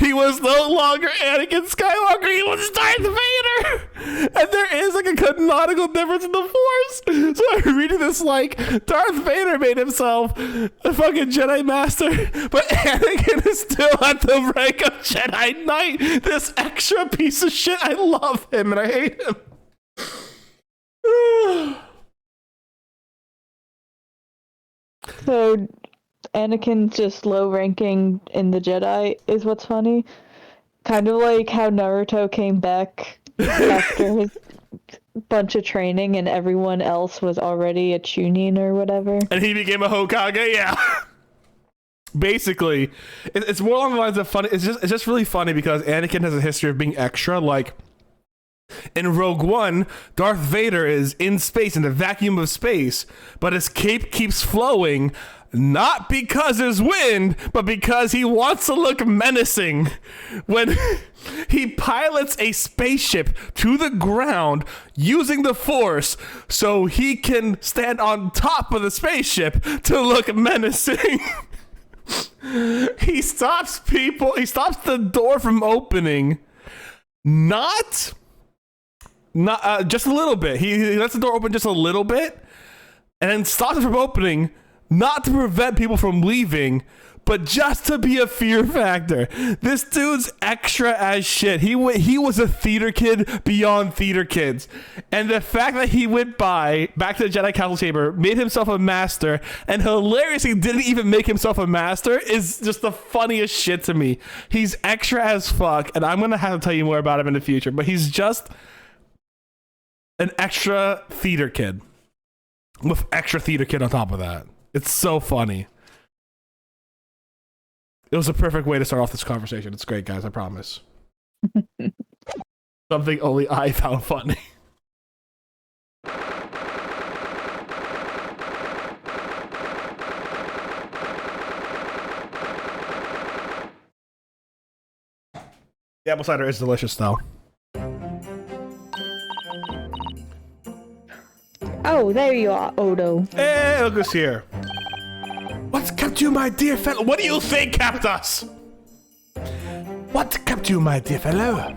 he was no longer Anakin Skywalker, he was Darth Vader! And there is like a canonical difference in the Force. So I'm reading this like, Darth Vader made himself a fucking Jedi Master, but Anakin is still at the rank of Jedi Knight. This extra piece of shit, I love him and I hate him.
So Anakin's just low ranking in the Jedi is what's funny. Kind of like how Naruto came back after his bunch of training and everyone else was already a Chunin or whatever. And
he became a Hokage, yeah. Basically, it's more along the lines of funny. It's just really funny because Anakin has a history of being extra, like in Rogue One, Darth Vader is in space, in the vacuum of space, but his cape keeps flowing, not because there's wind, but because he wants to look menacing. When he pilots a spaceship to the ground using the Force so he can stand on top of the spaceship to look menacing. He stops the door from opening, not just a little bit. He lets the door open just a little bit and then stops it from opening, not to prevent people from leaving, but just to be a fear factor. This dude's extra as shit. He was a theater kid beyond theater kids. And the fact that he went back to the Jedi Council chamber, made himself a master, and hilariously didn't even make himself a master is just the funniest shit to me. He's extra as fuck, and I'm going to have to tell you more about him in the future, but he's just an extra theater kid with extra theater kid on top of that. It's so funny. It was a perfect way to start off this conversation. It's great, guys. I promise. Something only I found funny. The apple cider is delicious, though.
Oh, there you are, Odo.
Hey, look who's here. What's kept you, my dear fellow? What do you think kept us? What kept you, my dear fellow?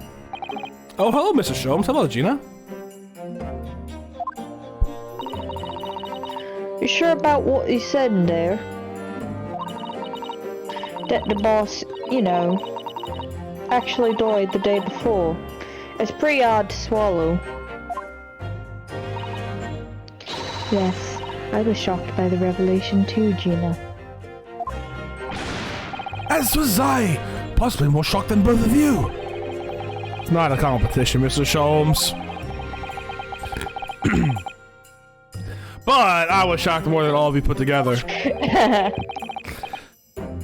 Oh, hello, Mr. Sholmes. Hello, Gina.
You sure about what you said in there? That the boss, actually died the day before. It's pretty hard to swallow. Yes, I was shocked by the revelation too, Gina.
As was I! Possibly more shocked than both of you! It's not a competition, Mr. Sholmes. But I was shocked more than all of you put together.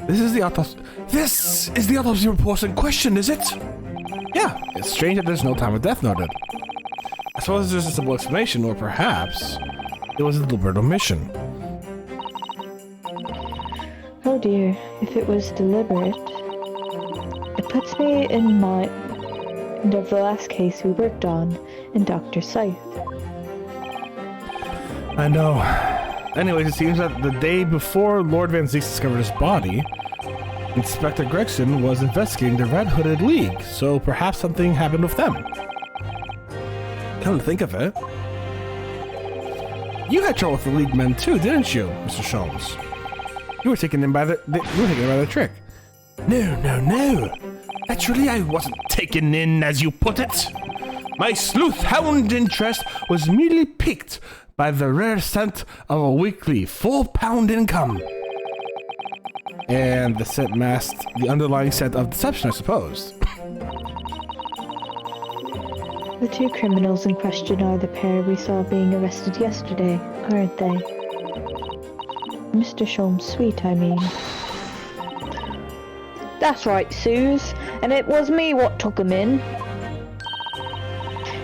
This is the autopsy report in question, is it? Yeah, it's strange that there's no time of death noted. I suppose there's a simple explanation, or perhaps it was a deliberate omission.
Oh dear, if it was deliberate. It puts me in mind of the last case we worked on in Dr. Scythe.
I know. Anyways, it seems that the day before Lord Van Zeeks discovered his body, Inspector Gregson was investigating the Red Hooded League, so perhaps something happened with them. Come to think of it, you had trouble with the League men too, didn't you, Mr. Sholmes? You were taken in by the trick. No. Naturally, I wasn't taken in, as you put it. My sleuth hound interest was merely piqued by the rare scent of a weekly £4 income. And the scent masked the underlying scent of deception, I suppose.
The two criminals in question are the pair we saw being arrested yesterday, aren't they? Mr. Sholmes' suite, I mean. That's right, Suze, and it was me what took them in.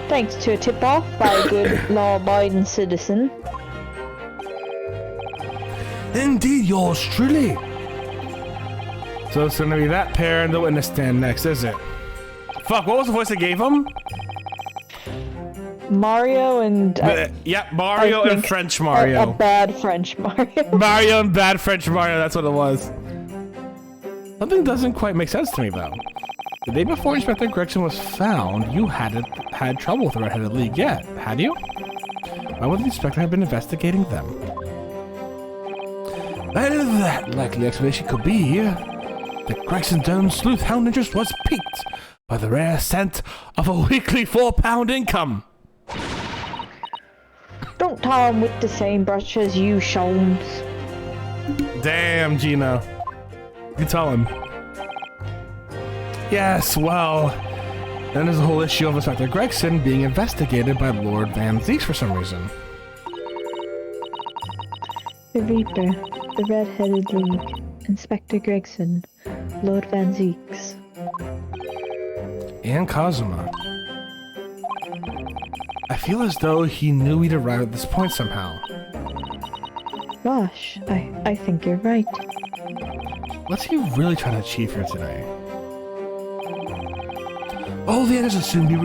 Thanks to a tip-off by a good law-abiding citizen.
Indeed, yours truly. So it's gonna be that pair in the witness stand next, is it? Fuck, what was the voice I gave him?
Mario and...
yeah, Mario and French Mario.
A bad French Mario.
Mario and bad French Mario, that's what it was. Something doesn't quite make sense to me, though. The day before Inspector Gregson was found, you hadn't had trouble with the Red-Headed League yet, had you? Why would the Inspector have been investigating them? Well, that likely explanation could be that Gregson's own sleuth hound interest was piqued by the rare scent of a weekly £4 income.
Don't tar him with the same brush as you, Sholmes.
Damn, Gino. You tell him. Yes, well, then there's the whole issue of Inspector Gregson being investigated by Lord Van Zeeks for some reason.
The Reaper, the Red-Headed League, Inspector Gregson, Lord Van Zeeks.
And Kazuma. I feel as though he knew we'd arrive at this point somehow.
Gosh, I think you're right.
What's he really trying to achieve here today? All the answers will soon be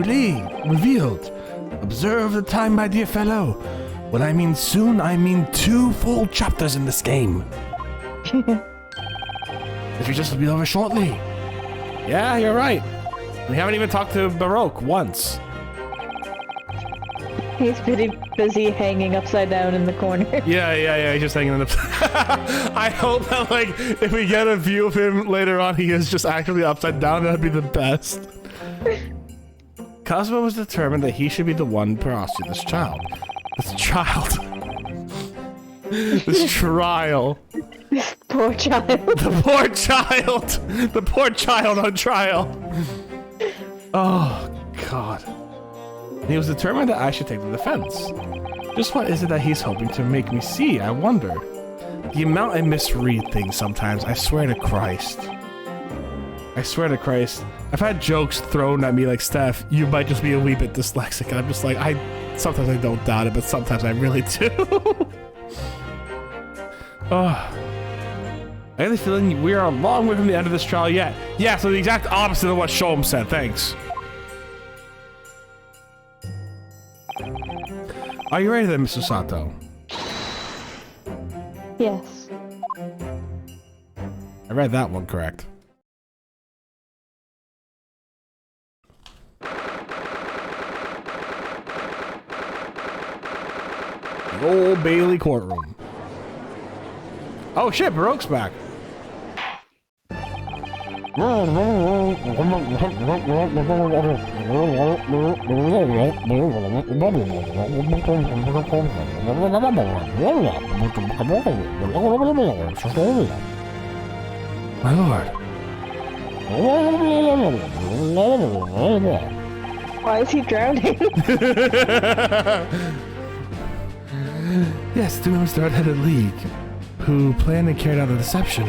revealed. Observe the time, my dear fellow. When I mean soon, I mean 2 full chapters in this game. The future will be over shortly. Yeah, you're right. We haven't even talked to Baroque once.
He's pretty busy hanging upside down in the corner.
Yeah, he's just hanging in the... I hope that, like, if we get a view of him later on, he is just actually upside down. That'd be the best. Cosmo was determined that he should be the one to prosecute this child. This trial.
This poor child.
The poor child. The poor child on trial. Oh, God. He was determined that I should take the defense. Just what is it that he's hoping to make me see, I wonder? The amount I misread things sometimes, I swear to Christ. I swear to Christ. I've had jokes thrown at me like, Steph, you might just be a wee bit dyslexic. And I'm just like, sometimes I don't doubt it, but sometimes I really do. Oh. I have the feeling we are a long way from the end of this trial yet. Yeah, so the exact opposite of what Sholmes said, thanks. Are you ready then, Mr. Sato?
Yes.
I read that one correct. The Old Bailey courtroom. Oh shit, Baroque's back. My lord.
Why is he drowning?
Yes, the members of the Red-Headed League, who planned and carried out the deception.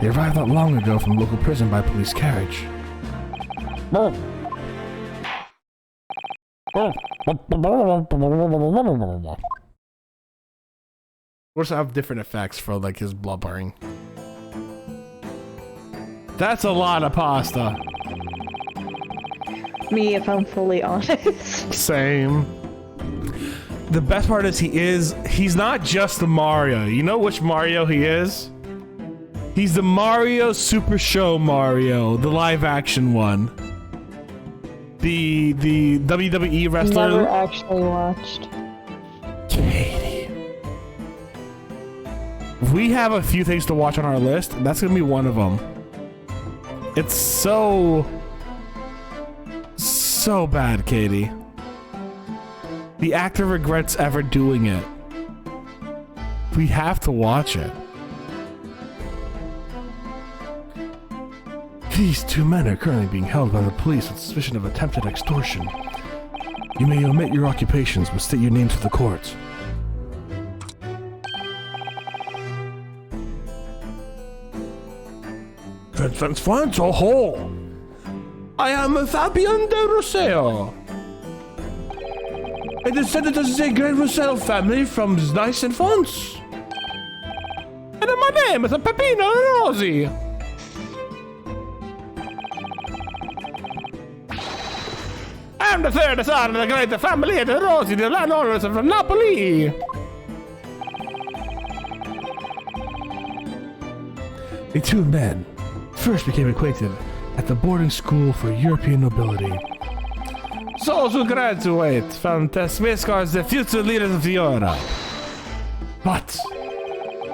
They arrived not long ago from local prison by police carriage. Of course, I have different effects for like his blubbering. That's a lot of pasta.
Me, if I'm fully honest.
Same. The best part is he's not just the Mario. You know which Mario he is? He's the Mario Super Show Mario, the live action one. The WWE wrestler.
Never actually watched.
Katie. We have a few things to watch on our list, and that's gonna be one of them. It's so bad, Katie. The actor regrets ever doing it. We have to watch it. These two men are currently being held by the police with suspicion of attempted extortion. You may omit your occupations, but state your names to the courts. Vincent Font, oh! I am Fabian de Rosseo. I descended of the great Rosseo family from Nice and Fonts. And my name is Peppino Rosi. I'm the third son of the great family of the Rosi, the landowners from Napoli. The two men first became acquainted at the boarding school for European nobility. Those who graduate from the Swiss are the future leaders of Europe. But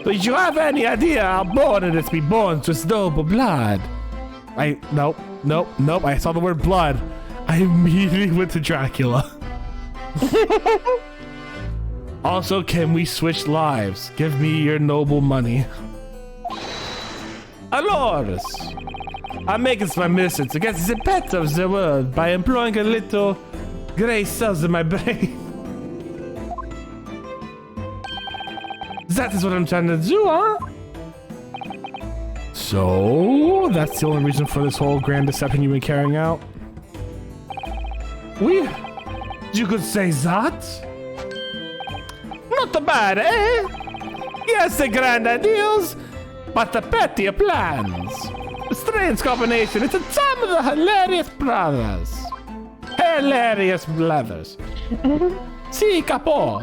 do you have any idea how born it is to be born with noble blood? Nope. I saw the word blood. I immediately went to Dracula. Also, can we switch lives? Give me your noble money. Alors, I'm making my mission to get the pet of the world by employing a little gray cells in my brain. That is what I'm trying to do, huh? So, that's the only reason for this whole grand deception you've been carrying out? You could say that? Not bad, eh? Yes, the grand ideals, but the petty plans. A strange combination. It's a time of the hilarious brothers. Hilarious brothers. Si, capo.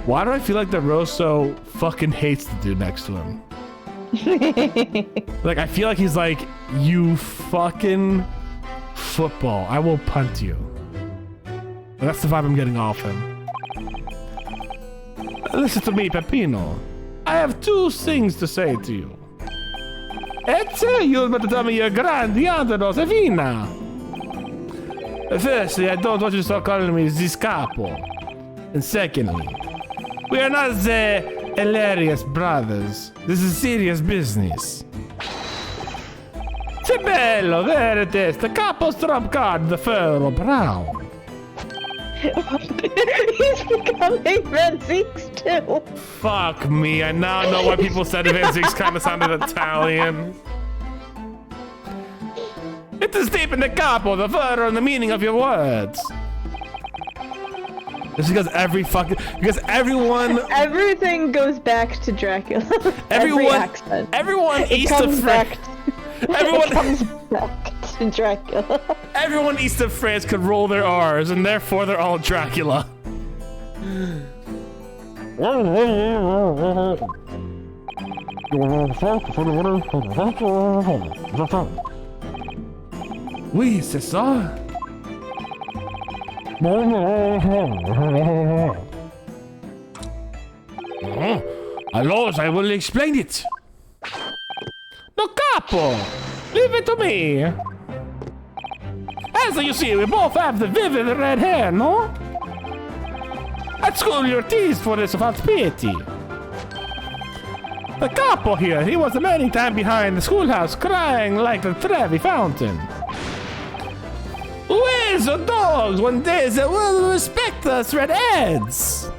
Why do I feel like the Rosso fucking hates the dude next to him? Like, I feel like he's like, you fucking football. I will punt you. And that's the vibe I'm getting off him. Listen to me, Peppino. I have two things to say to you. You better tell me your grande Josefina. Firstly, I don't want you to start calling me this capo. And secondly, we are not the hilarious brothers. This is serious business. Che bello, there it is. The capo's trump card, the furrow brown.
He's becoming Van too.
Fuck me, I now know why people said Van Zieks kind of sounded Italian. It is deep in the capo, the furrow, and the meaning of your words. It's because everyone...
Everything goes back to Dracula.
Everyone east of France...
Everyone comes back to Dracula.
Everyone east of France could roll their R's, and therefore they're all Dracula. Oui, c'est ça. Alors, I will explain it. No capo! Leave it to me! As you see, we both have the vivid red hair, no? At school you're teased for this without pity. The capo here, he was many times behind the schoolhouse crying like the Trevi fountain. Where's the dogs one day that will respect us redheads?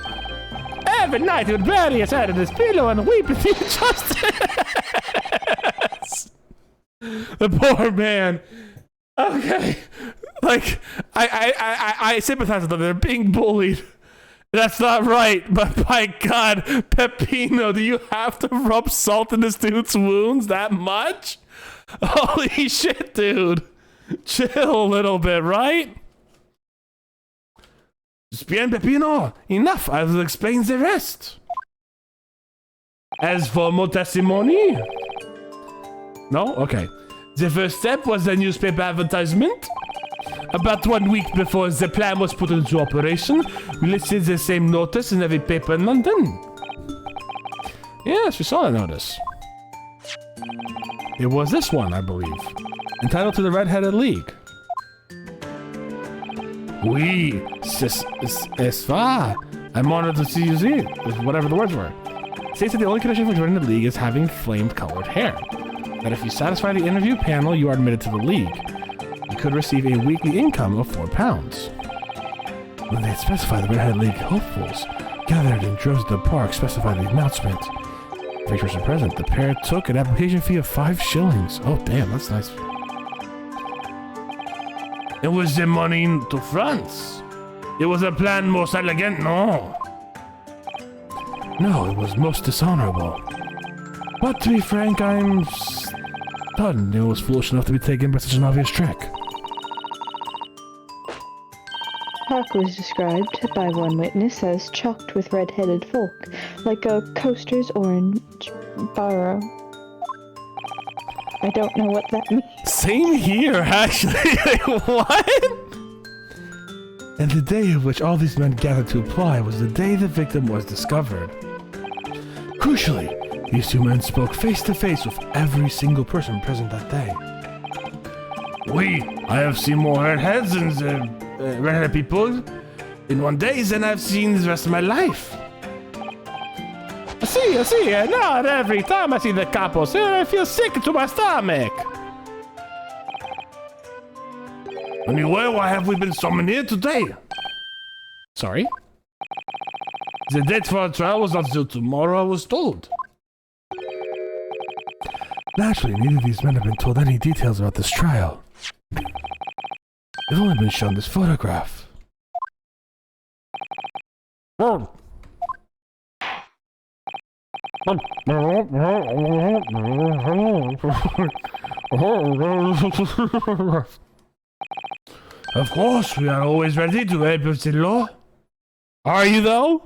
Every night he would bury his head in his pillow and weep in injustice. The poor man. Okay. Like, I sympathize with them. They're being bullied. That's not right. But by God, Peppino, do you have to rub salt in this dude's wounds that much? Holy shit, dude. Chill a little bit, right? Bien, Peppino. Enough. I will explain the rest. As for more testimony? No? Okay. The first step was a newspaper advertisement. About 1 week before the plan was put into operation, we listed the same notice in every paper in London. Yes, we saw that notice. It was this one, I believe. Entitled to the Red-Headed League. Oui, c'est ça. I'm honored to see you see it. Whatever the words were. States that the only condition for joining the league is having flamed colored hair. That if you satisfy the interview panel, you are admitted to the league. You could receive a weekly income of £4. When they specified the Red-Headed League hopefuls gathered in droves at the park specified the announcement. Three persons present, the pair took an application fee of 5 shillings. Oh damn, that's nice. It was the money to France. It was a plan most elegant, no? No, it was most dishonorable. But to be frank, I'm stunned it was foolish enough to be taken by such an obvious trick.
Park was described by one witness as chocked with red-headed folk, like a coaster's orange barrow. I don't know what that means.
Same here, actually. What? And the day of which all these men gathered to apply was the day the victim was discovered. Crucially, these two men spoke face to face with every single person present that day. Oui, I have seen more redheads and redheaded people in one day than I've seen the rest of my life. I see, not every time I see the couples, I feel sick to my stomach. Anyway, why have we been summoned here today? Sorry? The date for our trial was not until tomorrow, I was told. Naturally, neither of these men have been told any details about this trial. They've only been shown this photograph. Of course, we are always ready to help with the law. Are you, though?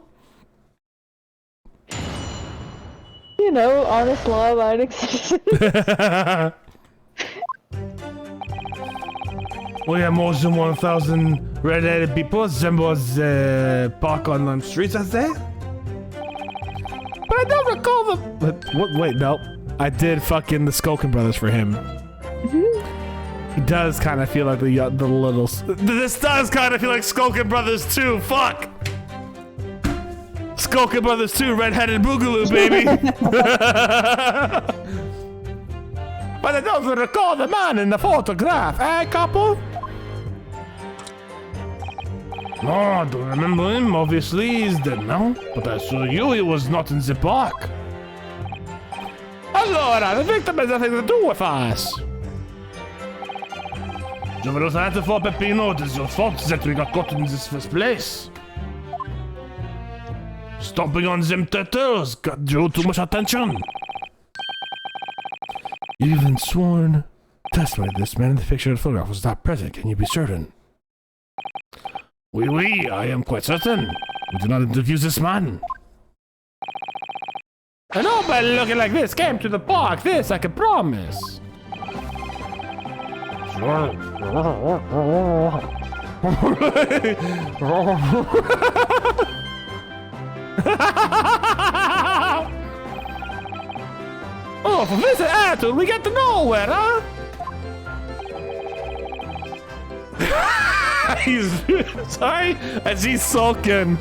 You know, honest law-abiding citizens.
We have more than 1,000 red-headed people assembled park on the streets, I say? But I don't recall the... What? Wait, no. I did fucking the Skulkin Brothers for him. He does kind of feel like the little... This does kind of feel like Skulkin Brothers 2, fuck! Skulkin Brothers 2, red-headed boogaloo, baby! But I don't recall the man in the photograph, eh, couple? No, I don't remember him, obviously, he's dead now. But I assure you he was not in the park. Allora, the victim has nothing to do with us. Je veux not for Peppino, it is your fault that we got caught in this first place. Stomping on them turtles got drew too much attention. You've even sworn testimony that this man in the picture of the photograph was not present. Can you be certain? Oui, I am quite certain. We did not interview this man. And nobody looking like this came to the park. This I can promise. Oh, for visit attitude, we get to nowhere, huh? He's sorry, as he's sulking.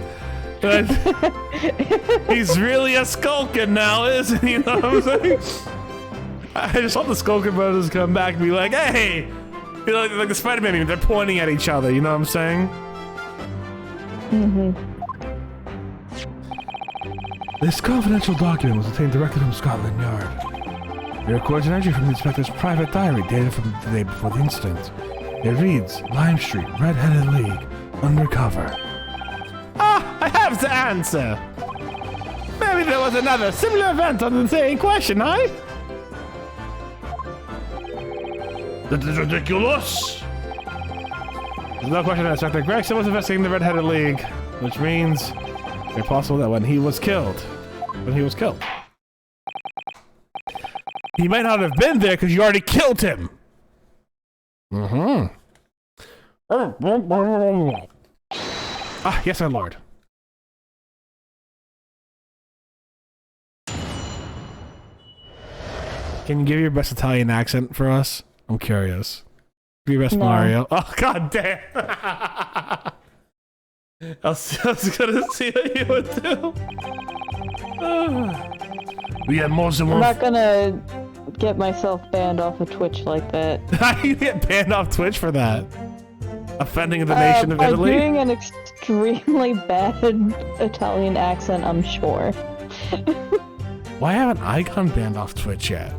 He's really a skulkin now, isn't he? You know what I'm saying? I just hope the Skulkin Brothers come back and be like, hey! You know, like the Spider-Man meme, they're pointing at each other, you know what I'm saying? This confidential document was obtained directly from Scotland Yard. It records an entry from the inspector's private diary dated from the day before the incident. It reads, Lime Street, Red-Headed League, undercover. Ah, I have the answer! Maybe there was another similar event on the same question, eh? That is ridiculous! There's no question that Inspector Gregson was investigating the Red-Headed League, which means it's possible that when he was killed, He might not have been there because you already killed him. Mm-hmm. Ah, yes, my lord. Can you give your best Italian accent for us? I'm curious. Give your best Mario. Oh, god damn. I was gonna see what you would do. We had more than one.
I'm not gonna get myself banned off of Twitch like that.
How do you get banned off Twitch for that? Offending the nation of Italy?
By doing an extremely bad Italian accent, I'm sure.
Why haven't I gone banned off Twitch yet?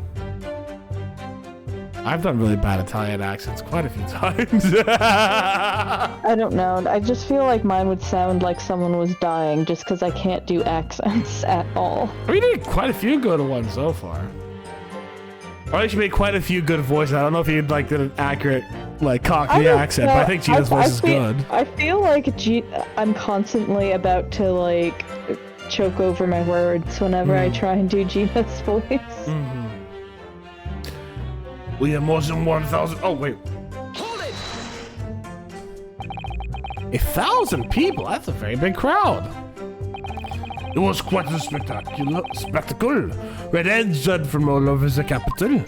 I've done really bad Italian accents quite a few times.
I don't know. I just feel like mine would sound like someone was dying just because I can't do accents at all.
We did quite a few good ones so far. Or at least you made quite a few good voices. I don't know if you like did an accurate, like, Cockney accent, but I think Gina's voice is good.
I feel like I'm constantly about to, like, choke over my words whenever I try and do Gina's voice.
Mm-hmm. We have more than 1,000. Oh, wait.
Hold it!
1,000 people? That's a very big crowd. It was quite a spectacle. Red heads from all over the capital.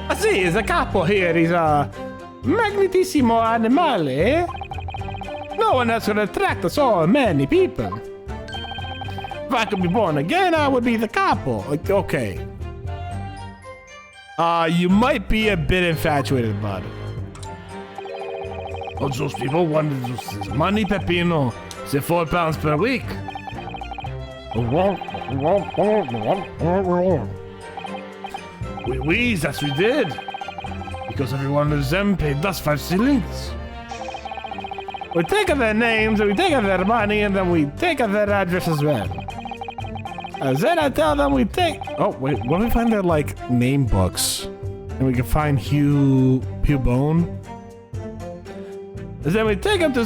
I see, the capo here is a magnetissimo animale. No one else can attract so many people. If I could be born again, I would be the capo. Okay. You might be a bit infatuated, bud. All those people wanted this money, Peppino. Say £4 per week. Oui, that's we did. Because every one of them paid us 5 shillings. We take their names, and we take their money, and then we take their address as well. And then I tell them we take... Oh, wait, what if we find their, like, name books? And we can find Hugh Bone? And then we take them to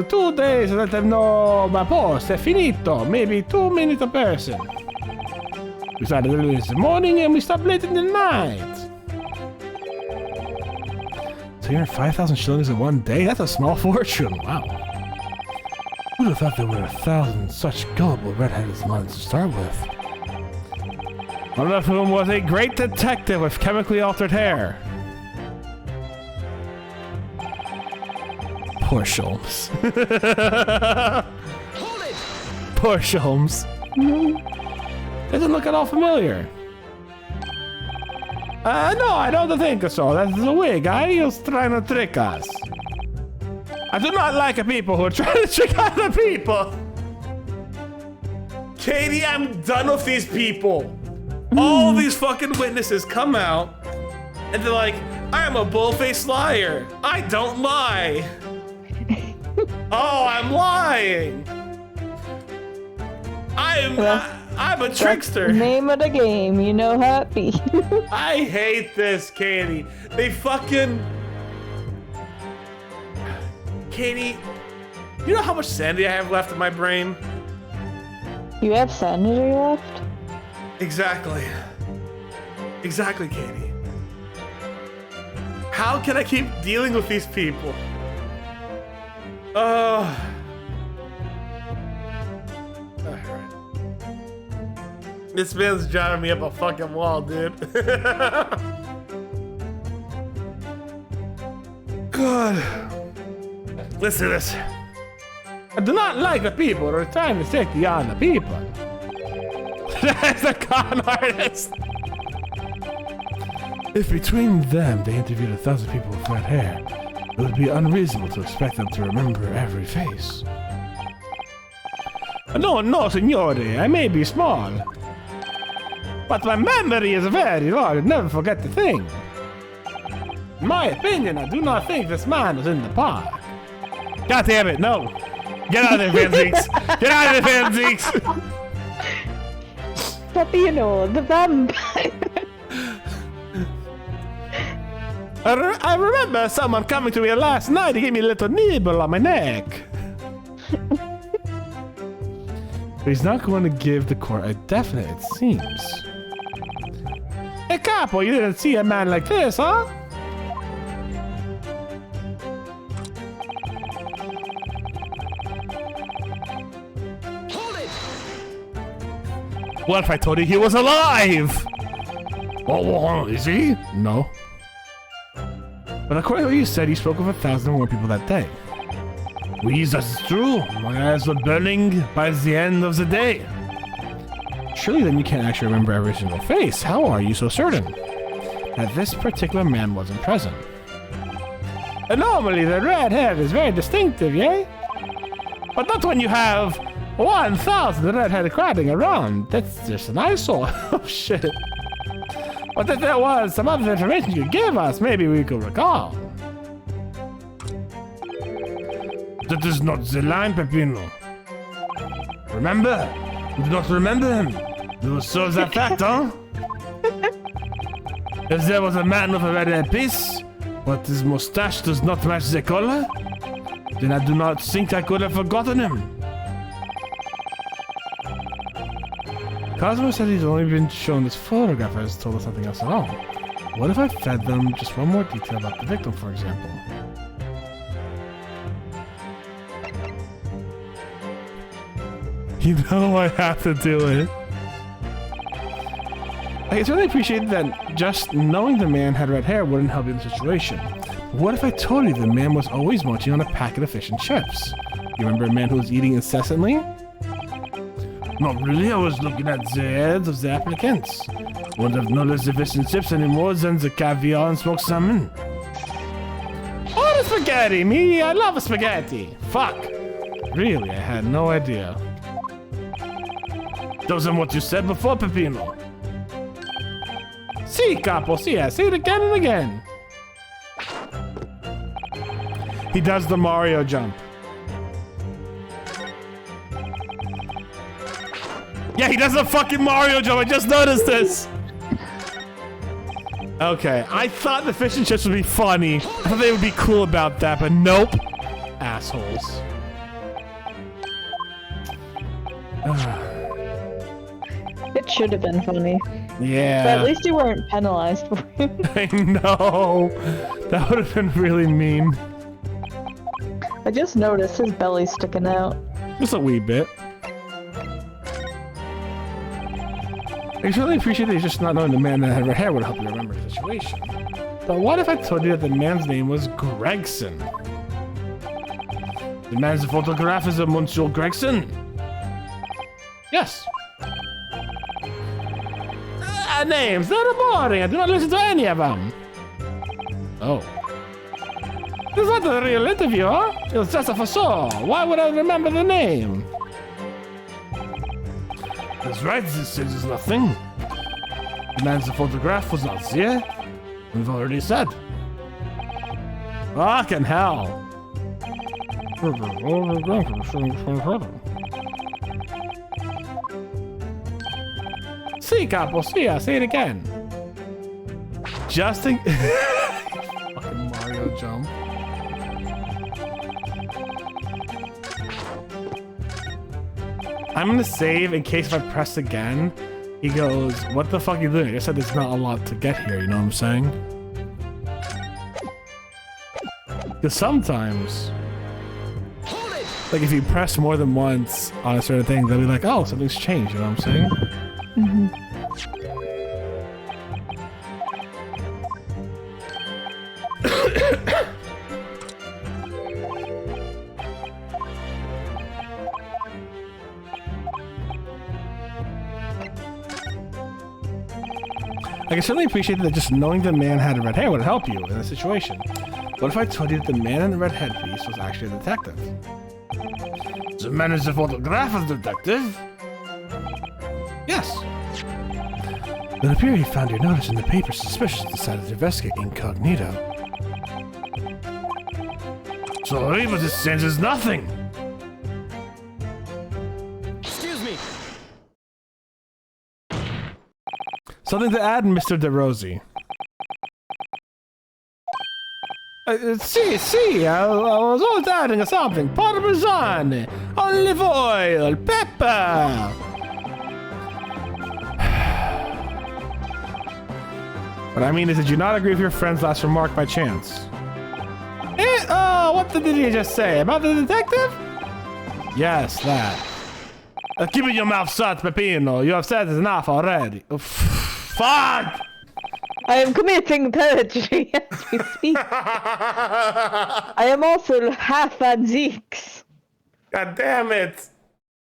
2 days and let them know my post è finito. Maybe 2 minutes a person. We started early in the morning and we stopped late in the night. So you're 5,000 shillings in 1 day? That's a small fortune. Wow. Who'd have thought there were 1,000 such gullible red-headed monsters to start with? One of whom was a great detective with chemically altered hair. Poor Sholmes. Poor Sholmes. Doesn't look at all familiar. No, I don't think so. That's the wig. He was trying to trick us. I do not like people who are trying to trick other people. Katie, I'm done with these people. All these fucking witnesses come out and they're like, I am a bull-faced liar. I don't lie. Oh, I'm lying. I'm a trickster.
Name of the game, you know how it be.
I hate this, Katie. They fucking... Katie, you know how much sanity I have left in my brain?
You have sanity left?
Exactly. Exactly, Katie. How can I keep dealing with these people? Alright. This man's driving me up a fucking wall, dude. God. Listen to this. I do not like the people who are trying to take on the people. That's a con artist. If between them they interviewed 1,000 people with red hair, it would be unreasonable to expect them to remember every face. No, signore, I may be small, but my memory is very long. I never forget a thing. In my opinion, I do not think this man was in the park. God damn it, no. Get out of there, Fanzeeks. Get out of there, Fanzeeks.
Peppino, the vampire.
I remember someone coming to me last night. He gave me a little nibble on my neck. But he's not going to give the court a definite, it seems.
Hey, Capo, you didn't see a man like this, huh?
Hold it!
What if I told you he was alive? Oh, is he? No. But according to what you said, you spoke with 1,000 more people that day. Oui, that's true. My eyes were burning by the end of the day. Surely then you can't actually remember every single face. How are you so certain that this particular man wasn't present?
Normally the red hair is very distinctive, yay? But not when you have 1,000 redhead crowding around. That's just an eyesore.
Oh shit.
But if there was some other information you could give us, maybe we could recall.
That is not the line, Peppino. Remember? You do not remember him. You solve that fact, huh? If there was a man with a red hair piece, but his mustache does not match the color, then I do not think I could have forgotten him. Cosmo said he's only been shown this photograph as told us nothing else at all. What if I fed them just one more detail about the victim, for example? You know I have to do it. I certainly appreciate that just knowing the man had red hair wouldn't help you in the situation. But what if I told you the man was always munching on a packet of fish and chips? You remember a man who was eating incessantly? Not really, I was looking at the heads of the applicants. Wouldn't have noticed the fish and chips any more than the caviar and smoked salmon.
Oh, the spaghetti! Me, I love spaghetti!
Fuck! Really, I had no idea. That wasn't what you said before, Peppino.
Si, Capo, si, I say it again and again.
He does the Mario jump. Yeah, he does the fucking Mario jump. I just noticed this. Okay, I thought the fish and chips would be funny. I thought they would be cool about that, but nope. Assholes.
It should have been funny.
Yeah.
But at least you weren't penalized for it.
I know. That would have been really mean.
I just noticed his belly sticking out.
Just a wee bit. I certainly appreciate that just not knowing the man that had red hair would help you remember the situation. But what if I told you that the man's name was Gregson? The man's photograph is a Monsieur Gregson? Yes.
Names, they're boring. I do not listen to any of them.
Oh.
This is not a real interview, huh? It was just a facade. Why would I remember the name?
That's right, this says nothing. The man's photograph was not there. We've already said.
Fucking hell. Si, Capo, si, I say it again.
Just think. Fucking Mario jump. I'm gonna save in case if I press again, he goes, what the fuck are you doing? I just said there's not a lot to get here, you know what I'm saying? Because sometimes, like if you press more than once on a certain thing, they'll be like, oh, something's changed, you know what I'm saying?
Mm-hmm.
I can certainly appreciate that just knowing the man had red hair would help you in this situation. What if I told you that the man in the red headpiece was actually a detective? The man is a photographer detective? Yes. It appears he found your notice in the paper suspicious and decided to investigate incognito. Sorry, but this changes nothing.
Excuse me.
Something to add, Mr. DeRosie.
Si, I was always adding something. Parmesan.
Olive oil, pepper. What I mean is, did you not agree with your friend's last remark by chance? Oh, what did he just say? About the detective? Yes, that. Keep your mouth shut, Peppino. You have said enough already. Fuck!
I am committing perjury as we speak. I am also half Van Zeeks.
God damn it.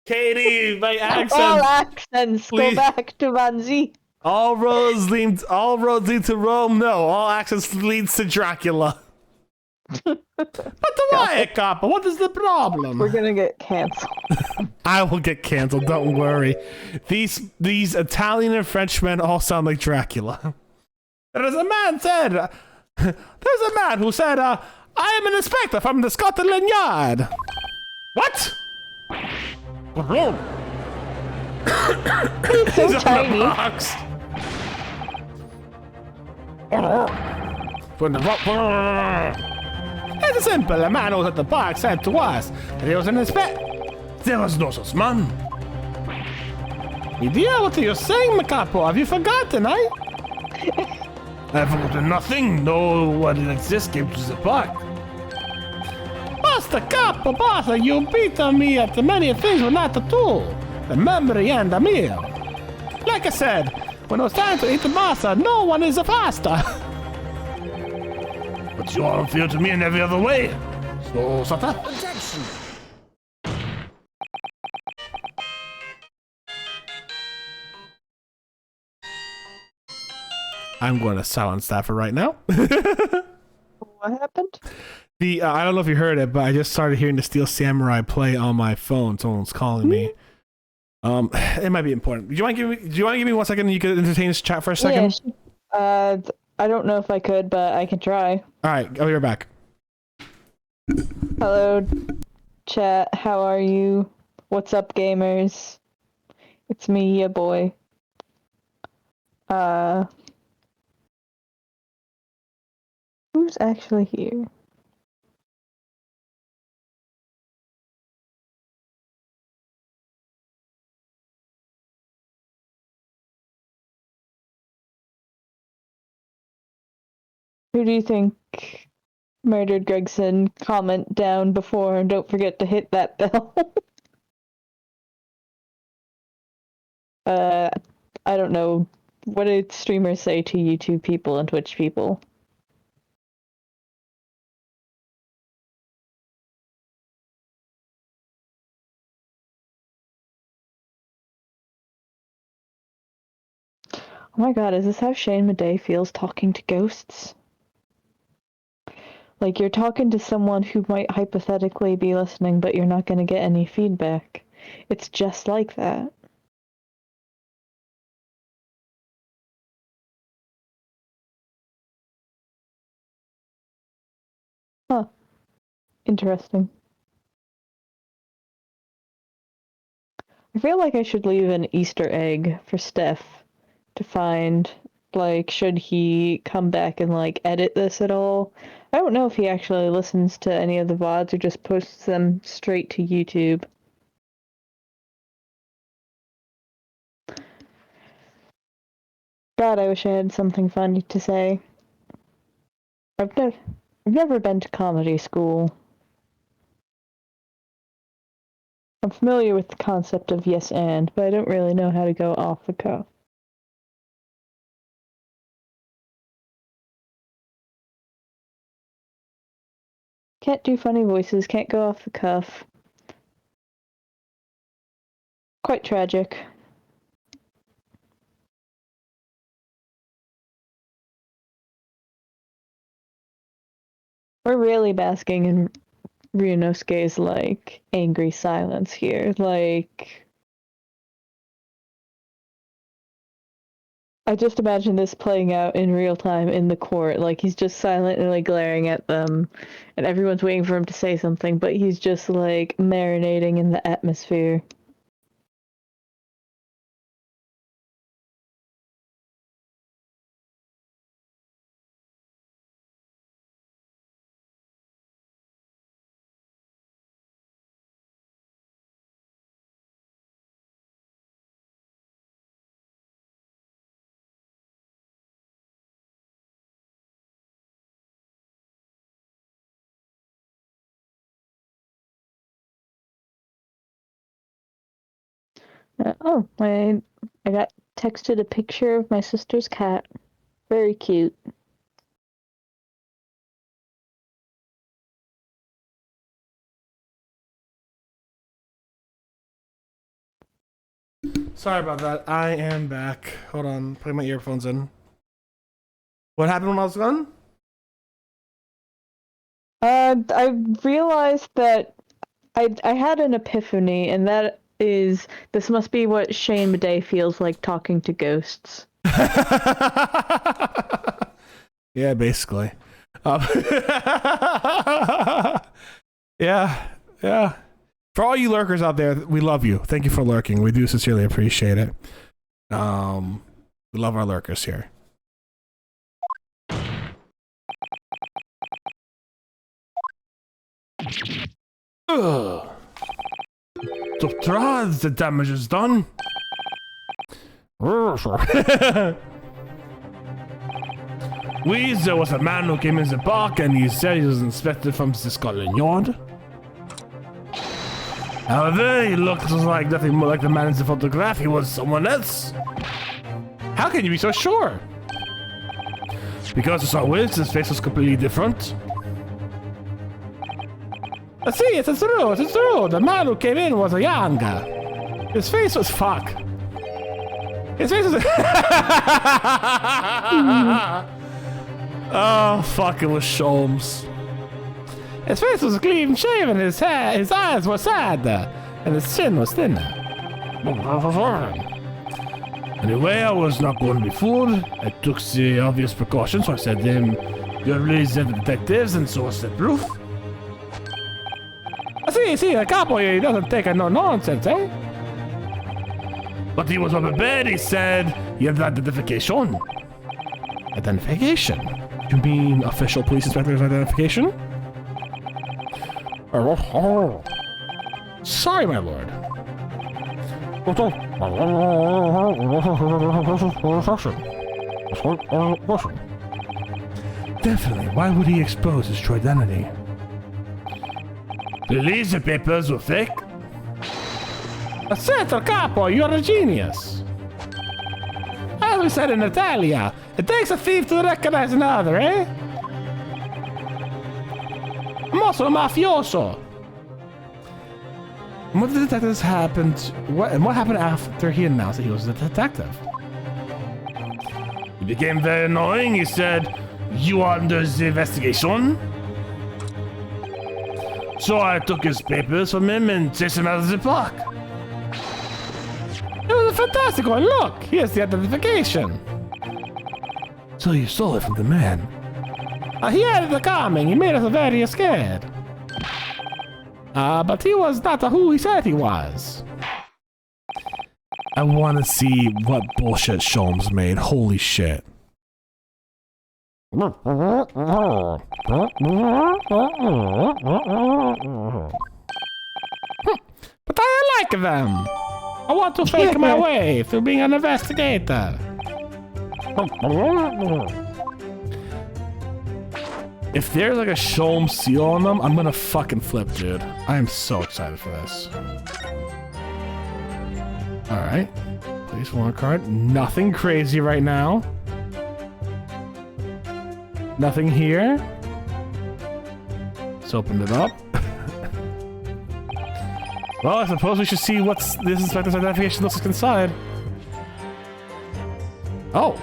Katie, my accent.
All accents go back to Van Zeek.
All roads lead to Rome. No, all accents leads to Dracula. But why, Copper? What is the problem?
We're gonna get canceled.
I will get canceled, don't worry. These Italian and French men all sound like Dracula. There's a man who said, I am an inspector from the Scotland Yard. What?
He's so tiny.
It's simple. A man who was at the park said to us that he was an inspector. There was no such man. Idea, what are you saying, Macapo? Have you forgotten, eh? I've forgotten nothing. No one exists came to the park. Basta, Capo, basta. You beat on me at many things, but not the two. The memory and the meal. Like I said, when it was time to eat the masa, no one is faster. But you are unfair to me in every other way. So, Sata.
Objection.
I'm going to silence that for right now.
What happened?
I don't know if you heard it, but I just started hearing the Steel Samurai play on my phone. Someone's calling me. It might be important. Do you want to give me 1 second and you can entertain this chat for a second?
Yeah, I don't know if I could, but I can try.
All right, I'll be right back.
Hello, chat. How are you? What's up, gamers? It's me, ya boy. Who's actually here? Who do you think murdered Gregson? Comment down before and don't forget to hit that bell. I don't know. What did streamers say to YouTube people and Twitch people? Oh my god, is this how Shane Madej feels talking to ghosts? Like, you're talking to someone who might hypothetically be listening, but you're not going to get any feedback. It's just like that. Huh. Interesting. I feel like I should leave an Easter egg for Steph to find. Like, should he come back and, like, edit this at all? I don't know if he actually listens to any of the VODs or just posts them straight to YouTube. God, I wish I had something funny to say. I've never been to comedy school. I'm familiar with the concept of yes and, but I don't really know how to go off the cuff. Can't do funny voices, can't go off the cuff. Quite tragic. We're really basking in Ryunosuke's, like, angry silence here. Like, I just imagine this playing out in real time in the court. Like, he's just silently glaring at them, and everyone's waiting for him to say something, but he's just, like, marinating in the atmosphere. I got texted a picture of my sister's cat. Very cute.
Sorry about that. I am back. Hold on. Putting my earphones in. What happened when I was gone?
I realized that I had an epiphany, and that is, this must be what Shane Madej feels like talking to ghosts.
Yeah, basically. Yeah. For all you lurkers out there, we love you. Thank you for lurking. We do sincerely appreciate it. We love our lurkers here. Ugh. The damage is done. There was a man who came in the park and he said he was inspected from the Scotland Yard. However, he looked like nothing more like the man in the photograph. He was someone else. How can you be so sure? Because I saw Wilson's face was completely different. See, it's true. The man who came in was a young guy. His face was fuck. His face was... Oh, fuck, it was Sholmes. His face was clean shaven, his eyes were sad, and his chin was thinner. Anyway, I was not going to be fooled. I took the obvious precautions, so I said to him, "You're really the detectives, and so is the proof." See, the cowboy, he doesn't take no nonsense, eh? But he was prepared. He said, "You have identification." Identification? You mean official police inspector's identification? Sorry, my lord. Definitely. Why would he expose his true identity? Believe the papers were fake? Certo, capo, you're a genius. As we said in Italia, it takes a thief to recognize another, eh? I'm also a mafioso. And what the detectives happened? What happened after he announced that he was a detective? He became very annoying. He said, "You are under the investigation." So I took his papers from him and chased him out of the park. It was a fantastic one. Look, here's the identification. So you stole it from the man? He had it coming. He made us very scared. But he was not who he said he was. I want to see what bullshit Sholmes made. Holy shit. But I like them. I want to fake my way through being an investigator. If there's like a Sholmes seal on them, I'm gonna fucking flip, dude. I am so excited for this. Alright. Please one card. Nothing crazy right now. Nothing here. Let's open it up. Well, I suppose we should see what's this inspector's identification looks like inside. Oh.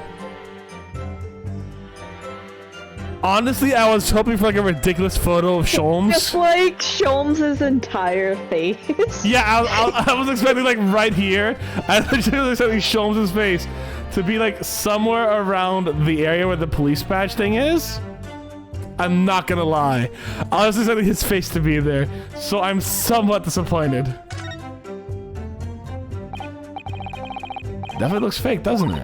Honestly, I was hoping for like a ridiculous photo of Sholmes.
Just like Sholmes' entire face.
Yeah, I was expecting like right here. I was expecting Sholmes' face to be like somewhere around the area where the police badge thing is. I'm not gonna lie. I was expecting his face to be there, so I'm somewhat disappointed. Definitely looks fake, doesn't it?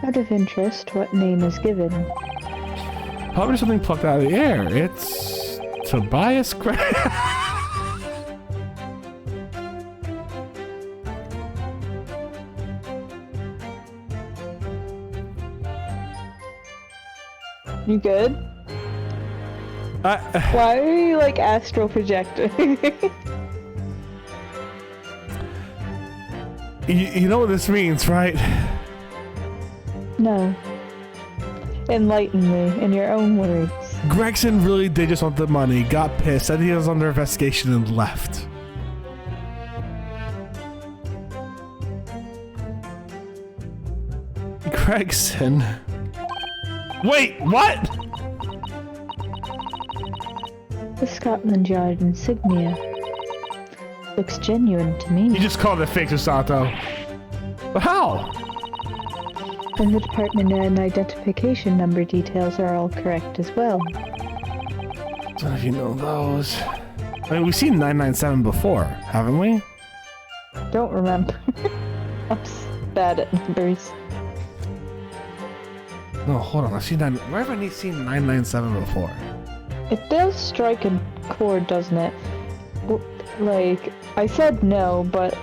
Out of interest, what name is given?
Probably something plucked out of the air. It's Tobias Gray.
You good? Why are you like astral projecting?
You know what this means, right?
No. Enlighten me in your own words.
Gregson really did just want the money, got pissed, said he was under investigation, and left. Gregson. Wait, what?
The Scotland Yard insignia looks genuine to me.
You just called it fake, Susato. But how?
And the department and identification number details are all correct as well.
I don't know if you know those. I mean, we've seen 997 before, haven't we?
Don't remember. I'm bad at numbers.
No, hold on. I've seen that. Where have I seen 997 before?
It does strike a chord, doesn't it? Like, I said no, but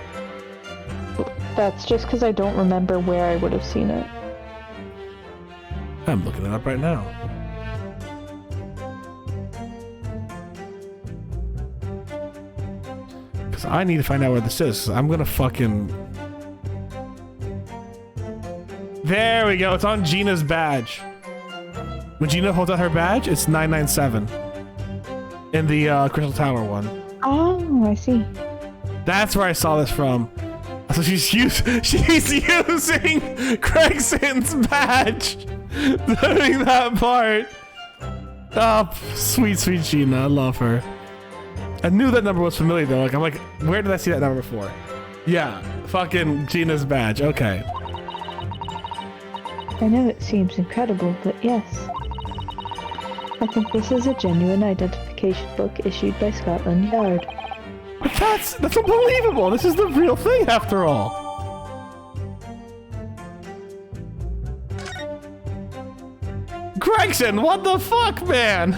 that's just because I don't remember where I would have seen it.
I'm looking it up right now. Because I need to find out where this is. I'm gonna fucking... There we go. It's on Gina's badge. When Gina holds out her badge, it's 997. In the Crystal Tower one.
Oh, I see.
That's where I saw this from. So she's using Gregson's badge during that part. Oh, sweet, sweet Gina. I love her. I knew that number was familiar though. I'm like, where did I see that number before? Yeah, fucking Gina's badge. Okay.
I know it seems incredible, but yes. I think this is a genuine identification book issued by Scotland Yard.
But that's unbelievable. This is the real thing after all. Gregson, what the fuck, man?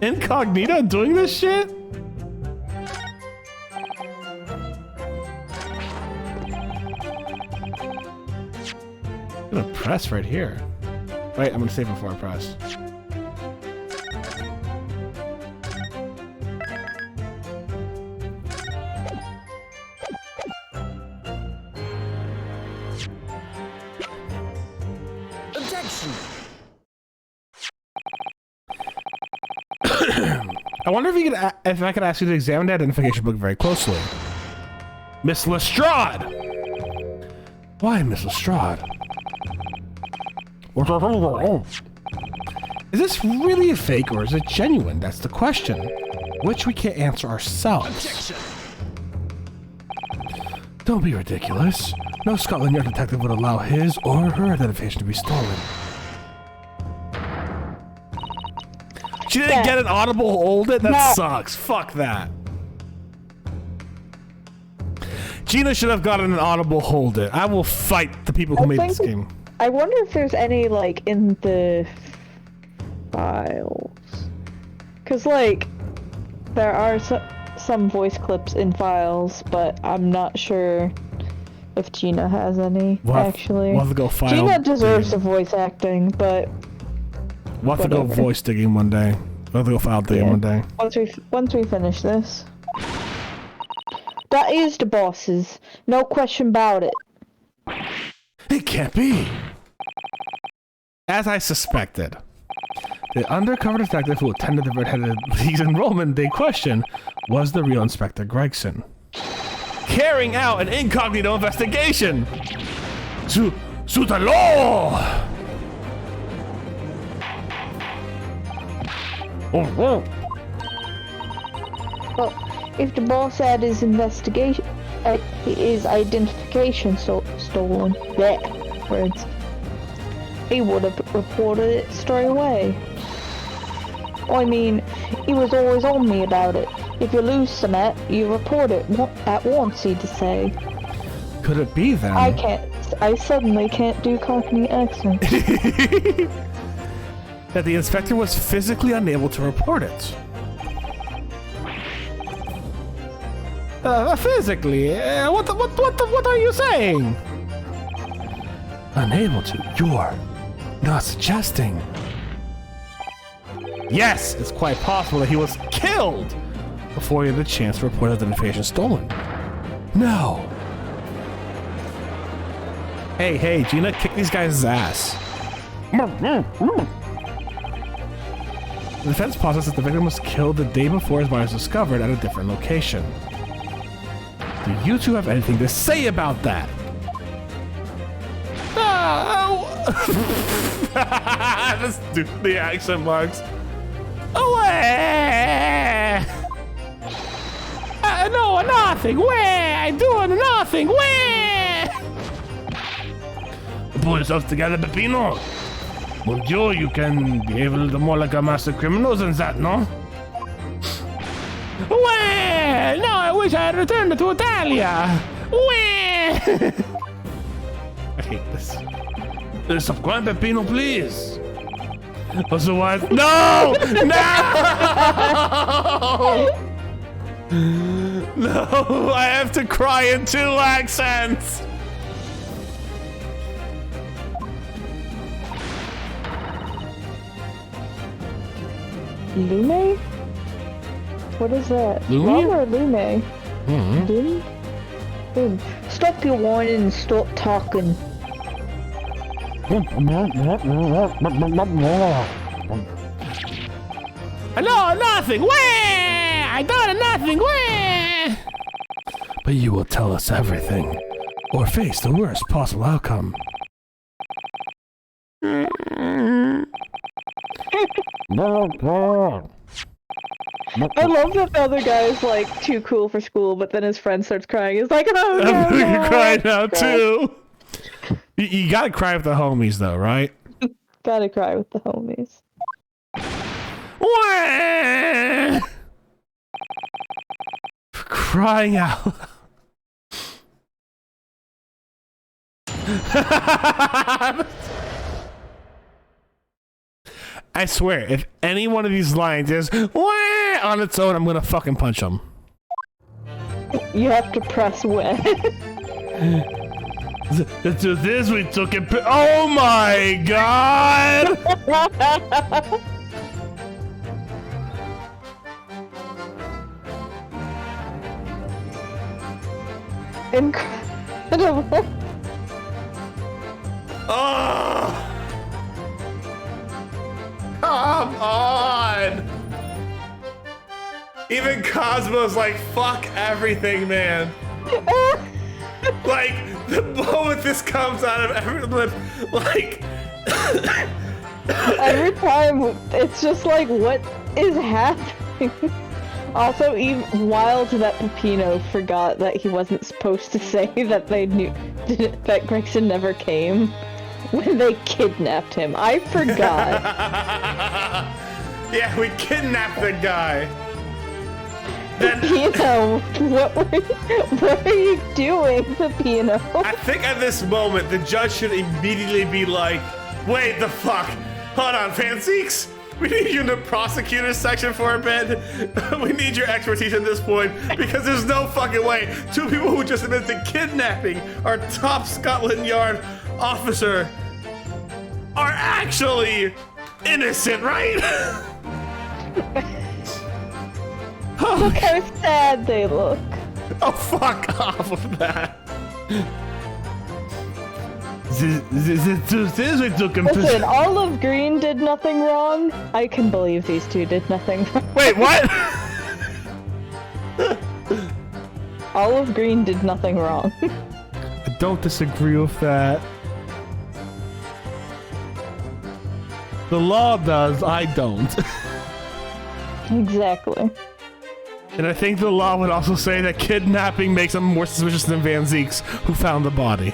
Incognito doing this shit? I'm gonna press right here. Wait, I'm gonna save before I press. I wonder if I could ask you to examine the identification book very closely. Miss Lestrade! Why, Miss Lestrade? Is this really a fake or is it genuine? That's the question, which we can't answer ourselves. Objection. Don't be ridiculous. No Scotland Yard detective would allow his or her identification to be stolen. She didn't get an audible hold it? That sucks. Fuck that. Gina should have gotten an audible hold it. I will fight the people who made this game.
I wonder if there's any, like, in the files. Because, like, there are some voice clips in files, but I'm not sure if Gina has any, actually.
We'll have to go file
Gina deserves the voice acting, but...
We'll have to go voice digging one day. We'll have to go file digging one day.
Once we finish this. That is the bosses. No question about it.
It can't be. As I suspected, the undercover detective who attended the Red-Headed League's enrollment day question was the real Inspector Gregson, carrying out an incognito investigation. To the law.
Well, if the boss had his investigation, his identification stolen, words, he would have reported it straight away. I mean, he was always on me about it. If you lose something, you report it at once, he'd say.
Could it be then?
I suddenly can't do Cockney accent.
That the inspector was physically unable to report it. Physically? What are you saying? Unable to? You're not suggesting. Yes, it's quite possible that he was killed before he had the chance to report his identification stolen. No. Hey, Gina, kick these guys' ass. The defense posits that the victim was killed the day before his body was discovered at a different location. Do you two have anything to say about that? Let's do the action marks.
Away! No, nothing. Where? I'm doing nothing. Where?
Pull yourself together, Peppino. Bonjour, you can behave a little more like a master criminal than that, no?
Where? No, I wish I had returned to Italia. Where?
I hate this. Stop crying, Peppino, please. Otherwise, no! No! I have to cry in 2 accents.
Lume? What is that?
Lume?
Love or Lume?
Mm-hmm.
Lume? Stop your whining and stop talking.
No, nothing. Where? I done nothing. Where?
But you will tell us everything, or face the worst possible outcome.
I love that the other guy is like too cool for school, but then his friend starts crying. He's like, oh no,
I'm crying now too. You gotta cry with the homies though, right?
Gotta cry with the homies.
For crying out. I swear, if any one of these lines is on its own, I'm gonna fucking punch them.
You have to press win.
The truth is, we took it. Oh my god!
Incredible.
Oh! Come on! Even Cosmo's like, fuck everything, man. Like, the moment this comes out of every lip, like...
Every time, it's just like, what is happening? Also, even wild that Peppino forgot that he wasn't supposed to say that they knew that Gregson never came when they kidnapped him. I forgot.
Yeah, we kidnapped the guy.
Peppino, what are you doing, Peppino?
I think at this moment, the judge should immediately be like, wait the fuck, hold on, Fanseeks? We need you in the prosecutor's section for a bit. We need your expertise at this point, because there's no fucking way 2 people who just admitted to kidnapping our top Scotland Yard officer are actually innocent, right?
Look how sad they look.
Oh, fuck off with that. The truth is, we took him.
Listen, Olive Green did nothing wrong. I can believe these two did nothing wrong.
Wait, what?
Olive Green did nothing wrong.
I don't disagree with that. The law does, I don't.
Exactly.
And I think the law would also say that kidnapping makes them more suspicious than Van Zeeks, who found the body.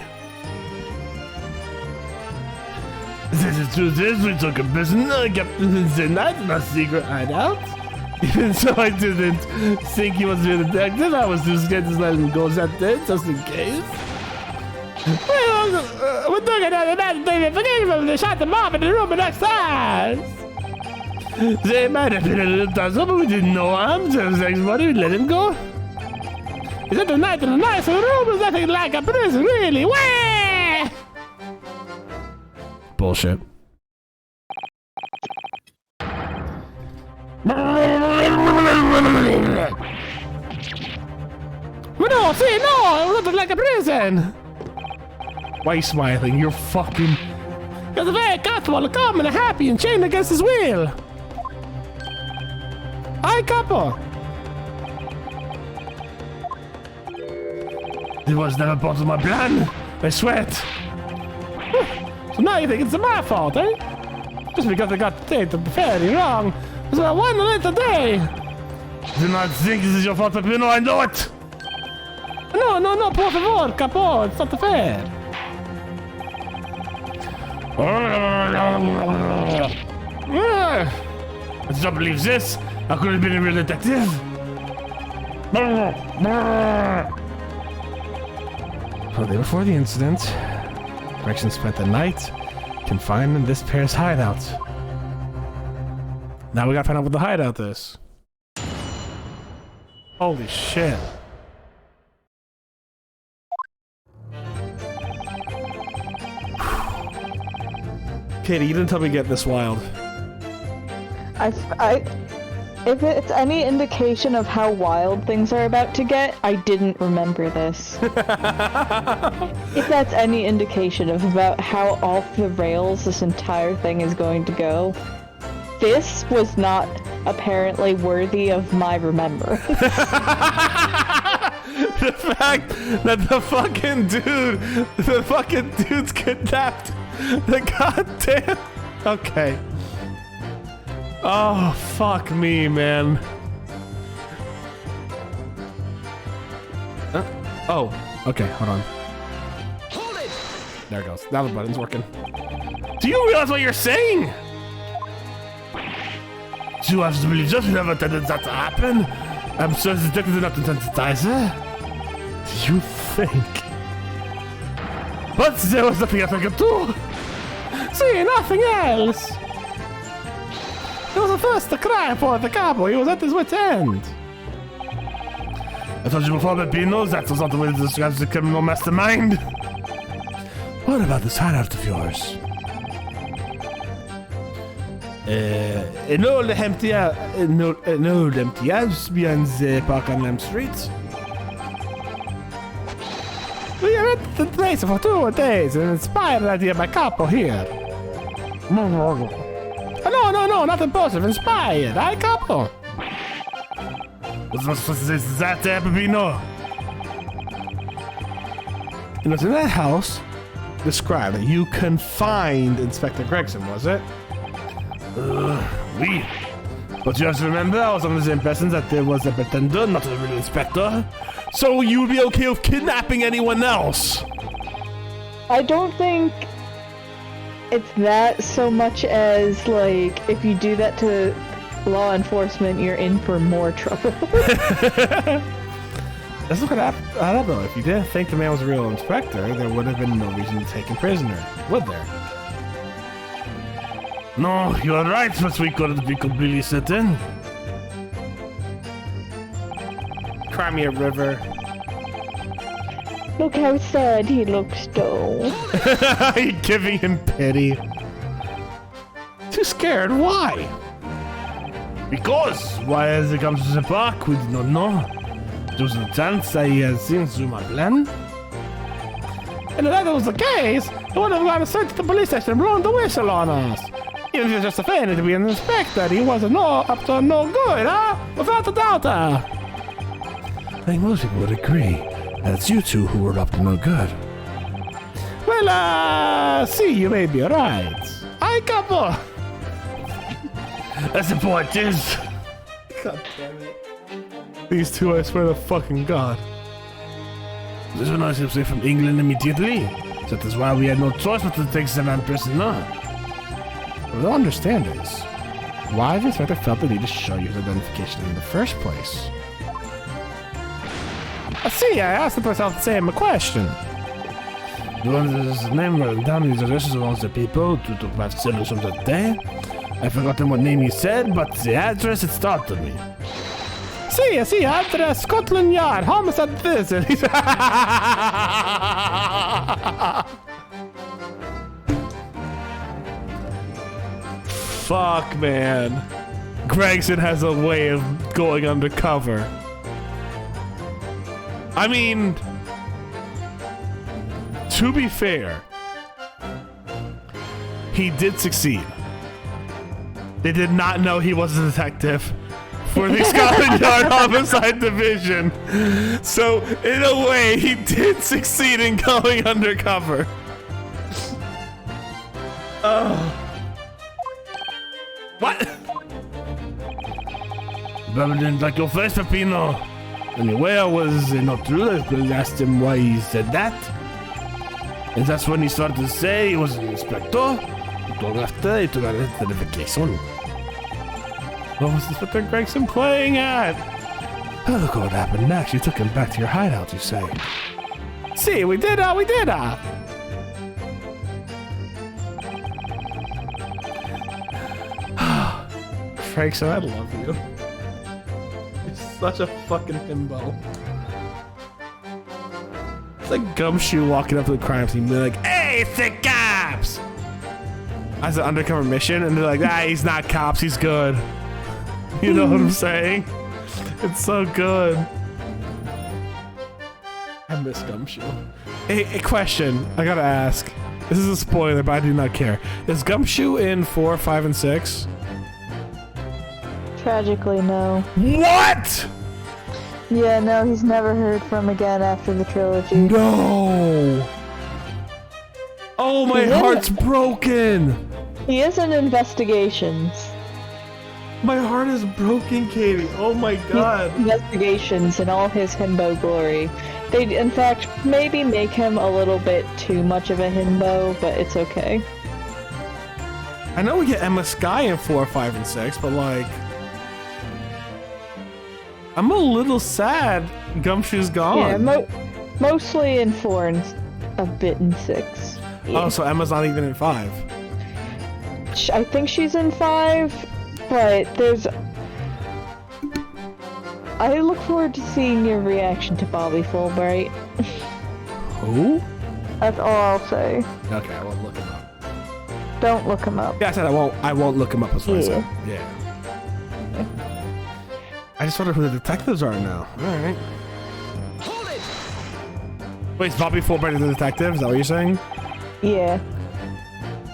The truth is, we took a prisoner, kept him in a secret hideout. Even so, I didn't think he was a detective. I was too scared to let him go that day, just in case.
We're doing another bad thing. Forget about they shot the mom in the room next time.
They might have been a little tussle, but we didn't know him. So everybody would let him go.
Is it the night in the nice room? Is nothing like a prison, really? Where?
Bullshit.
No, see, no, it looks like a prison. Why are you smiling? You're fucking... Because the very comfortable, calm, and happy, and chained against his will. Hi, couple. It was never part of my plan. I sweat. So now you think it's my fault, eh? Just because I got the date fairly wrong. So I won a little day. Do not think this is your fault, Peppino. I know it. No, por favor, capo. It's not fair. I don't believe this. I could have been a real detective. Shortly before the incident, Gregson spent the night confined in this pair's hideout. Now we gotta find out what the hideout is. Holy shit. Katie, you didn't tell me to get this wild.
If it's any indication of how wild things are about to get, I didn't remember this. If that's any indication of about how off the rails this entire thing is going to go, this was not apparently worthy of my remembrance.
The fact that the fucking dude's kidnapped the goddamn... Okay. Oh, fuck me, man. Oh, okay, hold on.
Hold it!
There it goes. Now the button's working. Do you realize what you're saying? Do you have to believe just never intended that to happen? I'm sure the detective did not intend to either. Do you think? But there was nothing else I could do.
See, nothing else. He was the first to cry for the capo. He was at his wit's end.
I told you before, Peppino, that was not the way to describe the criminal mastermind. What about this hideout of yours? An old empty house behind the park on Lamb Street.
We are at the place for 2 days and inspired idea by capo here. No, not impulsive, inspired. I capo.
What's supposed to say that, Peppino? It was in that house described that you confined Inspector Gregson, was it? Oui. But you have to remember, I was under the impression that there was a pretender, not a real inspector. So you would be okay with kidnapping anyone else?
I don't think it's that so much as, like, if you do that to law enforcement, you're in for more trouble.
Let's look at that though. If you didn't think the man was a real inspector, there would have been no reason to take him prisoner, would there? No, you're right, but we couldn't be completely certain. Cry me a river.
Look how sad he looks, though.
You're giving him pity.
Too scared, why?
Because, why has it come to the park, we do not know. There's a chance that he has seen through my plan.
And if that was the case, he would have gone straight to the police station and blown the whistle on us. Even if he was just a fan to be an inspector, he wasn't up to no good, huh? Without a doubt,
I think most people would agree that it's you two who were up to no good.
Well, see, you may be right. I capo.
That's the point, is.
God damn it.
These two, I swear to fucking God. This one I should say from England immediately. That is why we had no choice but to take the man prisoner.
What I don't understand is why the inspector felt the need to show you his identification in the first place. See, I asked myself the same question.
The one that is the name written down in the addresses of all the people to talk about sellers from that day. I forgotten what name he said, but the address it startled me.
See, address Scotland Yard, homicide visit.
Fuck, man. Gregson has a way of going undercover. I mean, to be fair, he did succeed. They did not know he was a detective for the Scotland Yard Homicide Division. So, in a way, he did succeed in going undercover. What? But didn't like your face, Peppino. Anyway, I was not true. I asked him why he said that. And that's when he started to say he was an inspector. He took after, he took out his identification. What was Inspector Gregson playing at? Oh, look what happened next. You took him back to your hideout, you say. See, we did. Gregson, I love you. You're such a fucking himbo. It's like Gumshoe walking up to the crime scene and be like, hey, it's the cops! As an undercover mission, and they're like, he's not cops, he's good. You know what I'm saying? It's so good. I miss Gumshoe. Hey, question. I gotta ask. This is a spoiler, but I do not care. Is Gumshoe in 4, 5, and 6?
Tragically, no.
What?
Yeah, no, he's never heard from again after the trilogy.
No! Oh, my heart's broken!
He is in Investigations.
My heart is broken, Katie. Oh my god.
Investigations in all his himbo glory. They, in fact, maybe make him a little bit too much of a himbo, but it's okay.
I know we get Emma Skye in 4, 5, and 6, but like... I'm a little sad Gumshoe's gone.
Yeah, mostly in 4 and a bit in 6. Yeah.
Oh, so Emma's not even in 5.
I think she's in 5. But there's... I look forward to seeing your reaction to Bobby Fulbright.
Who?
That's all I'll say.
Okay, I won't look him up.
Don't look him up.
Yeah, I said I won't look him up, as I said. Yeah. I just wonder who the detectives are now. Alright.
Hold it!
Wait, is Bobby Fulbright the detective? Is that what you're saying?
Yeah.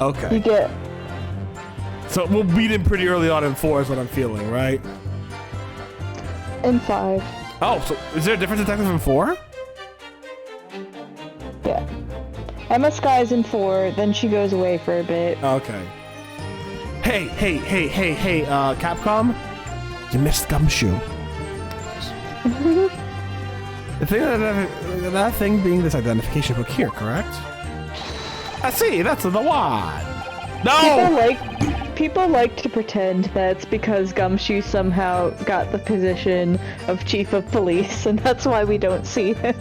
Okay.
You get...
So we'll beat him pretty early on in 4 is what I'm feeling, right?
In 5.
Oh, so is there a different detective in 4?
Yeah. Emma Skye's in 4, then she goes away for a bit.
Okay. Hey, Capcom? You missed Gumshoe. The thing that thing being this identification book here, correct? I see, that's the one. No!
People like to pretend that it's because Gumshoe somehow got the position of chief of police, and that's why we don't see him.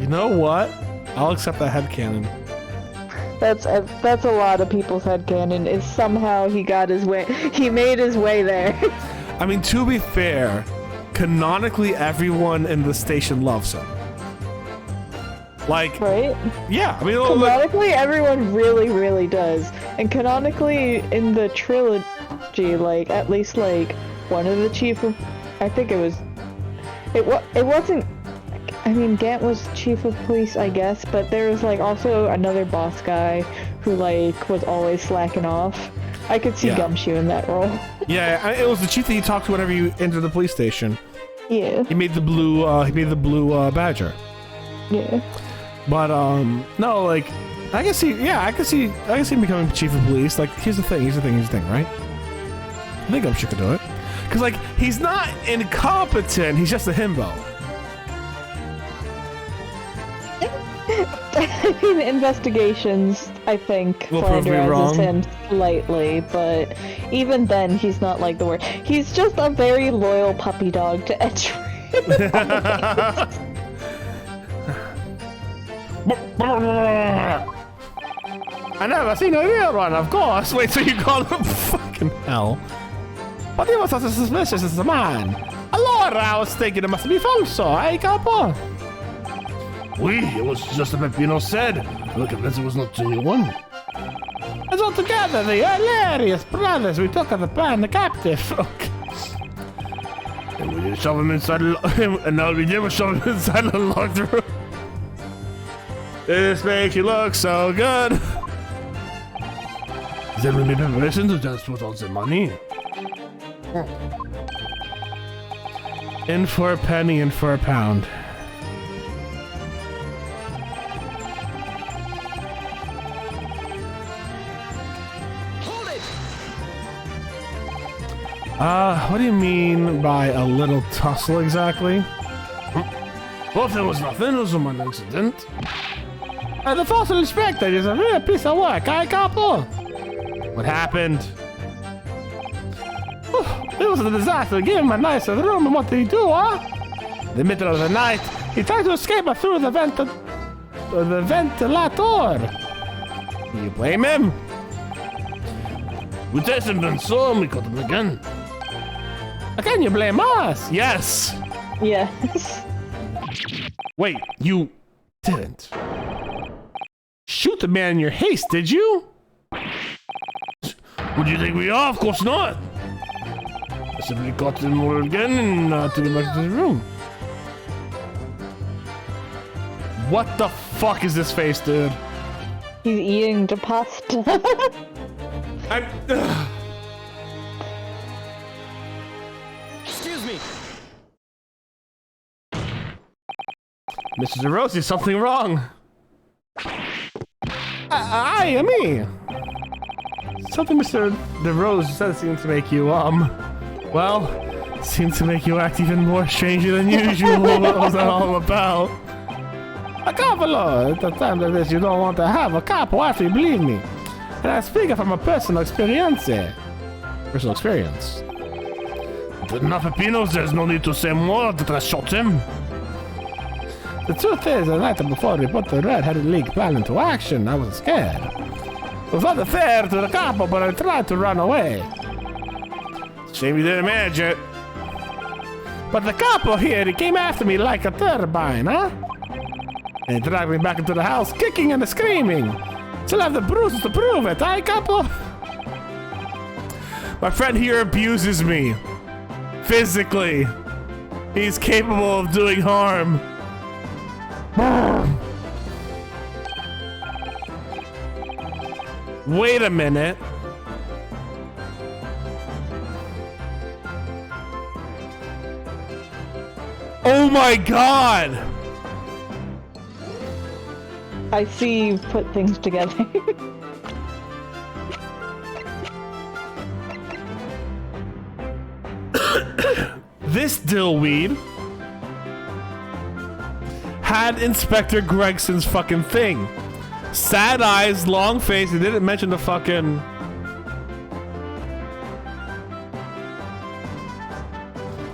You know what? I'll accept that headcanon.
That's a lot of people's headcanon, is somehow he got his way, he made his way there.
I mean, to be fair, canonically everyone in the station loves him. Like,
right?
Yeah, I mean,
canonically, everyone really, really does. And canonically, in the trilogy, like, at least, like, one of the chief of... I think it wasn't... I mean, Gant was chief of police, I guess, but there was, like, also another boss guy who, like, was always slacking off. I could see Gumshoe in that role.
Yeah, it was the chief that you talked to whenever you entered the police station.
Yeah.
He made the blue, badger.
Yeah.
But, no, like, I can see him becoming chief of police. Like, here's the thing, right? I think Gumshoe could do it. Because, like, he's not incompetent, he's just a himbo.
I mean, Investigations, I think, flanderizes him slightly, but even then, he's not like the worst. He's just a very loyal puppy dog to Edgewood.
I never seen a real one, of course. Wait, so you call him fucking hell? But he was such a suspicious as a man. Allora, I was thinking it must be falso, eh, capo? Oui, it was just as Peppino said. Look, at this, it was not genuine. And all together, the hilarious brothers we took at the band, the captive. Okay. And we did shove him inside, and all we did was shove him inside the locked room. This makes you look so good.
Then we need permission to just put all the money.
In for a penny, in for a pound.
Hold it!
What do you mean by a little tussle exactly?
Well, there was nothing, it was a minor incident.
The fossil inspector is a real piece of work, eh, couple? What happened?
It was a disaster. Give him a nicer room, and what did he do, huh?
In the middle of the night,
He tried to escape through the ventilator.
do you blame him?
We tested him and saw him, we caught him again. Can you blame us?
Yes.
Yes.
Wait, you didn't shoot the man in your haste, did you?
Would you think we are? Of course not. I simply caught him again and took him back to his room.
What the fuck is this face, dude?
He's eating the pasta.
Excuse me.
Mr. DeRose, is something wrong?
Aye, me.
Something Mr. DeRose said seemed to make you, well, seemed to make you act even more strangely than usual. What was that all about?
A couple at a time like this, you don't want to have a couple after you believe me. And I speak from a personal experience.
Personal experience.
Enough pepinos, there's no need to say more that I shot him. The truth is, the night before we put the Red-Headed League plan into action, I was scared. It was not fair to the couple, but I tried to run away.
Shame you didn't manage it.
But the couple here, he came after me like a turbine, huh? And he dragged me back into the house, kicking and screaming. Still have the bruises to prove it, eh, couple?
My friend here abuses me. Physically. He's capable of doing harm. Wait a minute. Oh my god!
I see you've put things together.
This dillweed had Inspector Gregson's fucking thing. Sad eyes, long face, he didn't mention the fucking...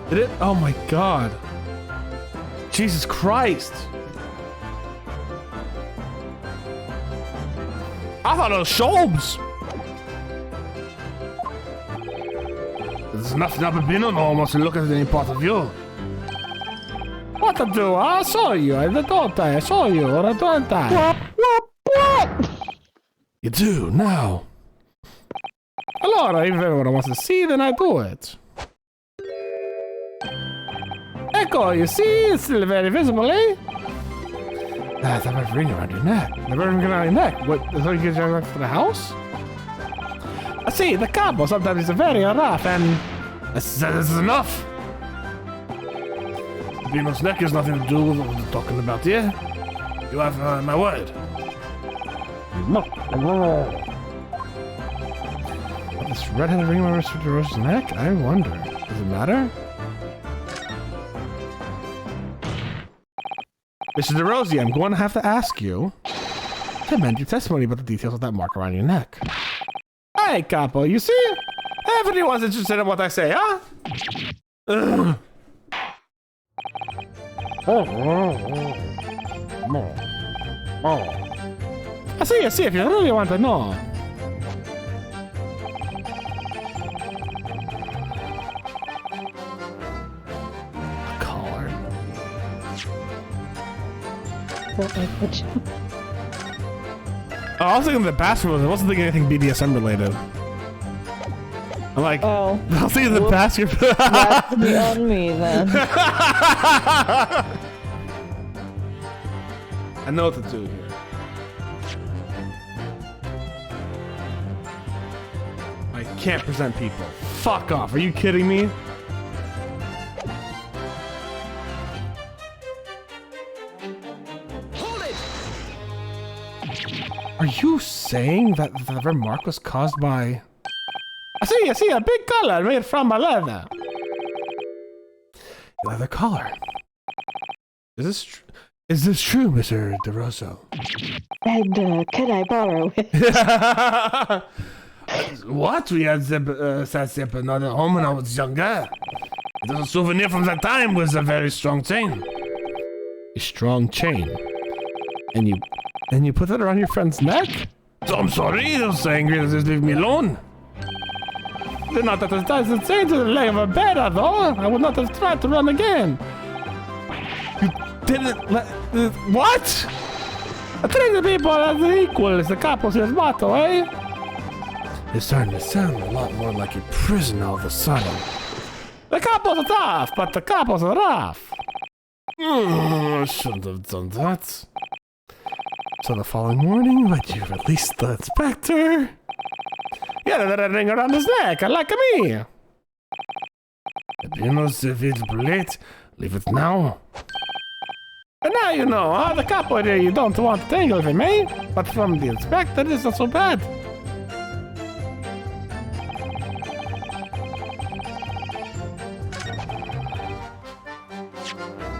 Did it? Oh my god. Jesus Christ. I thought it was Sholmes.
There's nothing up in no almost to look at any part of you. What to do? I saw you. I saw you, or don't I?
What?
You do, now. Allora, if everyone wants to see, then I do it. Echo, you see? It's still very visible, eh? That's a red ring around your neck. The red ring around your neck? What, is that you get back to the house? I see, the cabo sometimes is very rough and... This is enough! Vino's neck has nothing to do with what we're talking about here. You have my word. This red-headed ring around Mr. DeRose's neck? I wonder. Does it matter?
Mr. DeRose, I'm going to have to ask you to amend your testimony about the details of that mark around your neck.
Hey, Capo, you see? Everyone's interested in what I say, huh?
Ugh.
I see, if you really want to know.
A collar. Oh, I was thinking the bathroom. I wasn't thinking anything BDSM related. I'm like,
Oh.
I was thinking the basketball.
That's on me then.
I know what to do here. can't present people. Fuck off. Are you kidding me?
Hold it!
Are you saying that the remark was caused by...
I see a big collar made from a leather.
Leather collar. Is this true, Mr. DeRosso?
And can I borrow it?
What? We had set another home when I was younger. It was a souvenir from that time with a very strong chain. A strong chain? And you put that around your friend's neck? So I'm sorry, he was so angry that just leave me alone.
Did not that ties the chain to the leg of a bed, though. I would not have tried to run again.
You didn't let... what?
Treat the people as equal is the capo's motto, eh?
It's starting to sound a lot more like a prison all of a sudden.
The capo's tough, but the capo's rough.
I shouldn't have done that. So the following morning, would you release the inspector?
Yeah, the red ring around his neck, like me.
You know, if it's late, leave it now.
And now you know, the capo there you don't want to tangle with him, eh? But from the inspector, it's not so bad.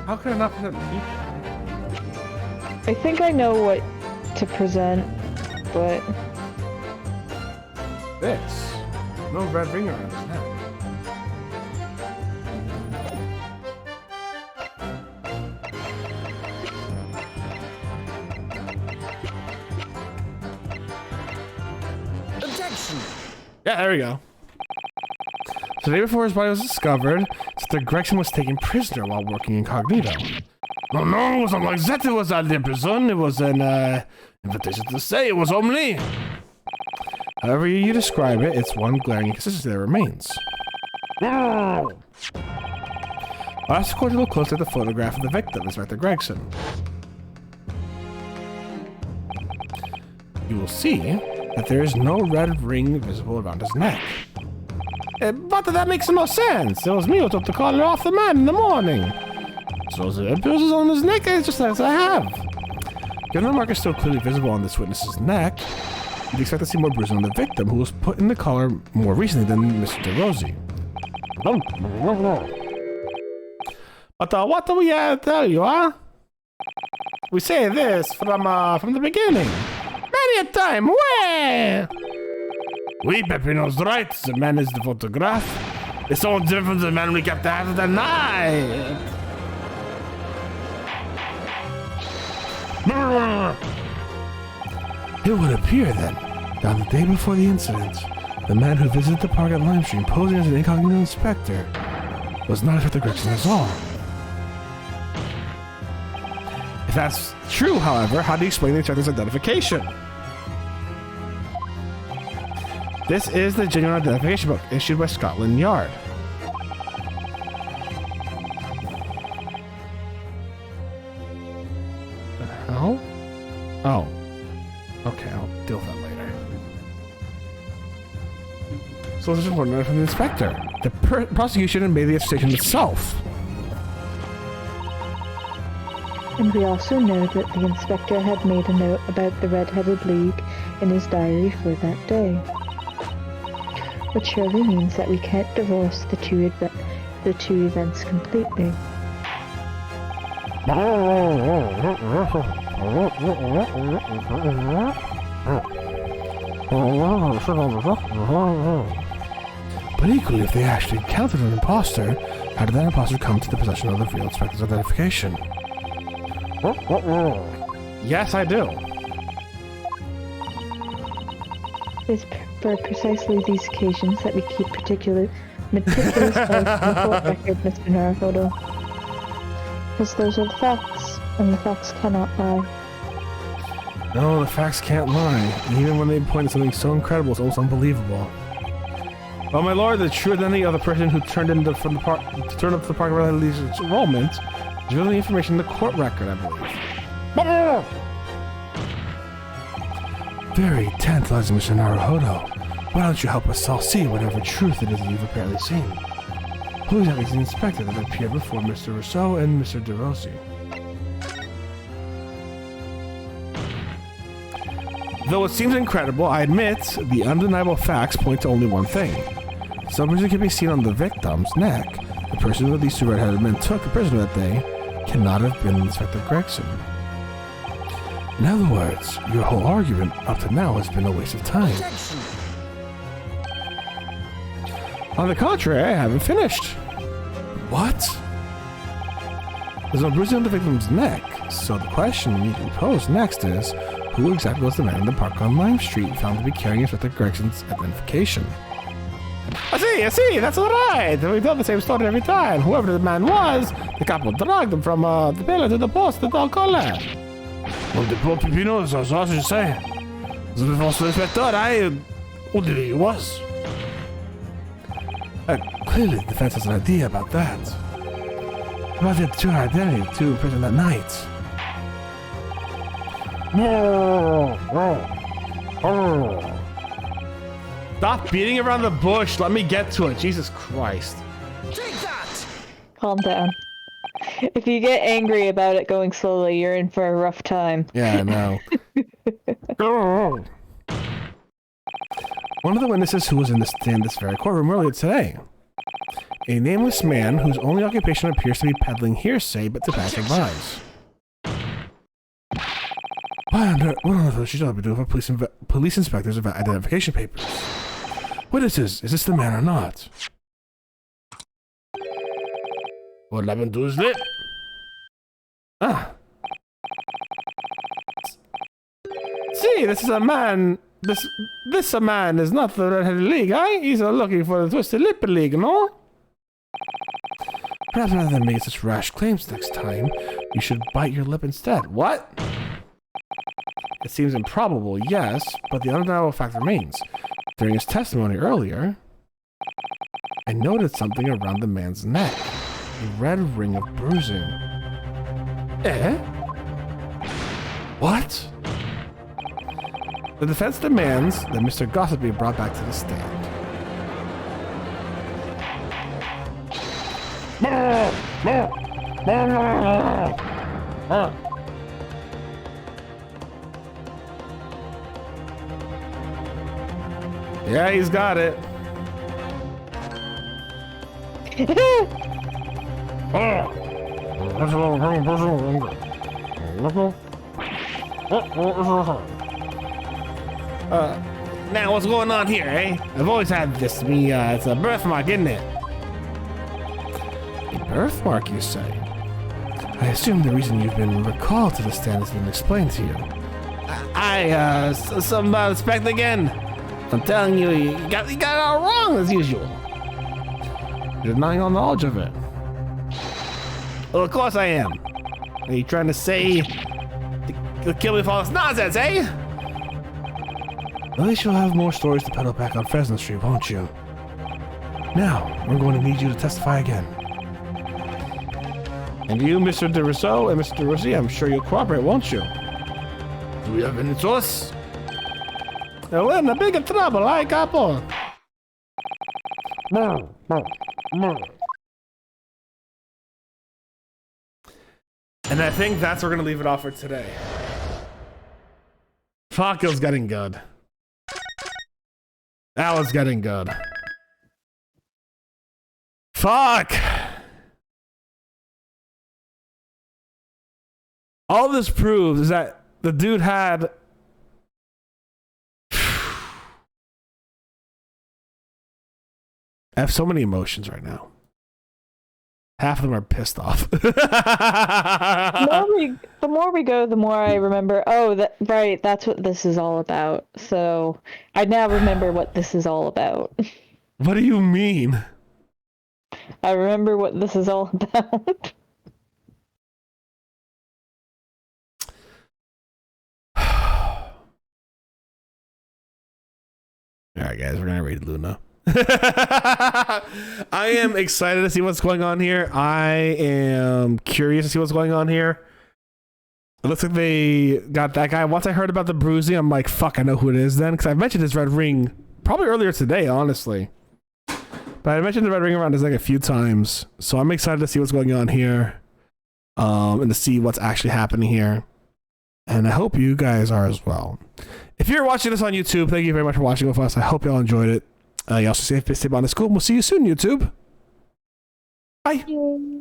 How can I not present people?
I think I know what to present, but...
This. No red ring around his neck.
Objection!
Yeah, there we go. So the day before his body was discovered, Mr. Gregson was taken prisoner while working incognito. No, it wasn't like that. It was at the prison. It was an invitation to stay. It was only. However you describe it, it's one glaring inconsistency that remains. I asked the court to look closely at the photograph of the victim, Inspector Gregson. You will see that there is no red ring visible around his neck.
But that makes no sense. It was me who took the collar off the man in the morning.
So the bruises on his neck is just as I have. Given the mark is still clearly visible on this witness's neck, you'd expect to see more bruising on the victim, who was put in the collar more recently than Mr. DeRosi.
But what do we tell you, huh? We say this from the beginning. Many a time, where?
Oui, Peppino's right. The man is the photograph. It's all different from the man we kept after the night. It would appear then, that on the day before the incident, the man who visited the park at Lime Stream posing as an incognito inspector was not Inspector Gregson at all. If that's true, however, how do you explain the inspector's identification? This is the genuine identification book issued by Scotland Yard. The hell? Oh. Okay, I'll deal with that later. So this is important from the inspector. The prosecution made the accusation itself.
And we also know that the inspector had made a note about the Red-Headed League in his diary for that day. Which surely means that we can't divorce the two events completely.
But equally, if they actually encountered an imposter, how did that imposter come to the possession of the real inspector's identification? Yes, I do.
It's for precisely these occasions that we keep meticulous notes in the court record, Mr. Naruhodo. Because those are the facts, and the facts cannot lie.
No, the facts can't lie, even when they point to something so incredible, it's almost unbelievable. Well, my lord, the true identity of the person who turned up to the park of Lee's enrollment is really information in the court record, I believe. Very tantalizing, Mr. Naruhodo. Why don't you help us all see whatever truth it is that you've apparently seen? Who exactly is the inspector that appeared before Mr. Rousseau and Mr. De Rossi? Though it seems incredible, I admit the undeniable facts point to only one thing. Some bruising can be seen on the victim's neck. The person that these two red-headed men took prisoner that day cannot have been Inspector Gregson. In other words, your whole argument up to now has been a waste of time. On the contrary, I haven't finished. What? There's no bruising on the victim's neck, so the question you can pose next is, who exactly was the man in the park on Lime Street found to be carrying Inspector Gregson's identification? I see, that's alright. We tell the same story every time. Whoever the man was, the couple dragged him from the pillar to the post at all color. Well, the poor Pipino, so as you say. The first inspector, who did he was? Clearly, the defense has an idea about that. About the true identity of two in prison that night. Stop beating around the bush. Let me get to it. Jesus Christ.
Take that!
Calm down. If you get angry about it going slowly, you're in for a rough time.
Yeah, I know. One of the witnesses who was in this very courtroom earlier today. A nameless man whose only occupation appears to be peddling hearsay but to pass advice. What on earth should I be doing for police inspectors about identification papers? Witnesses, is this the man or not? What happened to his lip? See, this is a man. This a man is not the Red-Headed League, eh? He's looking for the Twisted Lip League, no? Perhaps rather than make such rash claims next time, you should bite your lip instead. What? It seems improbable, yes, but the undeniable fact remains. During his testimony earlier, I noted something around the man's neck. A red ring of bruising. Eh? What? The defense demands that Mr. Gossip be brought back to the stand. Yeah, he's got it. Now what's going on here, eh? I've always had this. It's a birthmark, isn't it? A birthmark, you say? I assume the reason you've been recalled to the stand has been explained to you. Something about inspect again. I'm telling you, you got it all wrong as usual. You're denying all knowledge of it. Well, of course I am. Are you trying to say to kill me for all this nonsense, eh? At least you'll have more stories to peddle back on Fresno Street, won't you? Now, we're going to need you to testify again. And you, Mr. De Rousseau and Mr. De Rossi, I'm sure you'll cooperate, won't you? Do we have any choice? We're in a big trouble, eh, Capo? And I think that's where we're going to leave it off for today. Fuck, it was getting good. That was getting good. Fuck! All this proves is that the dude had... I have so many emotions right now. Half of them are pissed off.
The more we go, the more I remember, right, that's what this is all about. So I now remember what this is all about.
What do you mean?
I remember what this is all about.
Alright guys, we're gonna read Luna. I am excited to see what's going on here. I am curious to see what's going on here. It looks like they got that guy. Once I heard about the bruising, I'm like, fuck, I know who it is then. Because I mentioned his red ring probably earlier today, honestly. But I mentioned the Red Ring around like a few times, so I'm excited to see what's going on here, and to see what's actually happening here. And I hope you guys are as well. If you're watching this on YouTube, thank you very much for watching with us. I hope y'all enjoyed it. You also stay Botanist Cool. We'll see you soon, YouTube. Bye.